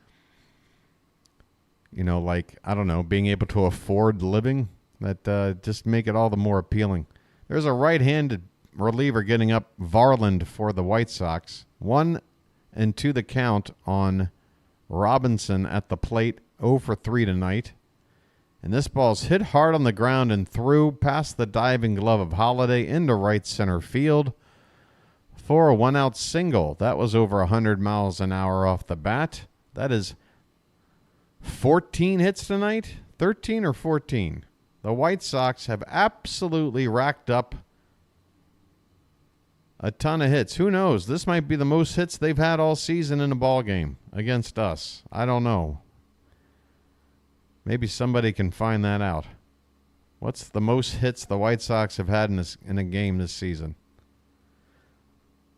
you know, like, I don't know, being able to afford living that just make it all the more appealing. There's a right-handed reliever getting up, Varland, for the White Sox. 1-2 the count on Robinson at the plate, 0 for 3 tonight. And this ball's hit hard on the ground and through past the diving glove of Holiday into right center field for a 1-out single. That was over 100 miles an hour off the bat. That is 14 hits tonight, 13 or 14. The White Sox have absolutely racked up a ton of hits. Who knows? This might be the most hits they've had all season in a ball game against us. I don't know. Maybe somebody can find that out. What's the most hits the White Sox have had in a game this season?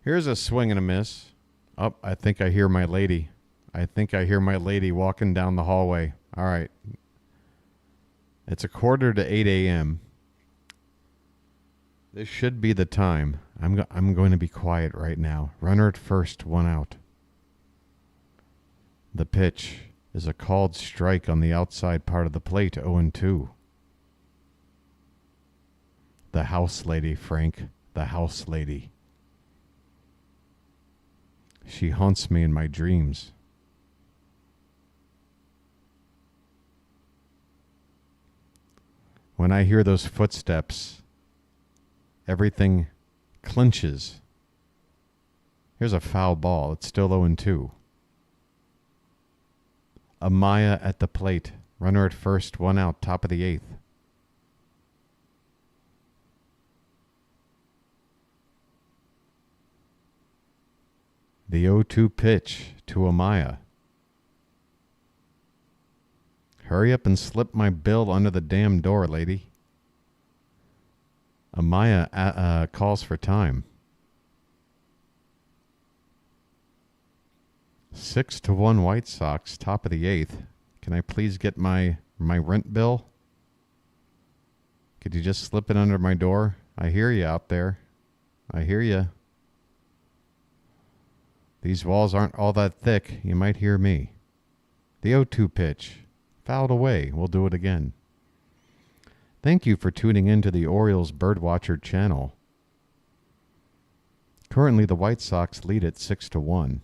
Here's a swing and a miss. Oh, I think I hear my lady. I think I hear my lady walking down the hallway. All right. It's 7:45 a.m. This should be the time. I'm going to be quiet right now. Runner at first, 1 out. The pitch is a called strike on the outside part of the plate, 0-2. The house lady, Frank. The house lady. She haunts me in my dreams. When I hear those footsteps, everything clinches. Here's a foul ball. It's still 0-2. Amaya at the plate. Runner at first, 1 out, top of the 8th. The 0-2 pitch to Amaya. Hurry up and slip my bill under the damn door, lady. Amaya calls for time. 6-1 White Sox, top of the 8th. Can I please get my rent bill? Could you just slip it under my door? I hear you out there. I hear you. These walls aren't all that thick. You might hear me. The 0-2 pitch. Fouled away. We'll do it again. Thank you for tuning in to the Orioles BirdWatcher channel. Currently, the White Sox lead at 6-1.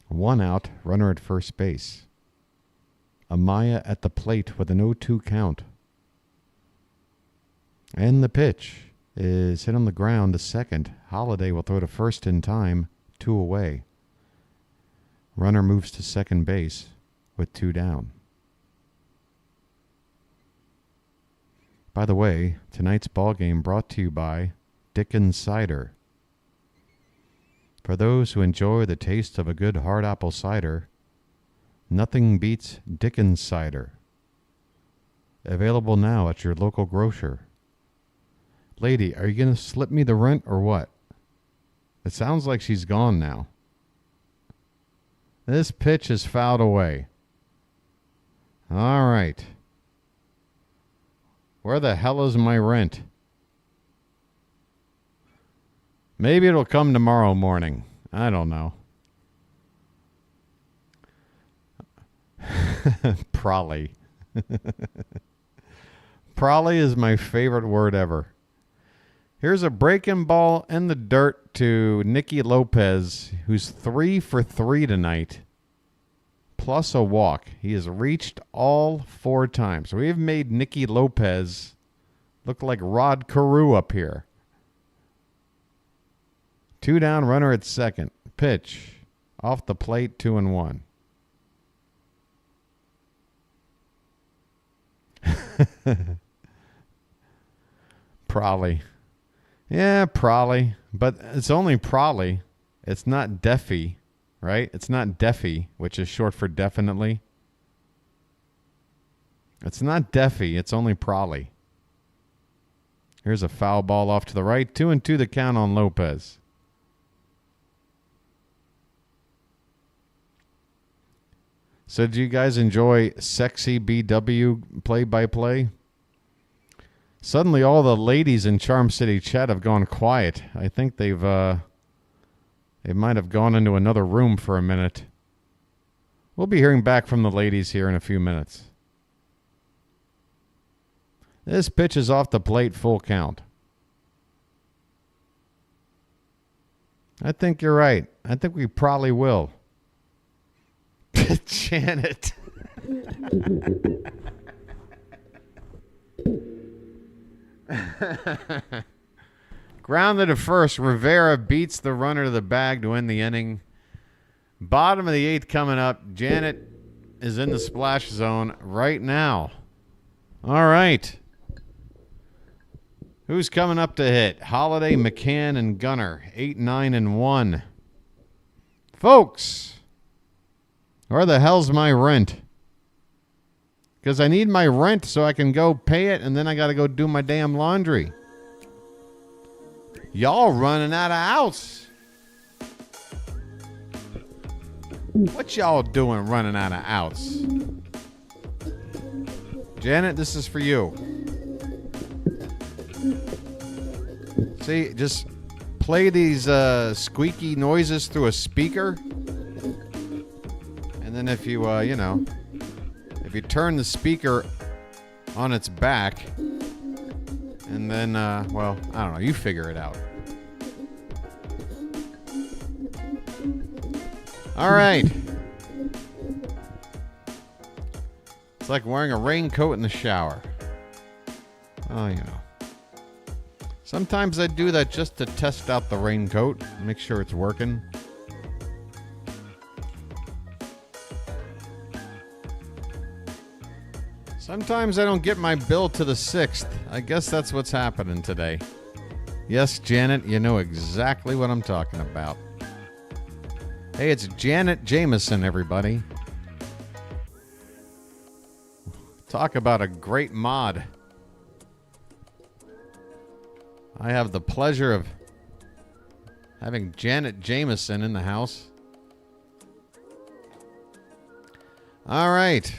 1 out, runner at first base. Amaya at the plate with an 0-2 count. And the pitch is hit on the ground to second. Holiday will throw to first in time, 2 away. Runner moves to second base with 2 down. By the way, tonight's ball game brought to you by Dickens Cider. For those who enjoy the taste of a good hard apple cider, nothing beats Dickens Cider. Available now at your local grocer. Lady, are you going to slip me the rent or what? It sounds like she's gone now. This pitch is fouled away. All right. Where the hell is my rent? Maybe it'll come tomorrow morning. I don't know. Prolly. Prolly is my favorite word ever. Here's a breaking ball in the dirt to Nicky Lopez, who's 3 for 3 tonight, plus a walk. He has reached all 4 times. We have made Nicky Lopez look like Rod Carew up here. 2 down, runner at second. Pitch. Off the plate, 2-1. Probably. Yeah, probably. But it's only probably. It's not defi, right? It's not defi, which is short for definitely. It's not defi. It's only probably. Here's a foul ball off to the right. 2-2 the count on Lopez. So do you guys enjoy sexy BW play-by-play? Suddenly all the ladies in Charm City chat have gone quiet. I think they might have gone into another room for a minute. We'll be hearing back from the ladies here in a few minutes. This pitch is off the plate, full count. I think you're right. I think we probably will. Janet. Grounded to first. Rivera beats the runner to the bag to end the inning. Bottom of the 8th coming up. Janet is in the splash zone right now. All right. Who's coming up to hit? Holiday, McCann, and Gunner. 8, 9, and 1. Folks, where the hell's my rent? Because I need my rent so I can go pay it, and then I got to go do my damn laundry. Y'all running out of outs. What y'all doing running out of outs? Janet, this is for you. See, just play these squeaky noises through a speaker. And then if you, if you turn the speaker on its back, and then, well, I don't know, you figure it out. All right. It's like wearing a raincoat in the shower. Oh, you know. Sometimes I do that just to test out the raincoat, make sure it's working. Sometimes I don't get my bill to the 6th. I guess that's what's happening today. Yes, Janet, you know exactly what I'm talking about. Hey, it's Janet Jameson, everybody. Talk about a great mod. I have the pleasure of having Janet Jameson in the house. All right.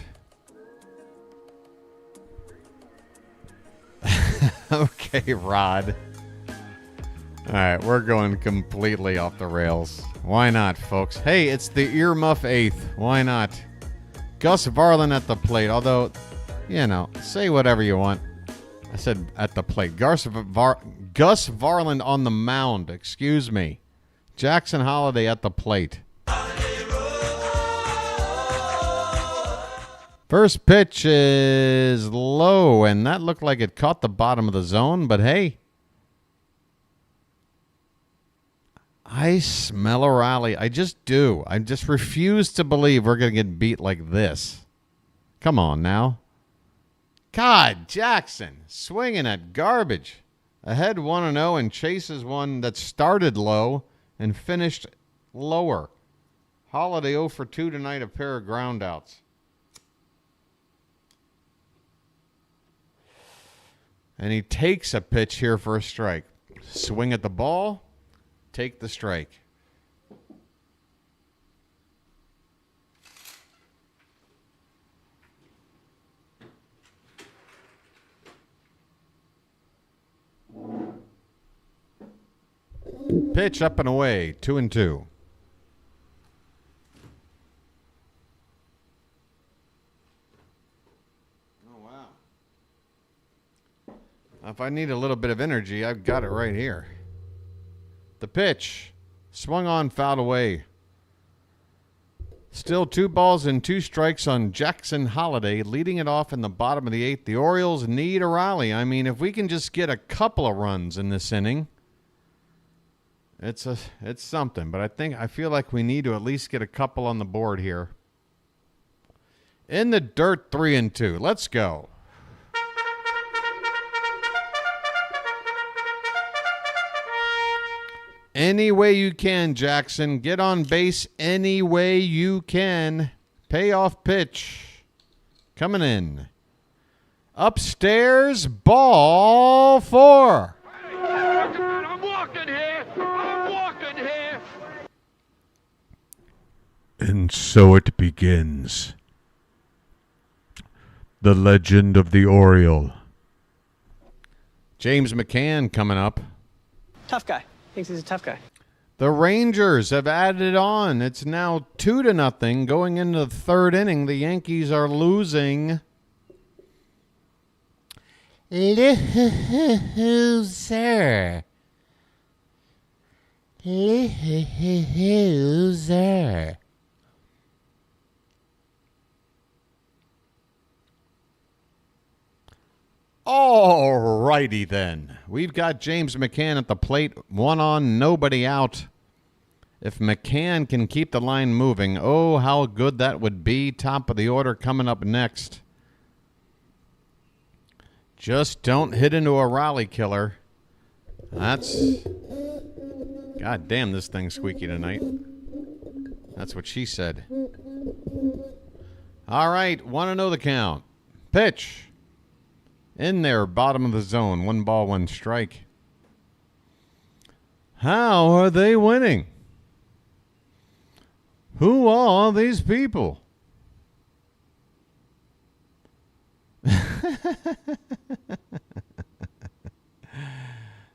Okay, Rod. All right, we're going completely off the rails. Why not, folks? Hey, it's the earmuff 8th. Why not? Gus Varland at the plate, although, say whatever you want. I said at the plate. Gus Varland on the mound. Excuse me. Jackson Holiday at the plate. First pitch is low, and that looked like it caught the bottom of the zone, but hey. I smell a rally. I just do. I just refuse to believe we're going to get beat like this. Come on now. God, Jackson, swinging at garbage. Ahead 1-0 and chases one that started low and finished lower. Holiday 0 for 2 tonight, a pair of groundouts. And he takes a pitch here for a strike. Swing at the ball, take the strike. Pitch up and away, 2-2. Oh, wow. If I need a little bit of energy, I've got it right here. The pitch. Swung on, fouled away. Still 2 balls and 2 strikes on Jackson Holiday, leading it off in the bottom of the 8th. The Orioles need a rally. I mean, if we can just get a couple of runs in this inning, It's something, but I feel like we need to at least get a couple on the board here. In the dirt, 3-2. Let's go. Any way you can, Jackson. Get on base any way you can. Payoff pitch. Coming in. Upstairs, ball 4. I'm walking here. I'm walking here. And so it begins. The legend of the Oriole. James McCann coming up. Tough guy. Thinks he's a tough guy. The Rangers have added on. It's now 2-0 going into the third inning. The Yankees are losing. Loser. Loser. All righty then. We've got James McCann at the plate. 1 on, nobody out. If McCann can keep the line moving, oh, how good that would be. Top of the order coming up next. Just don't hit into a rally killer. That's... God damn, this thing's squeaky tonight. That's what she said. All right, want to know the count. Pitch. In there, bottom of the zone. 1 ball, 1 strike. How are they winning? Who are these people?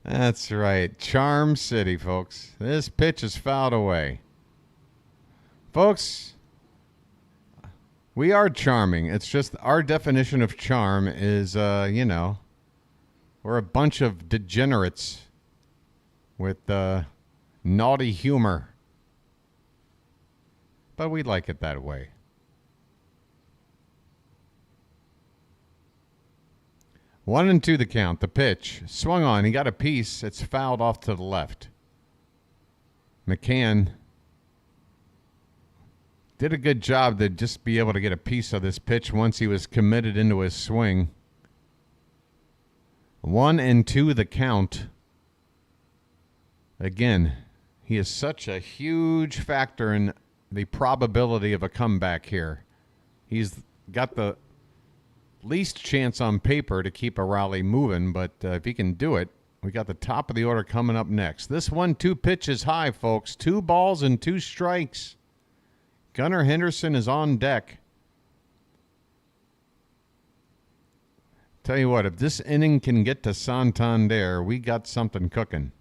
That's right. Charm City, folks. This pitch is fouled away. Folks, we are charming. It's just our definition of charm is, you know, we're a bunch of degenerates with naughty humor. But we like it that way. 1-2 the count. The pitch. Swung on. He got a piece. It's fouled off to the left. McCann did a good job to just be able to get a piece of this pitch once he was committed into his swing. 1-2 the count. Again, he is such a huge factor in the probability of a comeback here. He's got the least chance on paper to keep a rally moving, but if he can do it, we got the top of the order coming up next. This 1-2 pitch is high, folks. 2 balls and 2 strikes. Gunnar Henderson is on deck. Tell you what, if this inning can get to Santander, we got something cooking.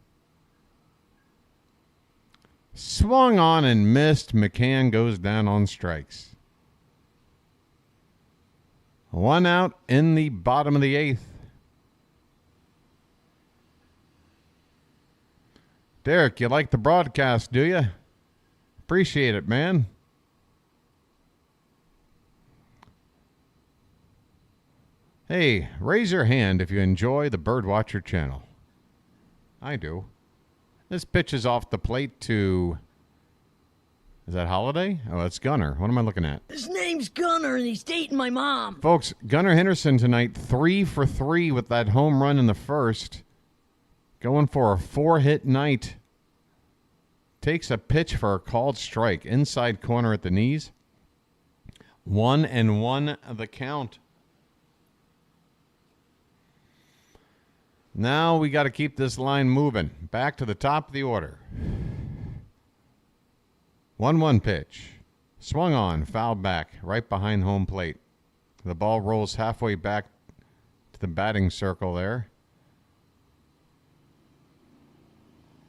Swung on and missed. McCann goes down on strikes. 1 out in the bottom of the 8th. Derek, you like the broadcast, do you? Appreciate it, man. Hey, raise your hand if you enjoy the BirdWatcher channel. I do. This pitch is off the plate to... Is that Holiday? Oh, that's Gunnar. What am I looking at? His name's Gunnar, and he's dating my mom. Folks, Gunnar Henderson tonight, 3 for 3 with that home run in the first. Going for a 4-hit night. Takes a pitch for a called strike. Inside corner at the knees. 1-1 the count. Now we got to keep this line moving. Back to the top of the order. 1-1 pitch. Swung on, fouled back, right behind home plate. The ball rolls halfway back to the batting circle there.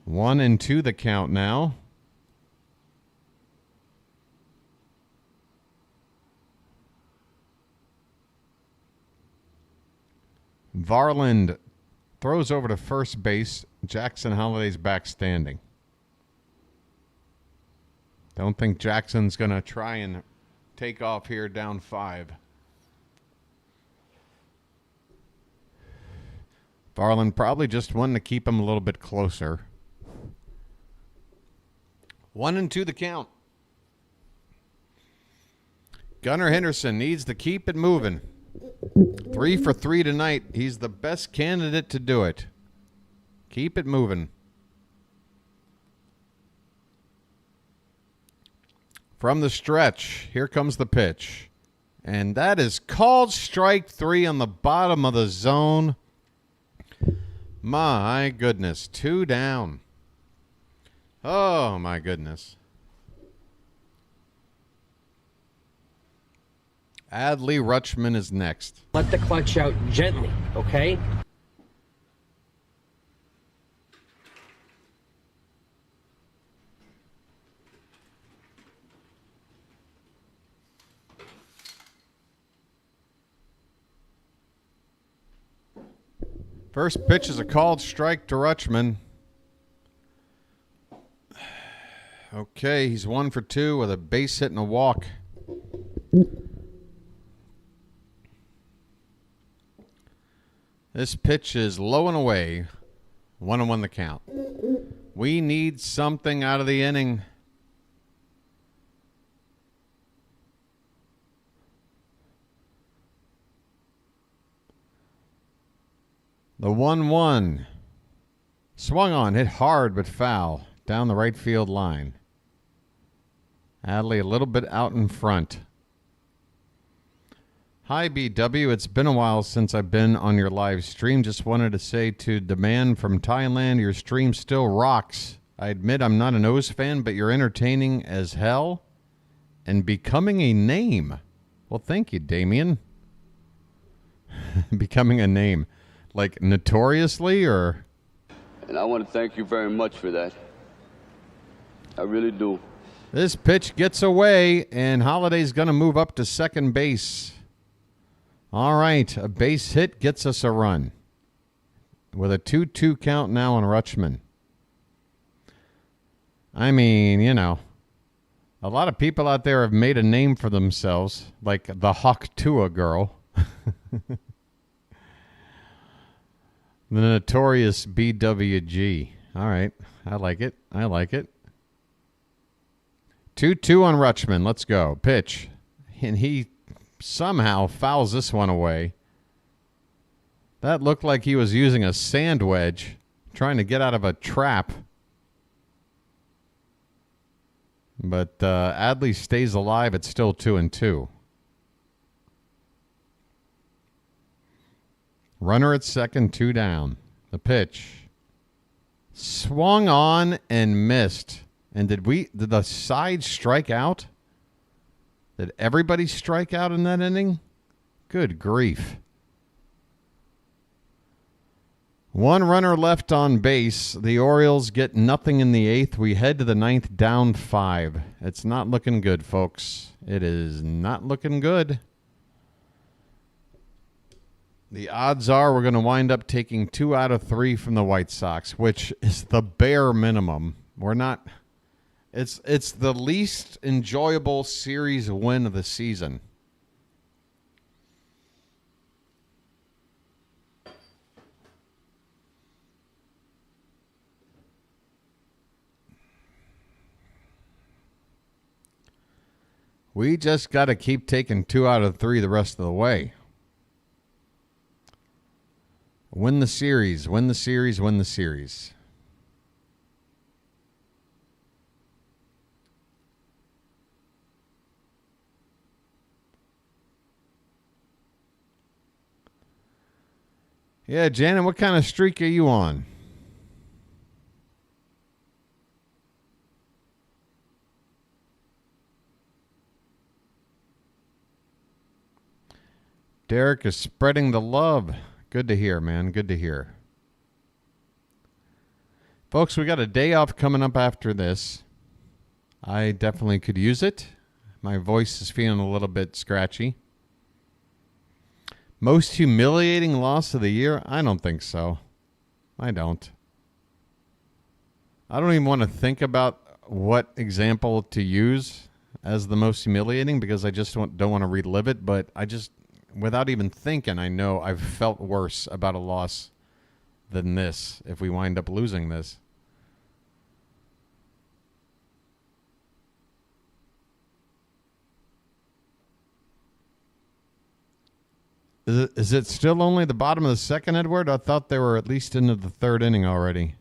1-2 the count now. Varland throws over to first base. Jackson Holliday's back standing. Don't think Jackson's going to try and take off here down 5. Varland probably just wanted to keep him a little bit closer. 1-2 the count. Gunnar Henderson needs to keep it moving. 3 for 3 tonight. He's the best candidate to do it. Keep it moving. From the stretch, here comes the pitch. And that is called strike 3 on the bottom of the zone. My goodness, 2 down. Oh, my goodness. Adley Rutschman is next. Let the clutch out gently, okay? First pitch is a called strike to Rutschman. Okay, he's 1 for 2 with a base hit and a walk. This pitch is low and away. 1-1 the count. We need something out of the inning. The 1-1. Swung on, hit hard but foul. Down the right field line. Adley a little bit out in front. Hi, BW. It's been a while since I've been on your live stream. Just wanted to say to Demand from Thailand, your stream still rocks. I admit I'm not an O's fan, but you're entertaining as hell and becoming a name. Well, thank you, Damien. Becoming a name. Like notoriously or? And I want to thank you very much for that. I really do. This pitch gets away, and Holiday's going to move up to second base. All right, a base hit gets us a run. With a 2-2 count now on Rutschman. I mean, you know, a lot of people out there have made a name for themselves, like the Hawk Tua girl. The notorious BWG. All right, I like it. I like it. 2-2 on Rutschman. Let's go. Pitch. And he somehow fouls this one away. That looked like he was using a sand wedge, trying to get out of a trap. But Adley stays alive. It's still 2-2. Runner at second, 2 down. The pitch. Swung on and missed. And did the side strike out? Did everybody strike out in that inning? Good grief. 1 runner left on base. The Orioles get nothing in the 8th. We head to the 9th, down 5. It's not looking good, folks. It is not looking good. The odds are we're going to wind up taking 2 out of 3 from the White Sox, which is the bare minimum. We're not... It's the least enjoyable series win of the season. We just got to keep taking 2 out of 3 the rest of the way. Win the series, win the series, win the series. Yeah, Janet, what kind of streak are you on? Derek is spreading the love. Good to hear, man. Good to hear. Folks, we got a day off coming up after this. I definitely could use it. My voice is feeling a little bit scratchy. Most humiliating loss of the year? I don't think so. I don't. I don't even want to think about what example to use as the most humiliating because I just don't want to relive it. But I just, without even thinking, I know I've felt worse about a loss than this if we wind up losing this. Is it still only the bottom of the second, Edward? I thought they were at least into the third inning already.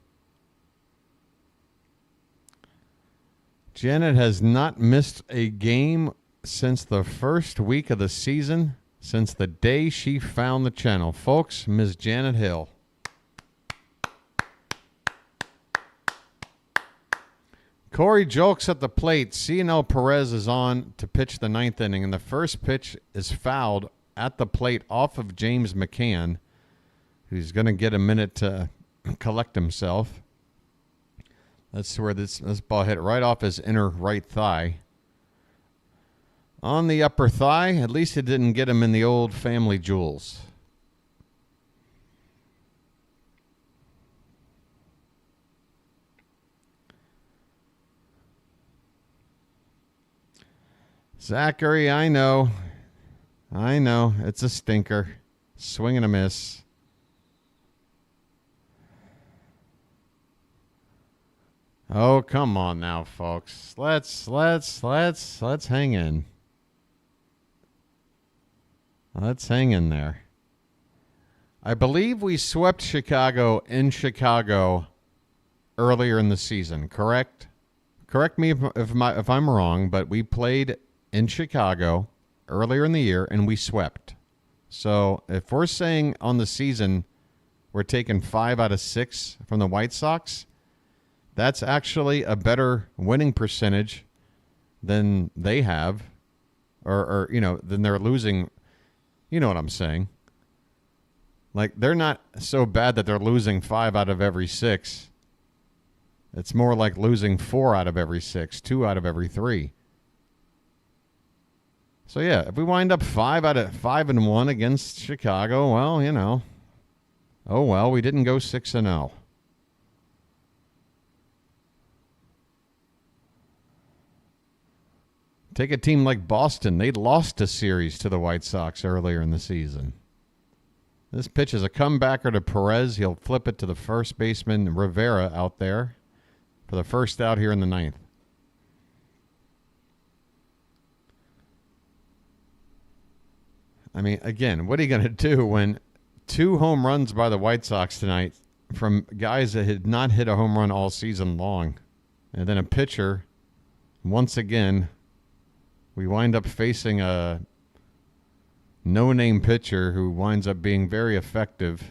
Janet has not missed a game since the first week of the season, since the day she found the channel. Folks, Ms. Janet Hill. Corey Jolks at the plate. Cionel Perez is on to pitch the ninth inning, and the first pitch is fouled at the plate off of James McCann, who's going to get a minute to collect himself. That's where this ball hit right off his inner right thigh. On the upper thigh, at least it didn't get him in the old family jewels. Zachary, I know. It's a stinker. Swing and a miss. Oh, come on now, folks. Let's hang in. Let's hang in there. I believe we swept Chicago in Chicago earlier in the season, correct? Correct me if I'm wrong, but we played in Chicago earlier in the year and we swept. So if we're saying on the season we're taking 5 out of 6 from the White Sox, that's actually a better winning percentage than they have, or than they're losing. You know what I'm saying? Like, they're not so bad that they're losing 5 out of every 6. It's more like losing 4 out of every 6, 2 out of every 3. So yeah, if we wind up 5-1 against Chicago, well, oh well, we didn't go 6-0. Take a team like Boston. They lost a series to the White Sox earlier in the season. This pitch is a comebacker to Perez. He'll flip it to the first baseman, Rivera, out there for the first out here in the ninth. I mean, again, what are you going to do when 2 home runs by the White Sox tonight from guys that had not hit a home run all season long? And then a pitcher, once again, we wind up facing a no-name pitcher who winds up being very effective.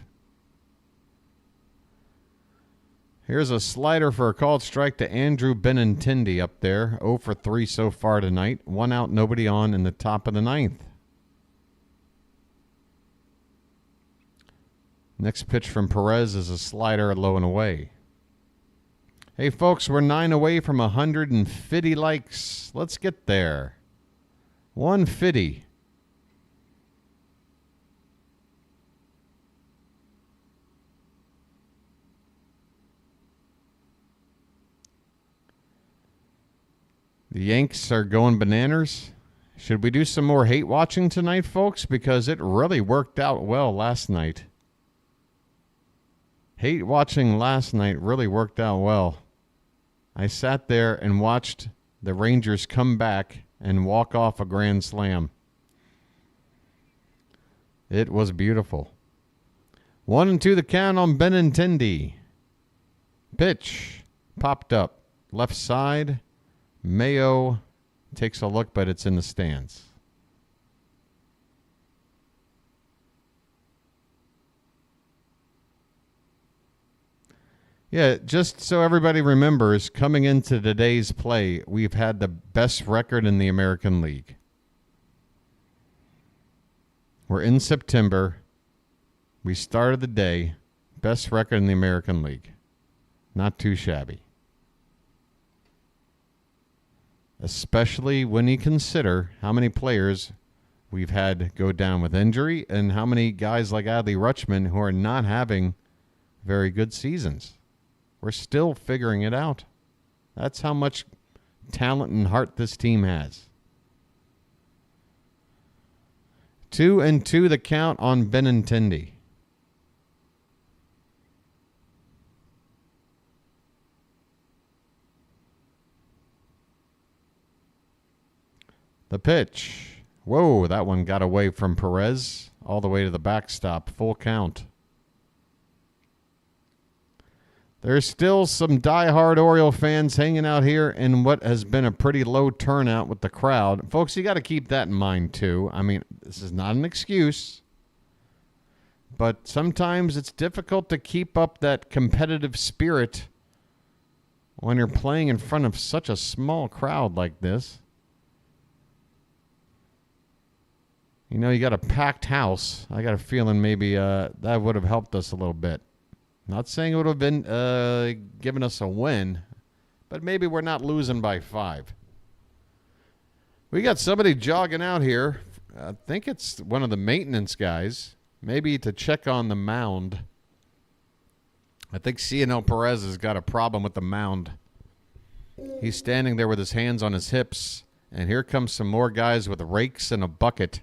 Here's a slider for a called strike to Andrew Benintendi up there. 0 for 3 so far tonight. 1 out, nobody on in the top of the ninth. Next pitch from Perez is a slider low and away. Hey, folks, we're 9 away from 150 likes. Let's get there. 150. The Yanks are going bananas. Should we do some more hate watching tonight, folks? Because it really worked out well last night. Hate watching last night really worked out well. I sat there and watched the Rangers come back and walk off a grand slam. It was beautiful. 1-2 the count on Benintendi. Pitch popped up. Left side. Mayo takes a look, but it's in the stands. Yeah, just so everybody remembers, coming into today's play, we've had the best record in the American League. We're in September. We started the day, best record in the American League. Not too shabby. Especially when you consider how many players we've had go down with injury and how many guys like Adley Rutschman who are not having very good seasons. We're still figuring it out. That's how much talent and heart this team has. 2-2 the count on Benintendi. The pitch. Whoa, that one got away from Perez all the way to the backstop. Full count. There's still some diehard Oriole fans hanging out here in what has been a pretty low turnout with the crowd. Folks, you got to keep that in mind, too. I mean, this is not an excuse. But sometimes it's difficult to keep up that competitive spirit when you're playing in front of such a small crowd like this. You know, you got a packed house. I got a feeling maybe that would have helped us a little bit. Not saying it would have been giving us a win, but maybe we're not losing by 5. We got somebody jogging out here. I think it's one of the maintenance guys, maybe to check on the mound. I think Cionel Perez has got a problem with the mound. He's standing there with his hands on his hips, and here comes some more guys with rakes and a bucket.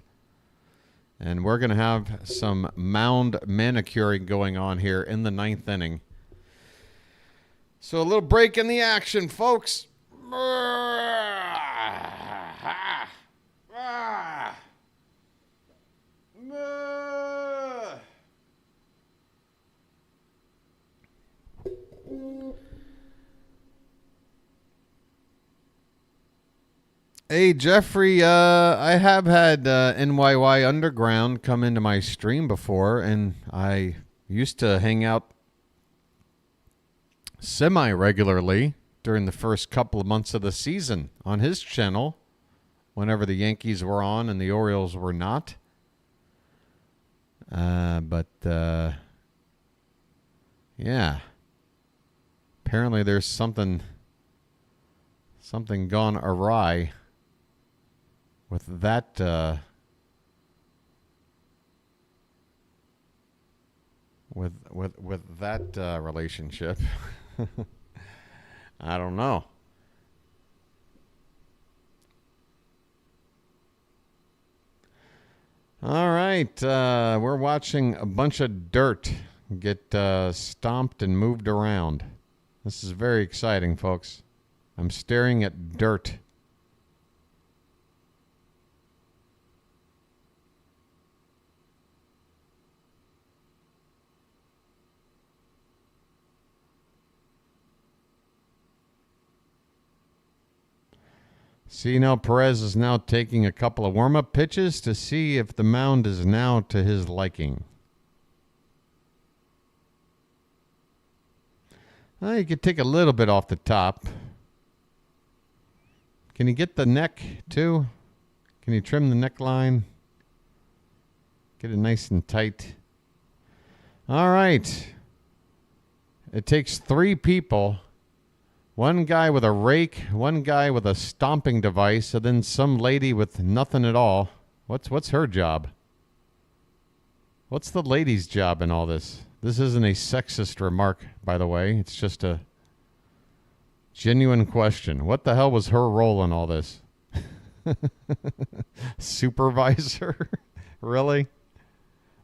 And we're going to have some mound manicuring going on here in the 9th inning. So a little break in the action, folks. Hey, Jeffrey, I have had NYY Underground come into my stream before, and I used to hang out semi-regularly during the first couple of months of the season on his channel, whenever the Yankees were on and the Orioles were not. Yeah. Apparently there's something gone awry with that with that relationship. I don't know. All right, we're watching a bunch of dirt get stomped and moved around. This is very exciting, folks. I'm staring at dirt. Cionel Perez is now taking a couple of warm-up pitches to see if the mound is now to his liking. You could take a little bit off the top. Can you get the neck, too? Can you trim the neckline? Get it nice and tight. All right. It takes 3 people. One guy with a rake, one guy with a stomping device, and then some lady with nothing at all. What's her job? What's the lady's job in all this? This isn't a sexist remark, by the way. It's just a genuine question. What the hell was her role in all this? Supervisor? Really?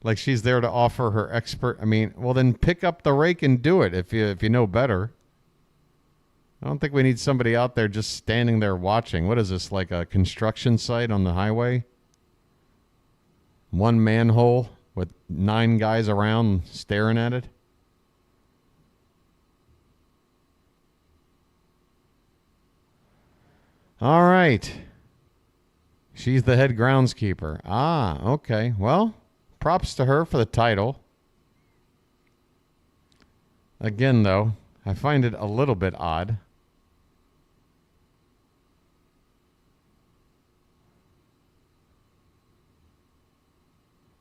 Like she's there to offer her expert. I mean, well then pick up the rake and do it if you know better. I don't think we need somebody out there just standing there watching. What is this, like a construction site on the highway? One manhole with 9 guys around staring at it? All right. She's the head groundskeeper. Ah, okay. Well, props to her for the title. Again, though, I find it a little bit odd.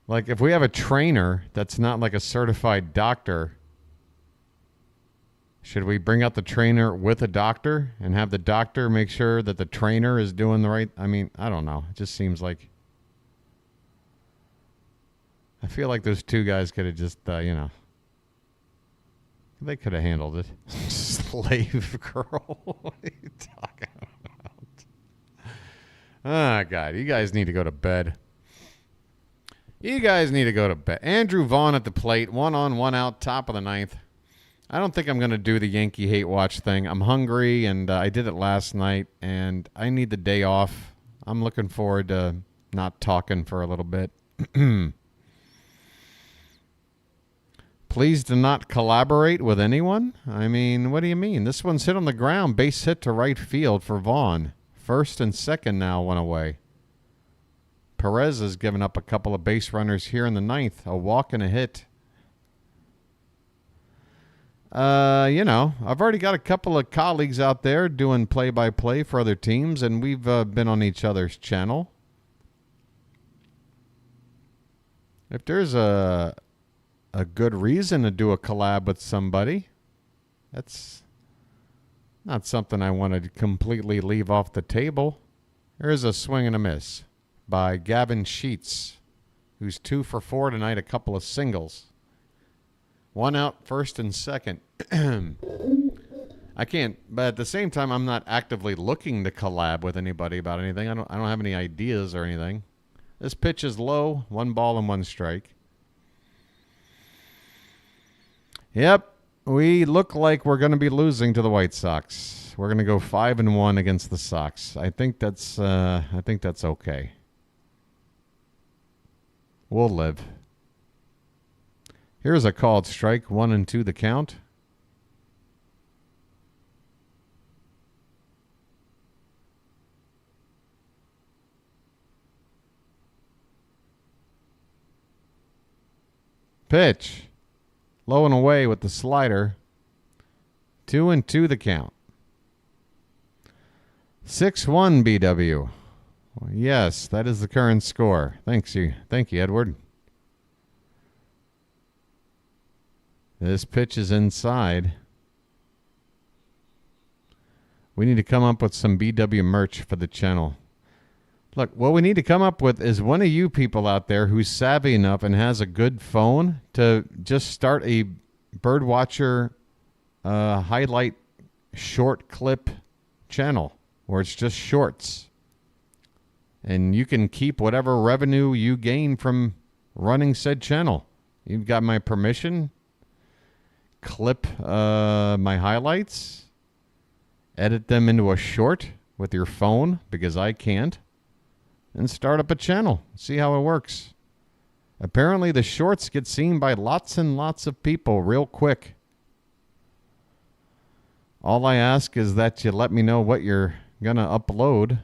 Like, if we have a trainer that's not like a certified doctor, should we bring out the trainer with a doctor and have the doctor make sure that the trainer is doing the right? I mean, I don't know. It just seems like... I feel like those 2 guys could have just, they could have handled it. Slave girl. What are you talking about? Ah, God, you guys need to go to bed. You guys need to go to bed. Andrew Vaughn at the plate. 1 on, 1 out, top of the 9th. I don't think I'm going to do the Yankee hate watch thing. I'm hungry, and I did it last night, and I need the day off. I'm looking forward to not talking for a little bit. Please do not collaborate with anyone. I mean, what do you mean? This one's hit on the ground. Base hit to right field for Vaughn. First and second now went away. Perez has given up a couple of base runners here in the ninth. A walk and a hit. You know, I've already got a couple of colleagues out there doing play-by-play for other teams, and we've been on each other's channel. If there's a good reason to do a collab with somebody, that's not something I want to completely leave off the table. Here's a swing and a miss by Gavin Sheets, who's 2 for 4 tonight, a couple of singles. One out, first and second. I can't, but at the same time, I'm not actively looking to collab with anybody about anything. I don't have any ideas or anything. This pitch is low, 1 ball and 1 strike. Yep, we look like we're going to be losing to the White Sox. We're going to go 5-1 against the Sox. I think that's okay. We'll live. Here's a called strike, 1-2 the count. Pitch. Low and away with the slider. 2-2 the count. 6-1 BW. Yes, that is the current score. Thank you, Edward. This pitch is inside. We need to come up with some BW merch for the channel. Look, what we need to come up with is one of you people out there who's savvy enough and has a good phone to just start a BirdWatcher highlight short clip channel where it's just shorts. And you can keep whatever revenue you gain from running said channel. You've got my permission. Clip my highlights. Edit them into a short with your phone because I can't. And start up a channel. See how it works. Apparently the shorts get seen by lots and lots of people real quick. All I ask is that you let me know what you're going to upload.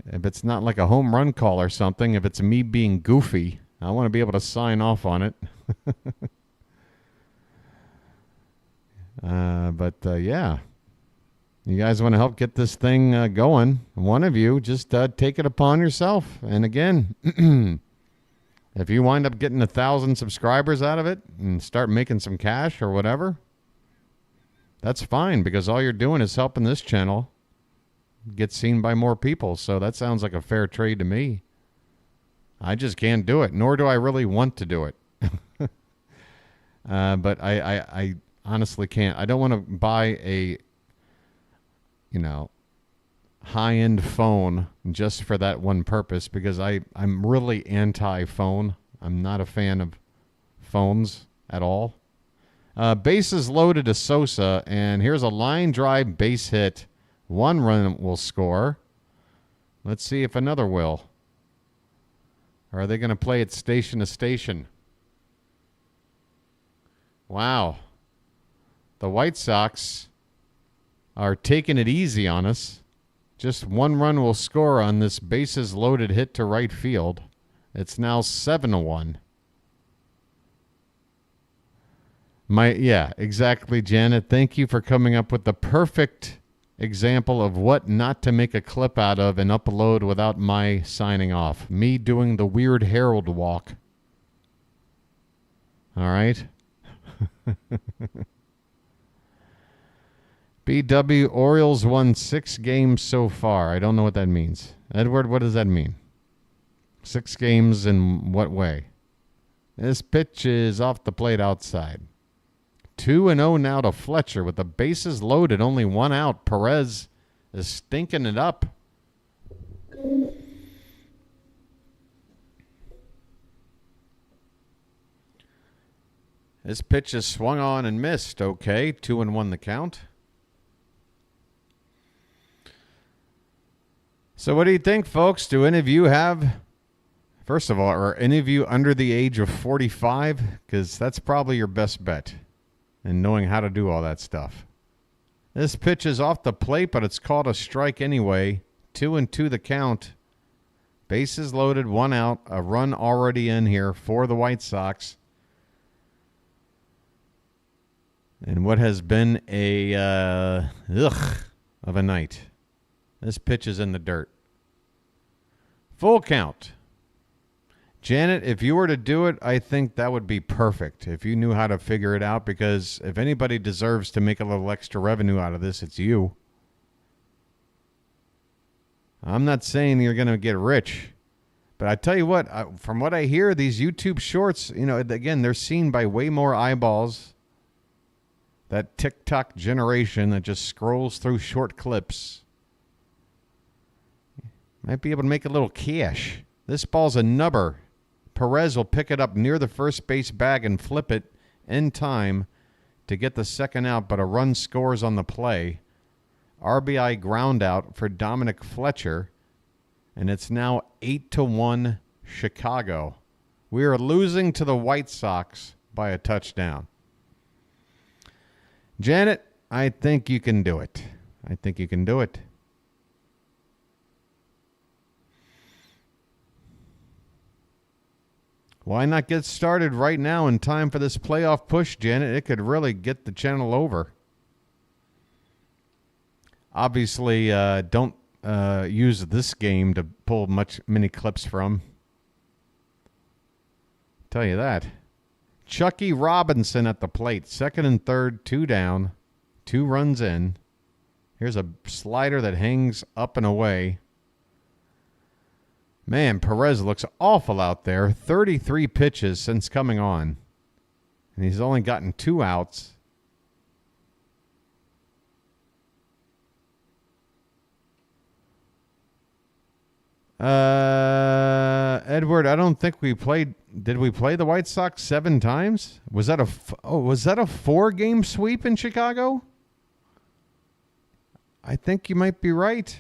If it's not like a home run call or something, if it's me being goofy, I want to be able to sign off on it. Yeah. You guys want to help get this thing going? One of you, just take it upon yourself. And again, if you wind up getting 1,000 subscribers out of it and start making some cash or whatever, that's fine because all you're doing is helping this channel get seen by more people. So that sounds like a fair trade to me. I just can't do it, nor do I really want to do it. But I honestly can't. I don't want to buy a high-end phone just for that one purpose because I'm really anti-phone. I'm not a fan of phones at all. Bases loaded to Sosa, and here's a line drive base hit. 1 run will score. Let's see if another will. Or are they going to play it station to station? Wow. The White Sox are taking it easy on us. Just 1 run will score on this bases loaded hit to right field. It's now 7-1. Yeah, exactly, Janet. Thank you for coming up with the perfect example of what not to make a clip out of and upload without my signing off. Me doing the weird Herald walk. All right. BW Orioles won 6 games so far. I don't know what that means. Edward, what does that mean? 6 games in what way? This pitch is off the plate outside. 2-0 now to Fletcher with the bases loaded, only 1 out. Perez is stinking it up. This pitch is swung on and missed. Okay, 2-1 the count. So what do you think, folks? Do any of you have, first of all, are any of you under the age of 45? Because that's probably your best bet in knowing how to do all that stuff. This pitch is off the plate, but it's called a strike anyway. 2-2 the count. Bases loaded, 1 out. A run already in here for the White Sox. And what has been a of a night. This pitch is in the dirt. Full count. Janet, if you were to do it, I think that would be perfect if you knew how to figure it out, because if anybody deserves to make a little extra revenue out of this, it's you. I'm not saying you're going to get rich, but I tell you what, from what I hear, these YouTube shorts, you know, again, they're seen by way more eyeballs. That TikTok generation that just scrolls through short clips might be able to make a little cash. This ball's a nubber. Perez will pick it up near the first base bag and flip it in time to get the second out, but a run scores on the play. RBI ground out for Dominic Fletcher, and it's now 8-1 Chicago. We are losing to the White Sox by a touchdown. Janet, I think you can do it. I think you can do it. Why not get started right now in time for this playoff push, Janet? It could really get the channel over. Obviously, don't use this game to pull many clips from. Tell you that. Chucky Robinson at the plate. 2nd and 3rd, 2 down. 2 runs in. Here's a slider that hangs up and away. Man, Perez looks awful out there. 33 pitches since coming on. And he's only gotten 2 outs. Edward, I don't think we played. Did we play the White Sox 7 times? Was that a 4-game sweep in Chicago? I think you might be right.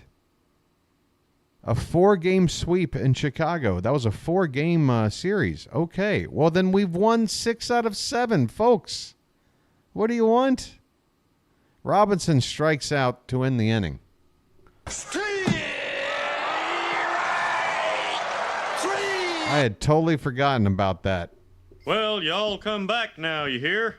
A 4-game sweep in Chicago. That was a 4-game series. Okay. Well, then we've won 6 out of 7, folks. What do you want? Robinson strikes out to end the inning. I had totally forgotten about that. Well, y'all come back now, you hear?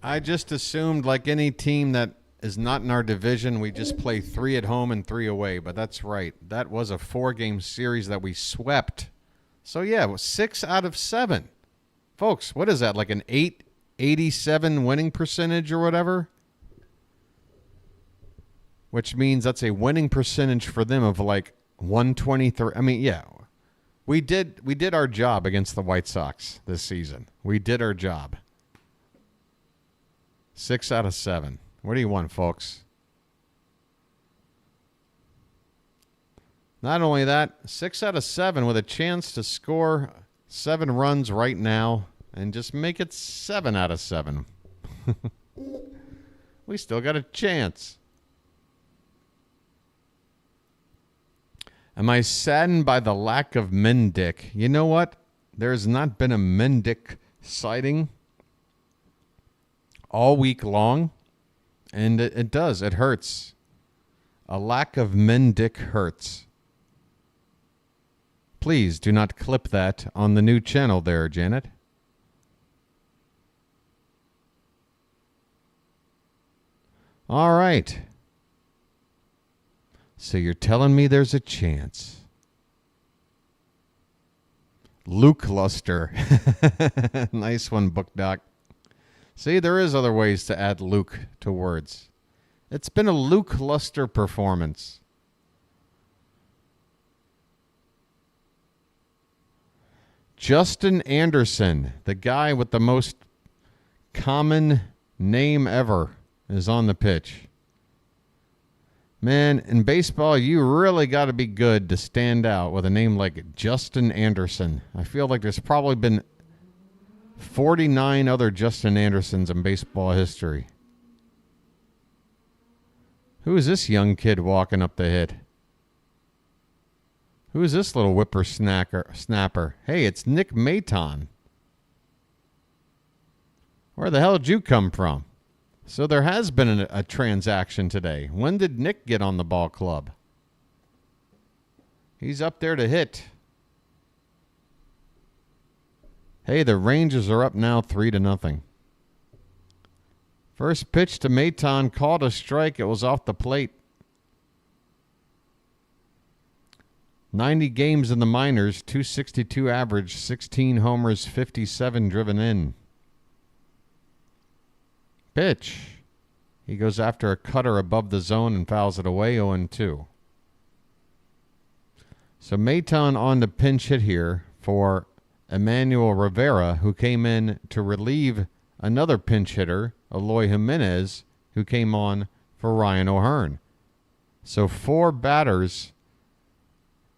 I just assumed, like any team that is not in our division, we just play 3 at home and 3 away. But that's right. That was a 4-game series that we swept. So, yeah, it was 6 out of 7. Folks, what is that, like an 887 winning percentage or whatever? Which means that's a winning percentage for them of like 123. I mean, yeah. We did our job against the White Sox this season. We did our job. 6 out of 7. What do you want, folks? Not only that, 6 out of 7 with a chance to score 7 runs right now and just make it 7 out of 7. We still got a chance. Am I saddened by the lack of Mendick? You know what? There's not been a Mendick sighting all week long, and it does. It hurts. A lack of Mendick hurts. Please do not clip that on the new channel there, Janet. All right. So you're telling me there's a chance. Luke Luster. Nice one, Book Doc. See, there is other ways to add Luke to words. It's been a Luke Luster performance. Justin Anderson, the guy with the most common name ever, is on the pitch. Man, in baseball, you really got to be good to stand out with a name like Justin Anderson. I feel like there's probably been 49 other Justin Andersons in baseball history. Who is this young kid walking up the hit? Who is this little snapper? Hey, it's Nick Maton. Where the hell did you come from? So there has been a transaction today. When did Nick get on the ball club? He's up there to hit. Hey, the Rangers are up now 3-0. First pitch to Maton, called a strike. It was off the plate. 90 games in the minors, 262 average, 16 homers, 57 driven in. Pitch. He goes after a cutter above the zone and fouls it away, 0-2. So Maton on the pinch hit here for Emmanuel Rivera, who came in to relieve another pinch hitter, Eloy Jimenez, who came on for Ryan O'Hearn. So 4 batters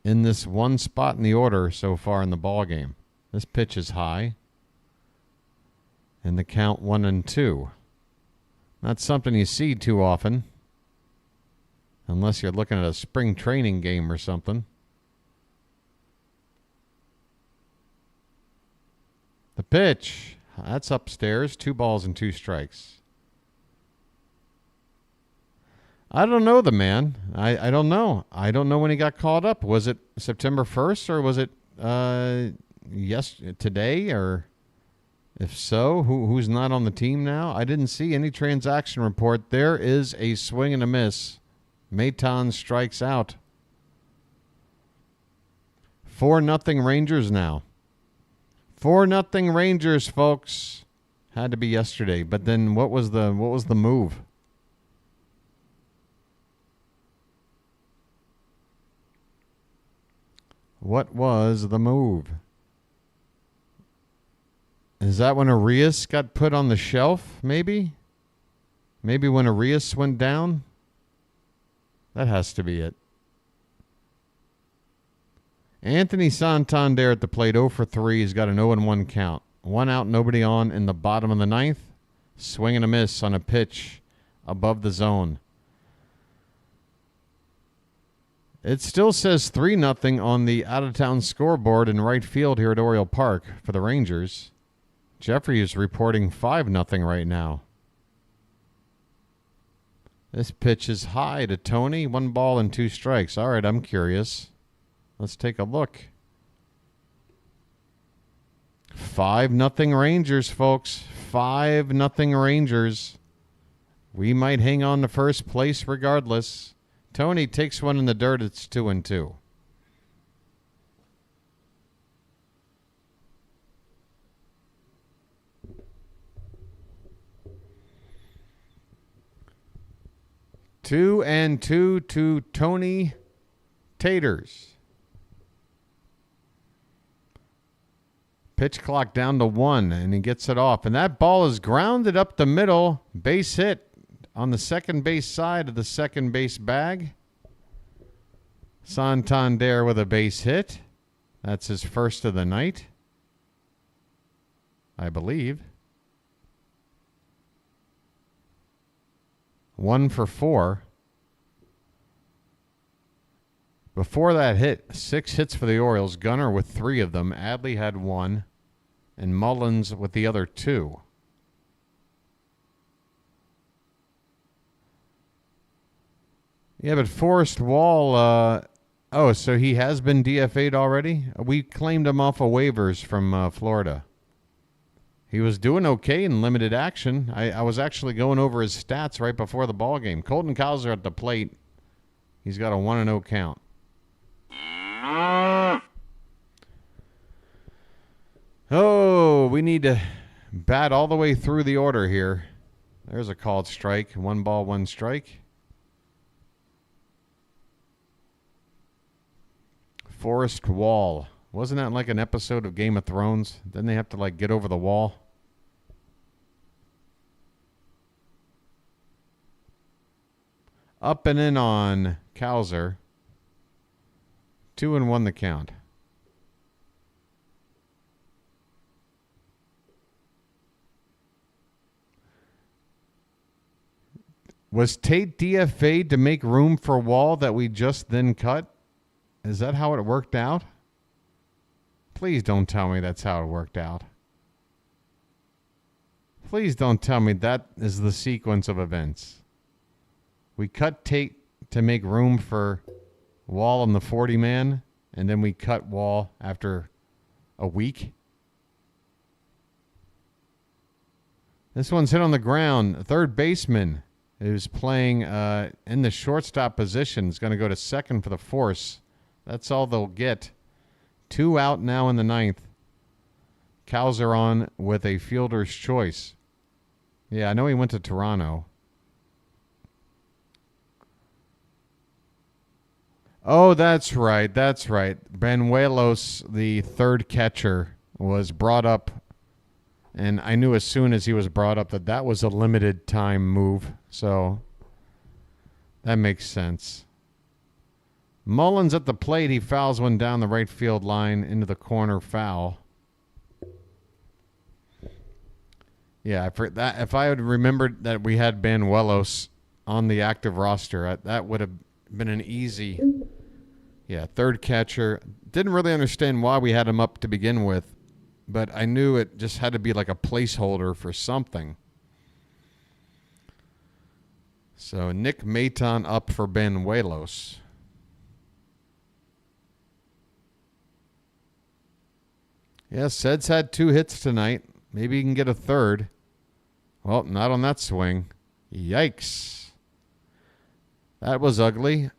in this one spot in the order so far in the ball game. This pitch is high. And the count 1-2. Not something you see too often. Unless you're looking at a spring training game or something. The pitch. That's upstairs. 2 balls and 2 strikes. I don't know the man. I don't know. I don't know when he got called up. Was it September 1st or was it today? Or if so, who's not on the team now? I didn't see any transaction report. There is a swing and a miss. Maton strikes out. 4-0 Rangers now. 4-0 Rangers, folks. Had to be yesterday. But then what was the move? What was the move? Is that when Arias got put on the shelf, maybe? Maybe when Arias went down? That has to be it. Anthony Santander at the plate, 0 for 3. He's got an 0-1 count. 1 out, nobody on in the bottom of the 9th. Swing and a miss on a pitch above the zone. It still says 3-0 on the out-of-town scoreboard in right field here at Oriole Park for the Rangers. Jeffrey is reporting 5-0 right now. This pitch is high to Tony. 1 ball and 2 strikes. All right, I'm curious. Let's take a look. 5-0 Rangers, folks. 5-0 Rangers. We might hang on to first place regardless. Tony takes one in the dirt. It's 2-2. Two and 2 to Tony Taters. Pitch clock down to 1, and he gets it off. And that ball is grounded up the middle. Base hit on the second base side of the second base bag. Santander with a base hit. That's his first of the night, I believe. 1 for 4. Before that hit, 6 hits for the Orioles. Gunnar with 3 of them. Adley had 1. And Mullins with the other 2. Yeah, but Forrest Wall, so he has been DFA'd already? We claimed him off of waivers from Florida. He was doing okay in limited action. I was actually going over his stats right before the ball game. Colton Cowser at the plate. He's got a 1-0 count. Oh, we need to bat all the way through the order here. There's a called strike. 1 ball, 1 strike. Forrest Wall. Wasn't that like an episode of Game of Thrones? Didn't they have to get over the wall? Up and in on Cowser. 2-1 the count. Was Tate DFA'd to make room for Wall that we just then cut? Is that how it worked out? Please don't tell me that's how it worked out. Please don't tell me that is the sequence of events. We cut Tate to make room for Wall and the 40-man, and then we cut Wall after a week. This one's hit on the ground. Third baseman who's playing in the shortstop position is going to go to second for the force. That's all they'll get. 2 out now in the 9th. Cows are on with a fielder's choice. Yeah, I know he went to Toronto. Oh, that's right. That's right. Benuelos, the third catcher, was brought up. And I knew as soon as he was brought up that that was a limited time move. So that makes sense. Mullins at the plate. He fouls one down the right field line into the corner, foul. Yeah, if I had remembered that we had Benuelos on the active roster, that would have been an easy, third catcher. Didn't really understand why we had him up to begin with, but I knew it just had to be like a placeholder for something. So Nick Maton up for Benuelos. Yeah, Sed's had 2 hits tonight. Maybe he can get a third. Well, not on that swing. Yikes. That was ugly.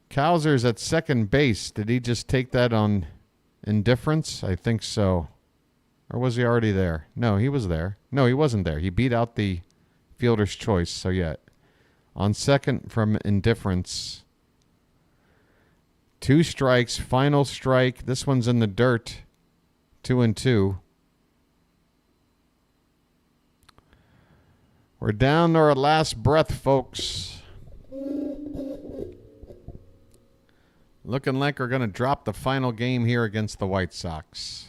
Cowser's at second base. Did he just take that on indifference? I think so. Or was he already there? No, he was there. No, he wasn't there. He beat out the fielder's choice. So, yeah. On second from indifference. 2 strikes. Final strike. This one's in the dirt. 2-2. We're down to our last breath, folks. Looking like we're going to drop the final game here against the White Sox.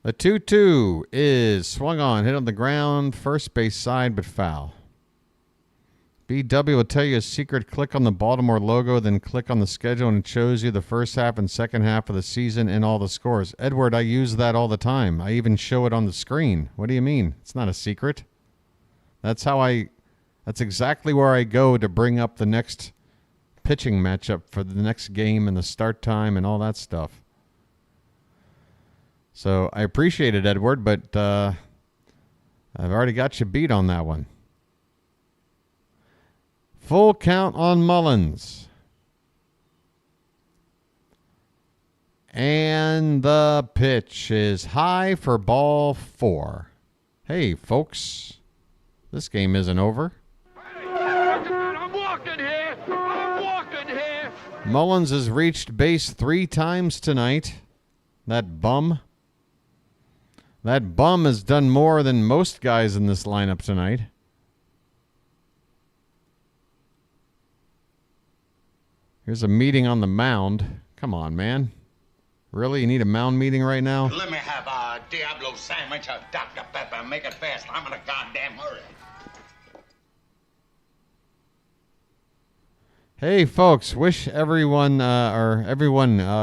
The 2-2 is swung on, hit on the ground, first base side, but foul. BW will tell you a secret. Click on the Baltimore logo, then click on the schedule, and it shows you the first half and second half of the season and all the scores. Edward, I use that all the time. I even show it on the screen. What do you mean? It's not a secret. That's exactly where I go to bring up the next pitching matchup for the next game and the start time and all that stuff. So I appreciate it, Edward, but I've already got you beat on that one. Full count on Mullins. And the pitch is high for ball 4. Hey, folks, this game isn't over. I'm walking here. I'm walking here. Mullins has reached base 3 times tonight. That bum has done more than most guys in this lineup tonight. Here's a meeting on the mound. Come on, man. Really? You need a mound meeting right now? Let me have a Diablo sandwich, a Dr. Pepper. Make it fast. I'm in a goddamn hurry. Hey, folks. Wish everyone,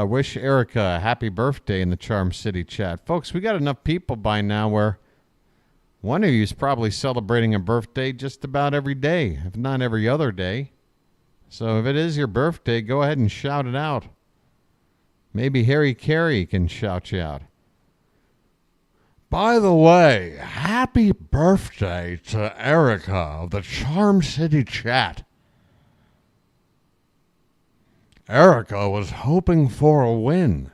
wish Erica a happy birthday in the Charm City chat. Folks, we got enough people by now where one of you is probably celebrating a birthday just about every day, if not every other day. So if it is your birthday, go ahead and shout it out. Maybe Harry Carey can shout you out. By the way, happy birthday to Erica of the Charm City chat. Erica was hoping for a win.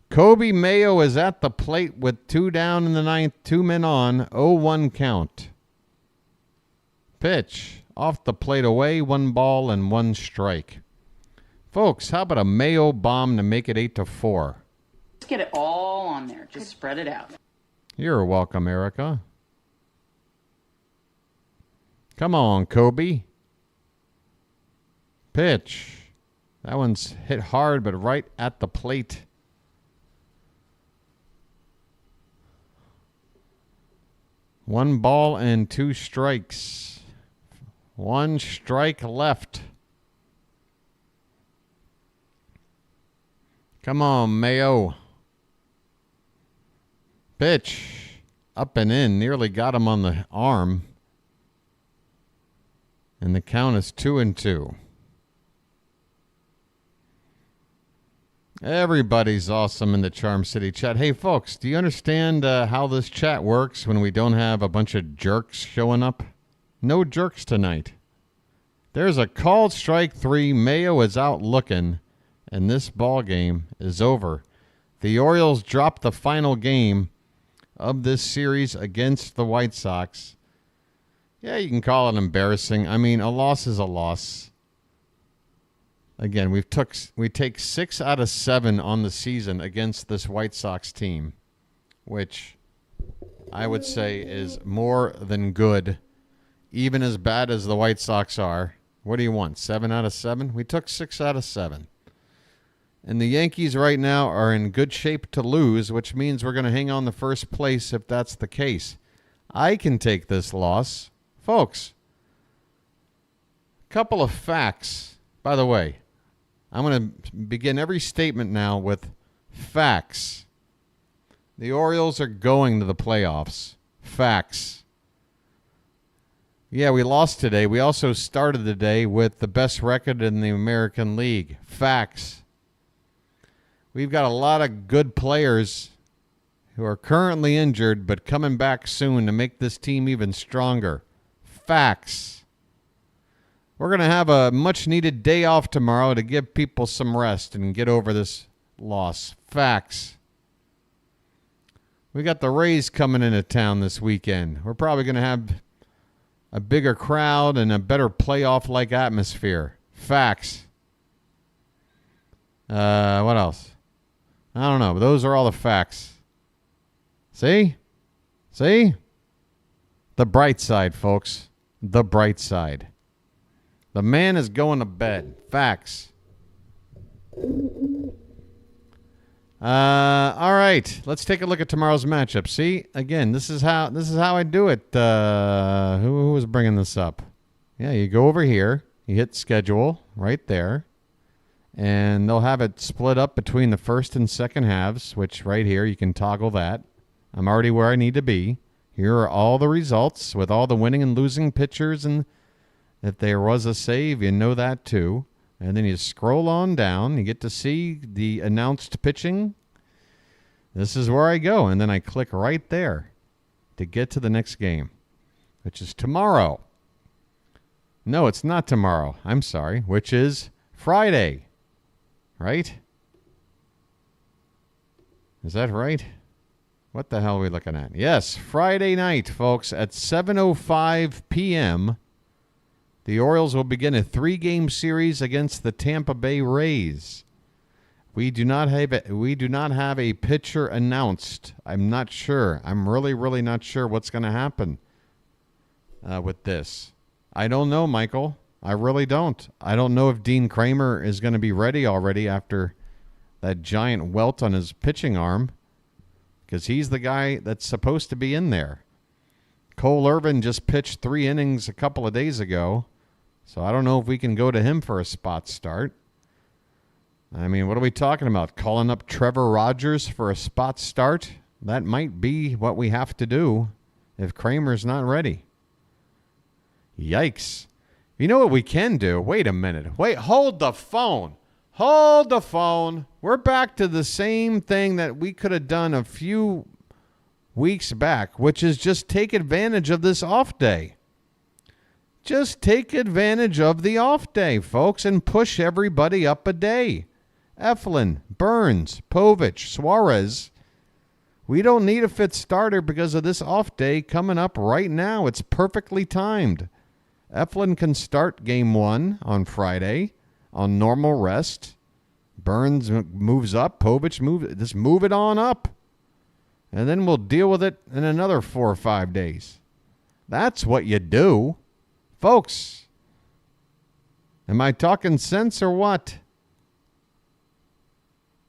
Kobe Mayo is at the plate with 2 down in the 9th, 2 men on, 0-1 count. Pitch off the plate away, 1 ball and 1 strike. Folks, how about a Mayo bomb to make it 8-4? Just get it all on there. Just spread it out. You're welcome, Erica. Come on, Kobe. Pitch. That one's hit hard, but right at the plate. One ball and 2 strikes. 1 strike left. Come on, Mayo. Pitch. Up and in. Nearly got him on the arm. And the count is 2-2. Everybody's awesome in the Charm City chat. Hey, folks, do you understand how this chat works when we don't have a bunch of jerks showing up? No jerks tonight. There's a called strike 3. Mayo is out looking, and this ball game is over. The Orioles dropped the final game of this series against the White Sox. Yeah, you can call it embarrassing. I mean, a loss is a loss. Again, we take 6 out of 7 on the season against this White Sox team, which I would say is more than good, even as bad as the White Sox are. What do you want, 7 out of 7? We took 6 out of 7. And the Yankees right now are in good shape to lose, which means we're going to hang on the first place if that's the case. I can take this loss. Folks, a couple of facts. By the way, I'm going to begin every statement now with facts. The Orioles are going to the playoffs. Facts. Yeah, we lost today. We also started the day with the best record in the American League. Facts. We've got a lot of good players who are currently injured but coming back soon to make this team even stronger. Facts. We're going to have a much-needed day off tomorrow to give people some rest and get over this loss. Facts. We got the Rays coming into town this weekend. We're probably going to have a bigger crowd and a better playoff-like atmosphere. Facts. What else? I don't know, but those are all the facts. See? See? The bright side, folks. The bright side. The man is going to bed. Facts. All right. Let's take a look at tomorrow's matchup. See, again, this is how I do it. Who was bringing this up? Yeah, you go over here. You hit schedule right there. And they'll have it split up between the first and second halves, which right here you can toggle that. I'm already where I need to be. Here are all the results with all the winning and losing pitchers, and if there was a save, you know that too. And then you scroll on down. You get to see the announced pitching. This is where I go. And then I click right there to get to the next game, which is tomorrow. No, it's not tomorrow. I'm sorry. Which is Friday. Right? Is that right? What the hell are we looking at? Yes, Friday night, folks, at 7:05 p.m., the Orioles will begin a 3-game series against the Tampa Bay Rays. We do not have a pitcher announced. I'm not sure. I'm really not sure what's going to happen with this. I don't know, Michael. I really don't. I don't know if Dean Kramer is going to be ready already after that giant welt on his pitching arm, because he's the guy that's supposed to be in there. Cole Irvin just pitched 3 innings a couple of days ago, so I don't know if we can go to him for a spot start. I mean, what are we talking about? Calling up Trevor Rogers for a spot start? That might be what we have to do if Kramer's not ready. Yikes. You know what we can do? Wait a minute. Wait, hold the phone. Hold the phone. We're back to the same thing that we could have done a few weeks back, which is just take advantage of this off day. Just take advantage of the off day, folks, and push everybody up a day. Eflin, Burns, Povich, Suarez. We don't need a 5th starter because of this off day coming up right now. It's perfectly timed. Eflin can start game 1 on Friday on normal rest. Burns moves up. Povich just move it on up. And then we'll deal with it in another 4 or 5 days. That's what you do. Folks, am I talking sense or what?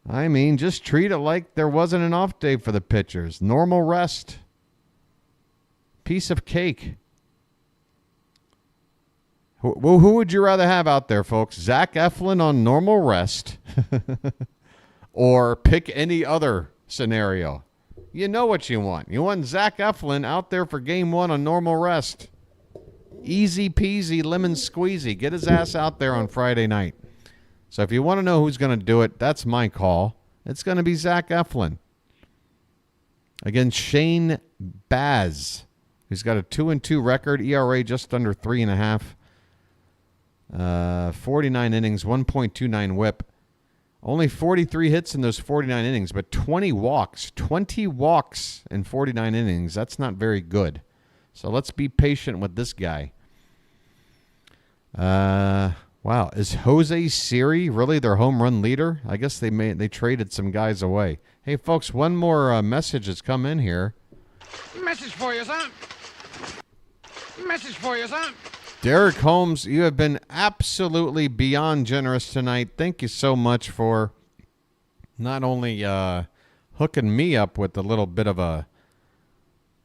I mean, just treat it like there wasn't an off day for the pitchers. Normal rest. Piece of cake. Who would you rather have out there, folks? Zach Eflin on normal rest or pick any other scenario? You know what you want. You want Zach Eflin out there for game 1 on normal rest. Easy peasy, lemon squeezy. Get his ass out there on Friday night. So if you want to know who's going to do it, that's my call. It's going to be Zach Eflin against Shane Baz, who's got a 2-2 record, ERA just under 3.5, 49 innings, 1.29 whip. Only 43 hits in those 49 innings, but 20 walks. 20 walks in 49 innings. That's not very good. So let's be patient with this guy. Wow, is Jose Siri really their home run leader? I guess they traded some guys away. Hey, folks, one more message has come in here. Message for you, son. Message for you, son. Derek Holmes, you have been absolutely beyond generous tonight. Thank you so much for not only hooking me up with a little bit of a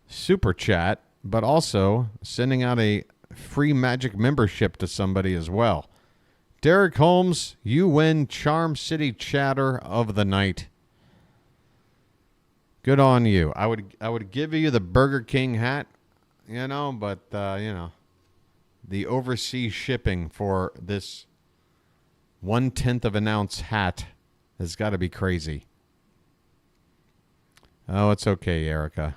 super chat, but also sending out a free Magic membership to somebody as well. Derek Holmes, you win Charm City Chatter of the night. Good on you. I would give you the Burger King hat, but the overseas shipping for this 1/10 of an ounce hat has got to be crazy. Oh, it's okay, Erica.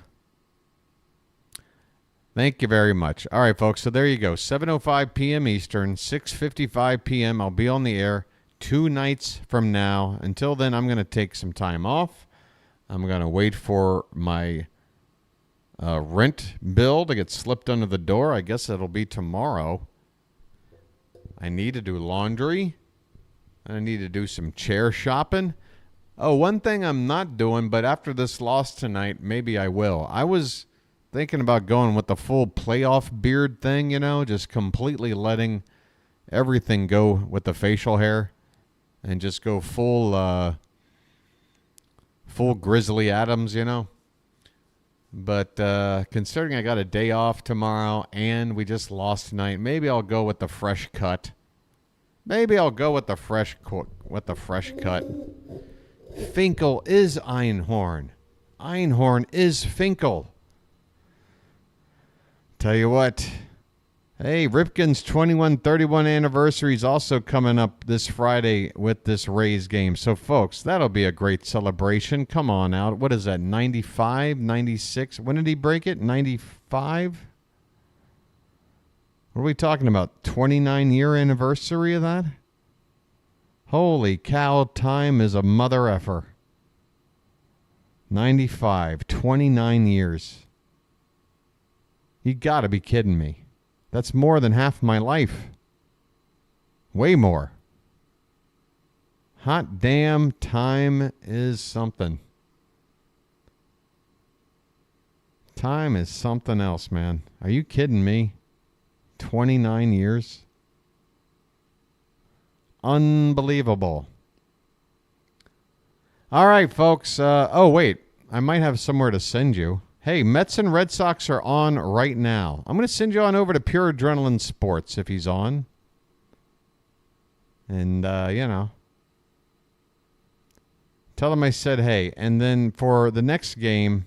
Thank you very much. All right, folks, so there you go. 7:05 p.m. Eastern, 6:55 p.m. I'll be on the air 2 nights from now. Until then, I'm going to take some time off. I'm going to wait for my rent bill to get slipped under the door. I guess it'll be tomorrow. I need to do laundry. I need to do some chair shopping. Oh, one thing I'm not doing, but after this loss tonight, maybe I will. I was thinking about going with the full playoff beard thing, just completely letting everything go with the facial hair and just go full Grizzly Adams, But considering I got a day off tomorrow and we just lost tonight, maybe I'll go with the fresh cut. Maybe I'll go with the fresh cut. Finkel is Einhorn. Einhorn is Finkel. Tell you what. Hey, Ripken's 21-31 anniversary is also coming up this Friday with this Rays game. So, folks, that'll be a great celebration. Come on out. What is that, 95, 96? When did he break it? 95? What are we talking about? 29-year anniversary of that? Holy cow, time is a mother effer. 95, 29 years. You got to be kidding me. That's more than half my life. Way more. Hot damn, time is something. Time is something else, man. Are you kidding me? 29 years? Unbelievable. All right, folks. Oh, wait. I might have somewhere to send you. Hey, Mets and Red Sox are on right now. I'm going to send you on over to Pure Adrenaline Sports if he's on. And, tell him I said hey. And then for the next game,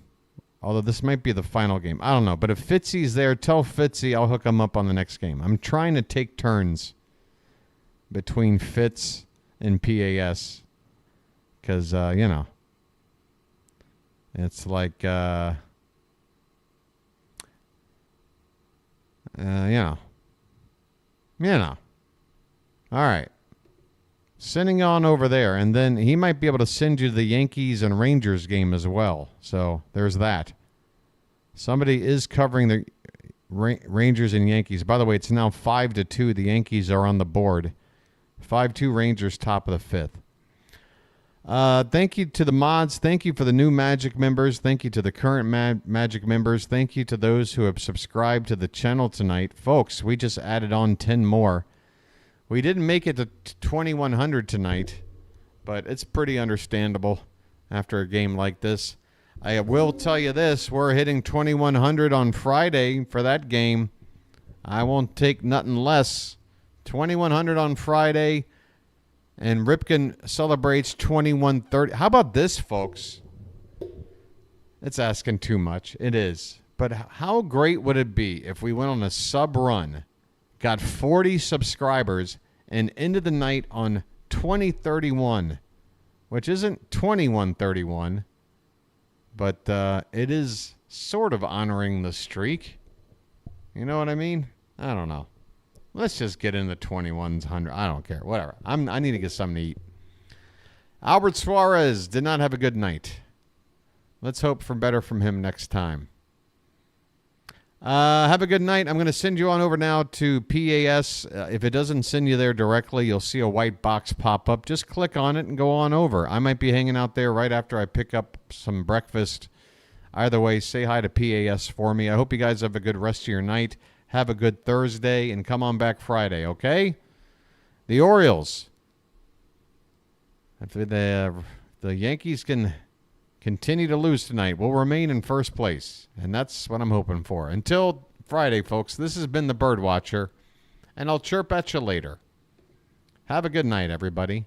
although this might be the final game, I don't know. But if Fitzy's there, tell Fitzy I'll hook him up on the next game. I'm trying to take turns between Fitz and PAS. Because, it's like... All right. Sending on over there. And then he might be able to send you the Yankees and Rangers game as well. So there's that. Somebody is covering the Rangers and Yankees. By the way, it's now 5-2. The Yankees are on the board. 5-2 Rangers, top of the fifth. Thank you to the mods. Thank you for the new Magic members. Thank you to the current Magic members. Thank you to those who have subscribed to the channel tonight. Folks, we just added on 10 more. We didn't make it to 2,100 tonight, but it's pretty understandable after a game like this. I will tell you this. We're hitting 2,100 on Friday for that game. I won't take nothing less. 2,100 on Friday. And Ripken celebrates 2,130. How about this, folks? It's asking too much. It is. But how great would it be if we went on a sub run, got 40 subscribers, and ended the night on 2031, which isn't 2131, but it is sort of honoring the streak. You know what I mean? I don't know. Let's just get in the 2100. I don't care. Whatever. I need to get something to eat. Albert Suarez did not have a good night. Let's hope for better from him next time. Have a good night. I'm going to send you on over now to PAS. If it doesn't send you there directly, you'll see a white box pop up. Just click on it and go on over. I might be hanging out there right after I pick up some breakfast. Either way, say hi to PAS for me. I hope you guys have a good rest of your night. Have a good Thursday, and come on back Friday, okay? The Orioles. If the Yankees can continue to lose tonight, we'll remain in first place, and that's what I'm hoping for. Until Friday, folks, this has been the BirdWatcher, and I'll chirp at you later. Have a good night, everybody.